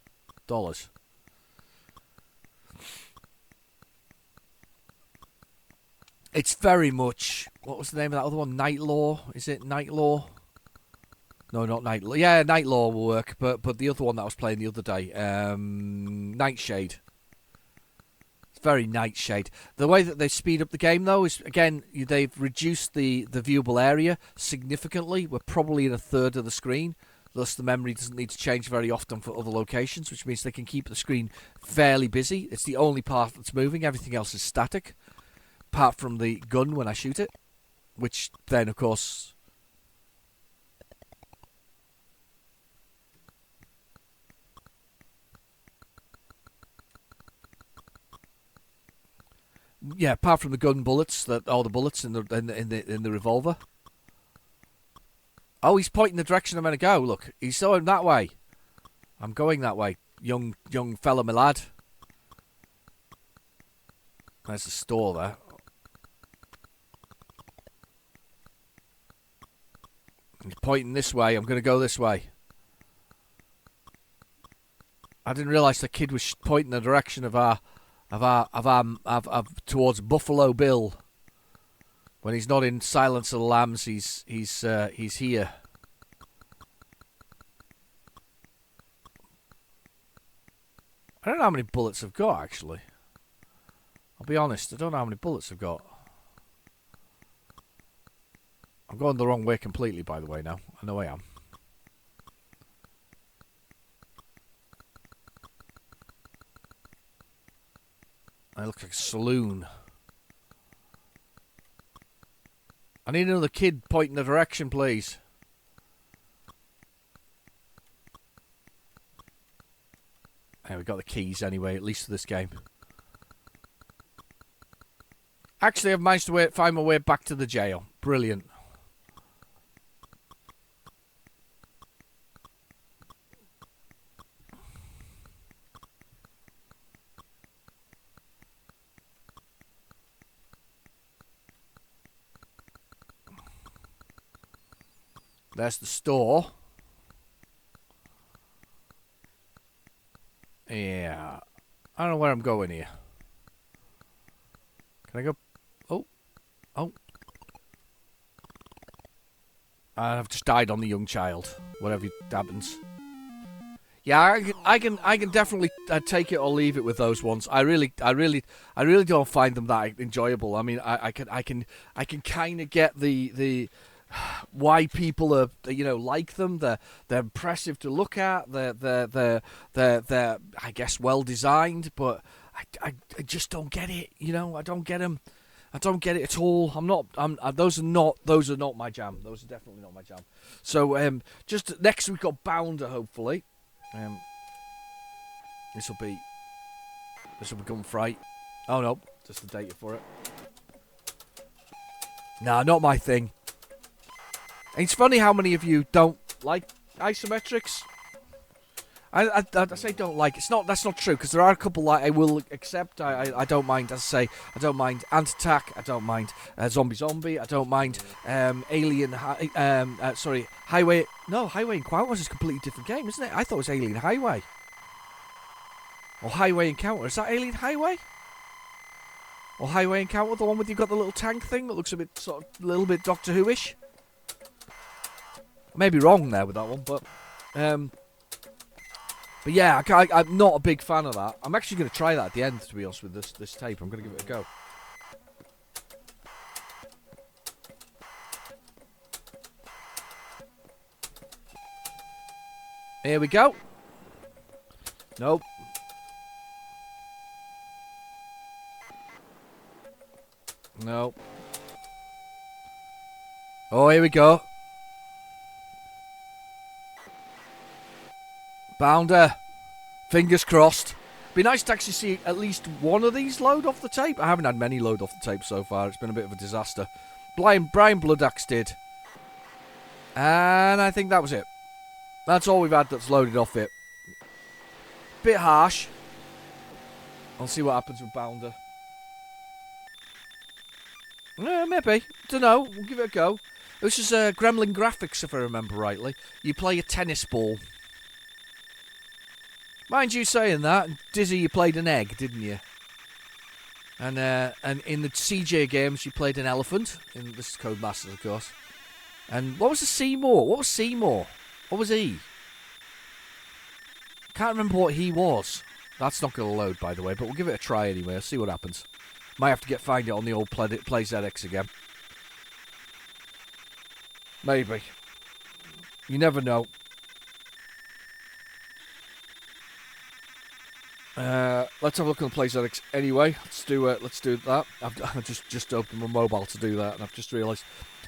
It's very much... What was the name of that other one? Night Law? Is it Night Law? No, not Night Law. Yeah, Night Law will work, but the other one that I was playing the other day, Nightshade. It's very Nightshade. The way that they speed up the game, though, is, again, they've reduced the viewable area significantly. We're probably in a third of the screen. Thus, the memory doesn't need to change very often for other locations, which means they can keep the screen fairly busy. It's the only part that's moving. Everything else is static, apart from the gun when I shoot it, which then, of course... Yeah, apart from the gun bullets, all the bullets in the revolver. Oh, he's pointing the direction I'm going to go. Look, he's going that way. I'm going that way, young fella, my lad. There's the store there. He's pointing this way. I'm going to go this way. I didn't realise the kid was pointing the direction of towards Buffalo Bill. When he's not in Silence of the Lambs, he's here. I don't know how many bullets I've got, actually. I'll be honest, I don't know how many bullets I've got. I'm going the wrong way completely, by the way, now. I know I am. It looks like a saloon. I need another kid pointing the direction, please. Hey, we got the keys anyway, at least for this game. Actually, I've managed to find my way back to the jail. Brilliant. There's the store. Yeah. I don't know where I'm going here. Can I go? Oh. Oh. I've just died on the young child. Whatever happens. Yeah, I can definitely take it or leave it with those ones. I really don't find them that enjoyable. I mean, I can kind of get the why people are, like them. They're impressive to look at. They're I guess well designed, but I just don't get it. I don't get them. I don't get it at all. Those are not my jam. Those are definitely not my jam. So just next we've got Bounder, hopefully. This will be Gunfight. Oh no, just the data for it. Nah, not my thing. It's funny how many of you don't like isometrics. I say don't like. That's not true, because there are a couple I will accept. I don't mind. As I say, I don't mind Ant Attack. I don't mind Zombie. I don't mind Highway. No, Highway Encounter is a completely different game, isn't it? I thought it was Alien Highway. Or Highway Encounter. Is that Alien Highway? Or Highway Encounter, the one with you've got the little tank thing that looks a little bit Doctor Who-ish? I may be wrong there with that one, but But yeah, I'm not a big fan of that. I'm actually going to try that at the end, to be honest, with this tape. I'm going to give it a go. Here we go. Nope. Nope. Oh, here we go. Bounder. Fingers crossed. Be nice to actually see at least one of these load off the tape. I haven't had many load off the tape so far. It's been a bit of a disaster. Brian Bloodaxe did. And I think that was it. That's all we've had that's loaded off it. Bit harsh. I'll see what happens with Bounder. Maybe. Don't know. We'll give it a go. This is Gremlin Graphics, if I remember rightly. You play a tennis ball. Mind you saying that, Dizzy, you played an egg, didn't you? And in the CJ games, you played an elephant. This is Codemasters, of course. And what was the Seymour? What was Seymour? What was he? Can't remember what he was. That's not going to load, by the way, but we'll give it a try anyway. I'll see what happens. Might have to find it on the old PlayZX again. Maybe. You never know. Let's have a look on the PlayZX anyway. Let's do that. I've just opened my mobile to do that, and I've just realised.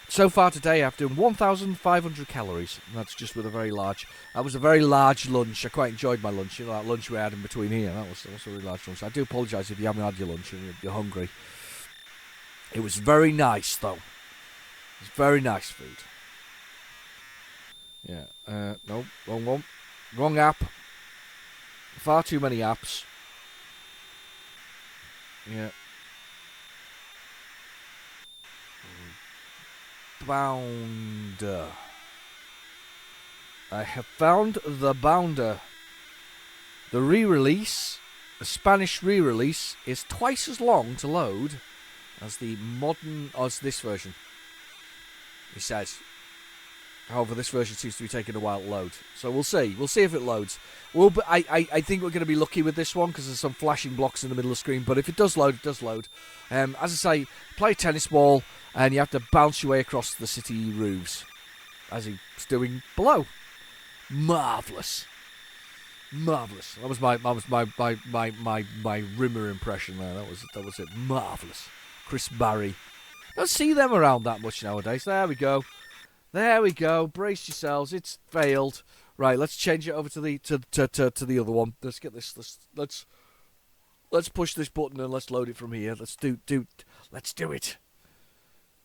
So far today, I've done 1,500 calories. And that's just with a very large. That was a very large lunch. I quite enjoyed my lunch. You know, that lunch we had in between here. That was a really large lunch. I do apologise if you haven't had your lunch and you're hungry. It was very nice, though. It was very nice food. Yeah. No, wrong one. Wrong app. Far too many apps. Yeah. Bounder. I have found the Bounder. The re-release, the Spanish re-release, is twice as long to load as the modern, as this version. He says. However, this version seems to be taking a while to load. So we'll see. We'll see if it loads. I think we're going to be lucky with this one because there's some flashing blocks in the middle of the screen. But if it does load, it does load. As I say, play a tennis ball and you have to bounce your way across the city roofs. As he's doing below. Marvellous. Marvellous. That was my Rimmer impression there. That was it. Marvellous. Chris Barry. Don't see them around that much nowadays. There we go. There we go. Brace yourselves. It's failed. Right, let's change it over to the other one. Let's get this. Let's push this button and let's load it from here. Let's do it.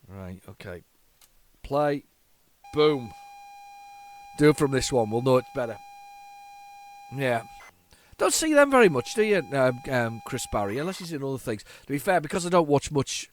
Right. Okay. Play. Boom. Do it from this one. We'll know it's better. Yeah. Don't see them very much, do you, Chris Barry? Unless he's in other things. To be fair, because I don't watch much,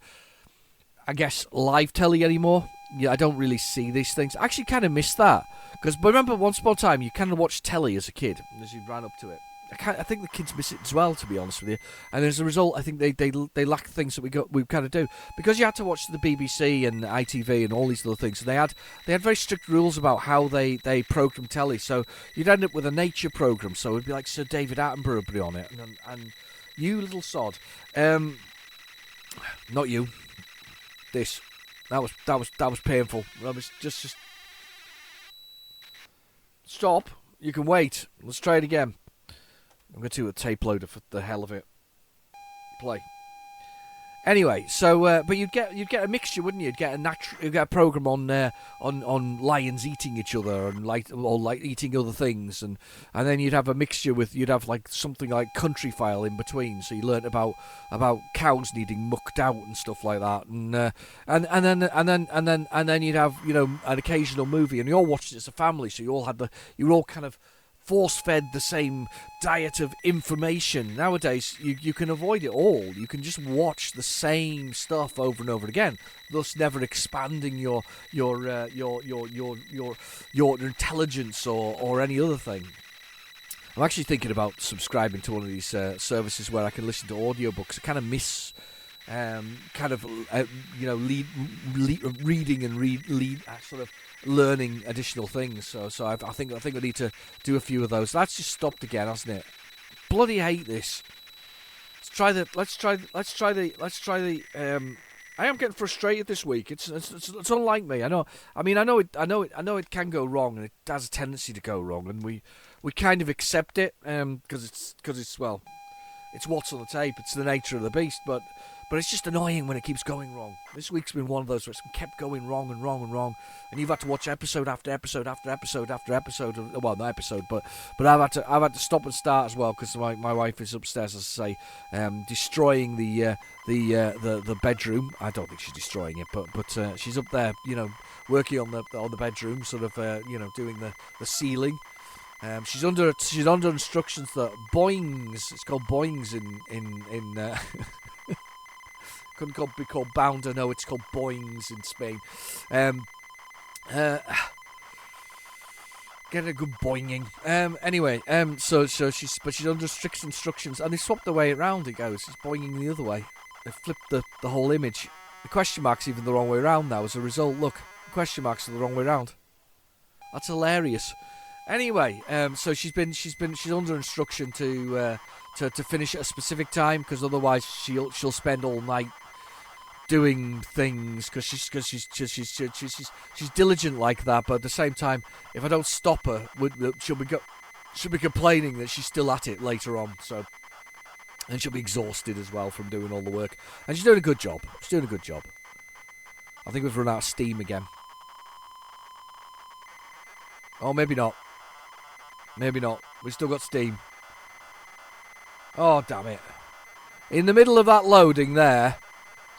I guess, live telly anymore. Yeah, I don't really see these things. I actually kind of miss that. Because remember, once upon a time, you kind of watched telly as a kid, as you ran up to it. I think the kids miss it as well, to be honest with you. And as a result, I think they lack things that we kind of do. Because you had to watch the BBC and ITV and all these other things. And they had very strict rules about how they programmed telly. So you'd end up with a nature programme. So it'd be like Sir David Attenborough would be on it. And you little sod. Not you. This. That was painful. That was just stop. You can wait. Let's try it again. I'm going to do a tape loader for the hell of it. Play. Anyway, so but you'd get a mixture, wouldn't you? You'd get a program on lions eating each other and like eating other things, and then you'd have a mixture you'd have like something like Country File in between, so you learnt about cows needing mucked out and stuff like that, and then you'd have an occasional movie, and you all watched it as a family, so you were all kind of force-fed the same diet of information. Nowadays, you can avoid it all. You can just watch the same stuff over and over again, thus never expanding your intelligence or any other thing. I'm actually thinking about subscribing to one of these services where I can listen to audiobooks. I kind of miss kind of reading and sort of learning additional things. So I think I need to do a few of those. That's just stopped again, hasn't it? Bloody hate this. Let's try the. I am getting frustrated this week. It's unlike me. I know it can go wrong, and it has a tendency to go wrong, and we kind of accept it because it's what's on the tape. It's the nature of the beast, but it's just annoying when it keeps going wrong. This week's been one of those where it's kept going wrong and wrong and wrong, and you've had to watch episode after episode after episode after episode. Well, not episode, but I've had to stop and start as well because my wife is upstairs, as I say, destroying the bedroom. I don't think she's destroying it, but she's up there, working on the bedroom, sort of, doing the ceiling. She's under instructions that boings. It's called boings in couldn't be called bounder. No, it's called boings in Spain. Getting a good boinging. Anyway, so she's under strict instructions, and they swapped the way around. It goes. It's boinging the other way. They flipped the whole image. The question mark's even the wrong way around now. As a result, look, the question marks are the wrong way around. That's hilarious. Anyway, so she's under instruction to finish at a specific time because otherwise she'll spend all night doing things because she's diligent like that. But at the same time, if I don't stop her, she'll be complaining that she's still at it later on. So, and she'll be exhausted as well from doing all the work. And she's doing a good job. I think we've run out of steam again. Oh, maybe not. We've still got steam. Oh, damn it. In the middle of that loading there,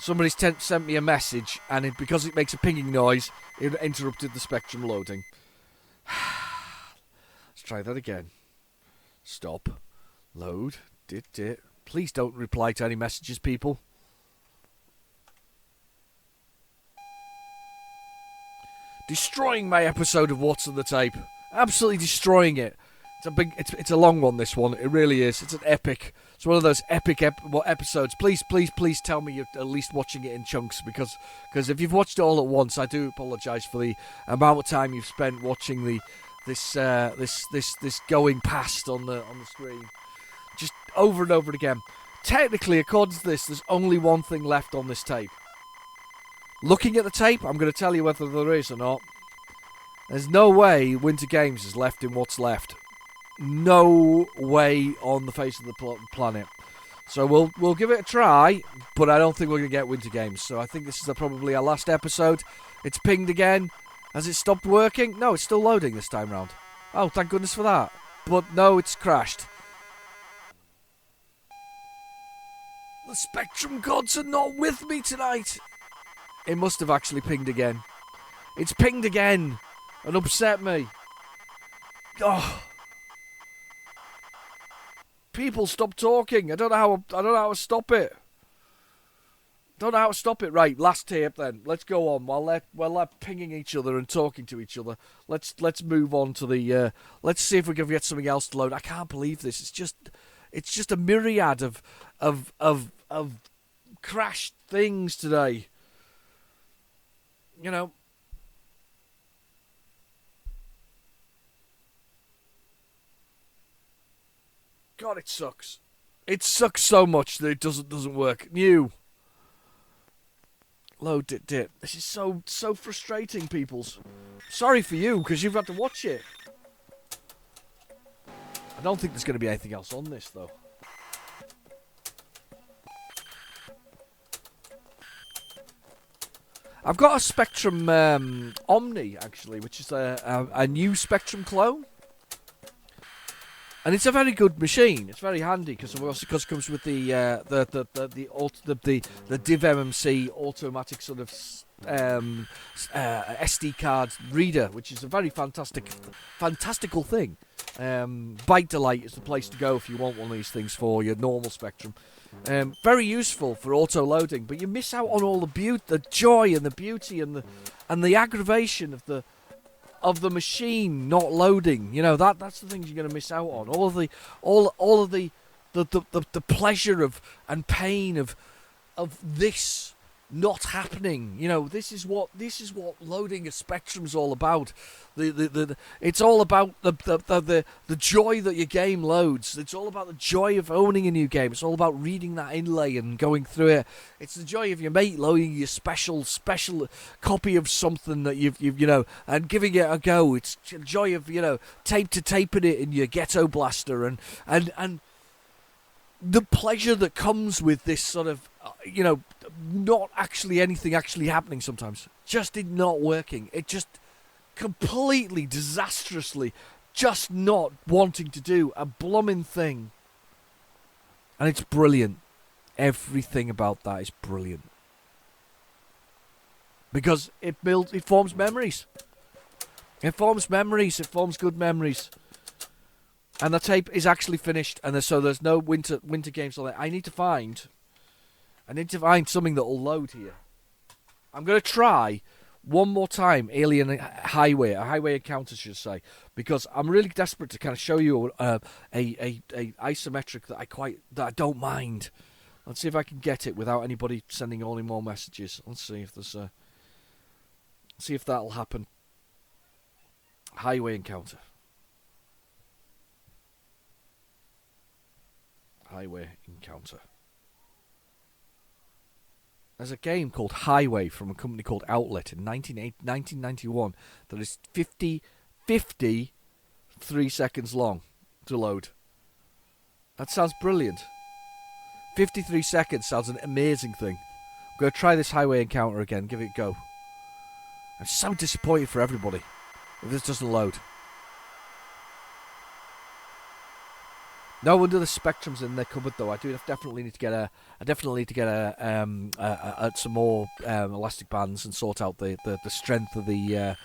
somebody's sent me a message, and because it makes a pinging noise, it interrupted the Spectrum loading. Let's try that again. Stop. Load. Dit. Please don't reply to any messages, people. Destroying my episode of What's on the Tape. Absolutely destroying it. It's a long one, this one. It really is. It's an epic. It's one of those epic episodes. Please tell me you're at least watching it in chunks because if you've watched it all at once, I do apologise for the amount of time you've spent watching this going past on the screen, just over and over again. Technically, according to this, there's only one thing left on this tape. Looking at the tape, I'm going to tell you whether there is or not. There's no way Winter Games is left in what's left. No way on the face of the planet. So we'll give it a try, but I don't think we're going to get Winter Games. So I think this is probably our last episode. It's pinged again. Has it stopped working? No, it's still loading this time round. Oh, thank goodness for that. But no, it's crashed. The Spectrum gods are not with me tonight. It must have actually pinged again. It's pinged again and upset me. Oh. People, stop talking. I don't know how to stop it. Right, last tape then. Let's go on. While they're pinging each other and talking to each other, let's move on to the. Let's see if we can get something else to load. I can't believe this. It's just a myriad of crashed things today. You know. God, it sucks. It sucks so much that it doesn't work. New. Load it. This is so frustrating, peoples. Sorry for you, because you've had to watch it. I don't think there's going to be anything else on this, though. I've got a Spectrum Omni, actually, which is a new Spectrum clone. And it's a very good machine. It's very handy because it comes with the Div MMC automatic sort of SD card reader, which is a very fantastical thing. Byte Delight is the place to go if you want one of these things for your normal Spectrum. Very useful for auto loading, but you miss out on all the joy and the beauty and the aggravation of the machine not loading. You know, that's the things you're going to miss out on. All of the pleasure of and pain of of this not happening. You know, this is what loading a Spectrum's all about. It's all about the joy that your game loads. It's all about the joy of owning a new game. It's all about reading that inlay and going through it. It's the joy of your mate loading your special copy of something that you've you know, and giving it a go. It's the joy of, you know, tape to taping it in your Ghetto Blaster and the pleasure that comes with this sort of, you know, not actually anything actually happening sometimes. Just it not working. It just completely, disastrously, just not wanting to do a blooming thing. And it's brilliant. Everything about that is brilliant. Because it forms memories. It forms memories. It forms good memories. And the tape is actually finished, and so there's no winter games on it. I need to find something that will load here. I'm going to try one more time Alien Highway, a highway encounter, should I say, because I'm really desperate to kind of show you a isometric that I don't mind. Let's see if I can get it without anybody sending any more messages. Let's see if see if that'll happen. Highway encounter. Highway encounter. There's a game called Highway from a company called Outlet in 1991 that is 53 seconds long to load. That sounds brilliant. 53 seconds sounds an amazing thing. I'm going to try this Highway encounter again, give it a go. I'm so disappointed for everybody if this doesn't load. No wonder the Spectrum's in their cupboard, though. I definitely need to get some more elastic bands and sort out the strength of the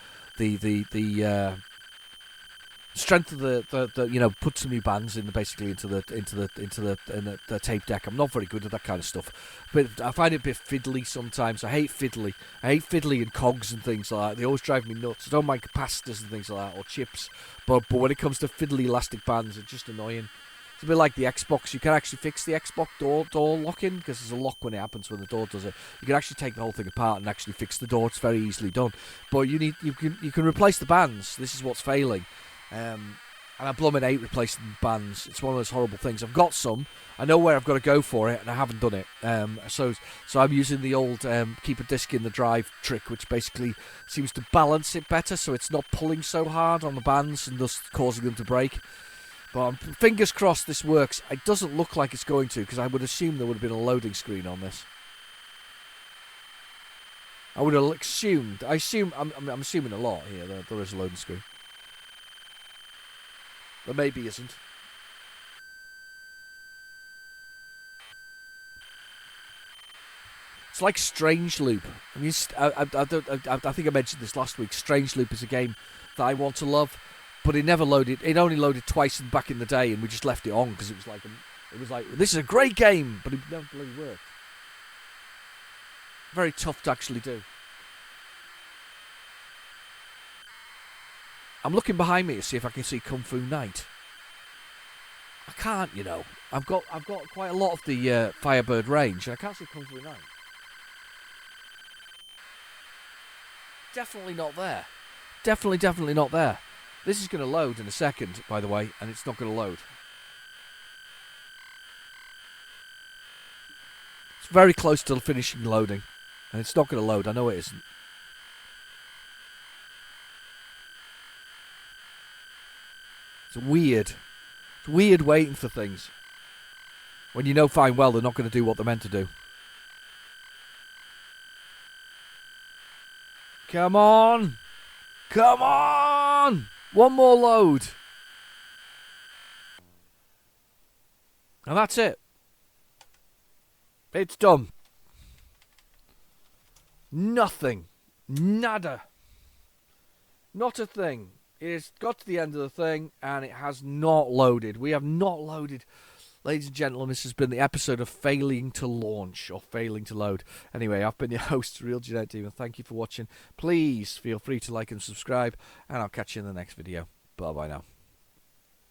strength of the you know, put some new bands in basically into the tape deck. I'm not very good at that kind of stuff, but I find it a bit fiddly sometimes. I hate fiddly and cogs and things like that. They always drive me nuts. I don't mind capacitors and things like that, or chips, but when it comes to fiddly elastic bands, it's just annoying. It's a bit like the Xbox. You can actually fix the Xbox door locking, because there's a lock when it happens when the door does it. You can actually take the whole thing apart and actually fix the door. It's very easily done. But you can replace the bands. This is what's failing. And I blooming hate replacing bands. It's one of those horrible things. I've got some. I know where I've got to go for it, and I haven't done it. So I'm using the old keep a disc in the drive trick, which basically seems to balance it better, so it's not pulling so hard on the bands and thus causing them to break. But fingers crossed this works. It doesn't look like it's going to, because I would assume there would have been a loading screen on this. I would have assumed. I'm assuming a lot here. There is a loading screen. There maybe isn't. It's like Strange Loop. I mean, I think I mentioned this last week. Strange Loop is a game that I want to love, but it never loaded. It only loaded twice back in the day, and we just left it on because it was like this is a great game, but it never really worked. Very tough to actually do. I'm looking behind me to see if I can see Kung Fu Knight. I can't, you know. I've got quite a lot of the Firebird range, and I can't see Kung Fu Knight. Definitely not there. Definitely not there. This is going to load in a second, by the way, and it's not going to load. It's very close to finishing loading, and it's not going to load. I know it isn't. It's weird. It's weird waiting for things when you know fine well they're not going to do what they're meant to do. Come on! Come on! One more load. And that's it. It's done. Nothing. Nada. Not a thing. It's got to the end of the thing, and it has not loaded. We have not loaded. Ladies and gentlemen, this has been the episode of Failing to Launch, or Failing to Load. Anyway, I've been your host, Real Genetic Demon. Thank you for watching. Please feel free to like and subscribe, and I'll catch you in the next video. Bye-bye now.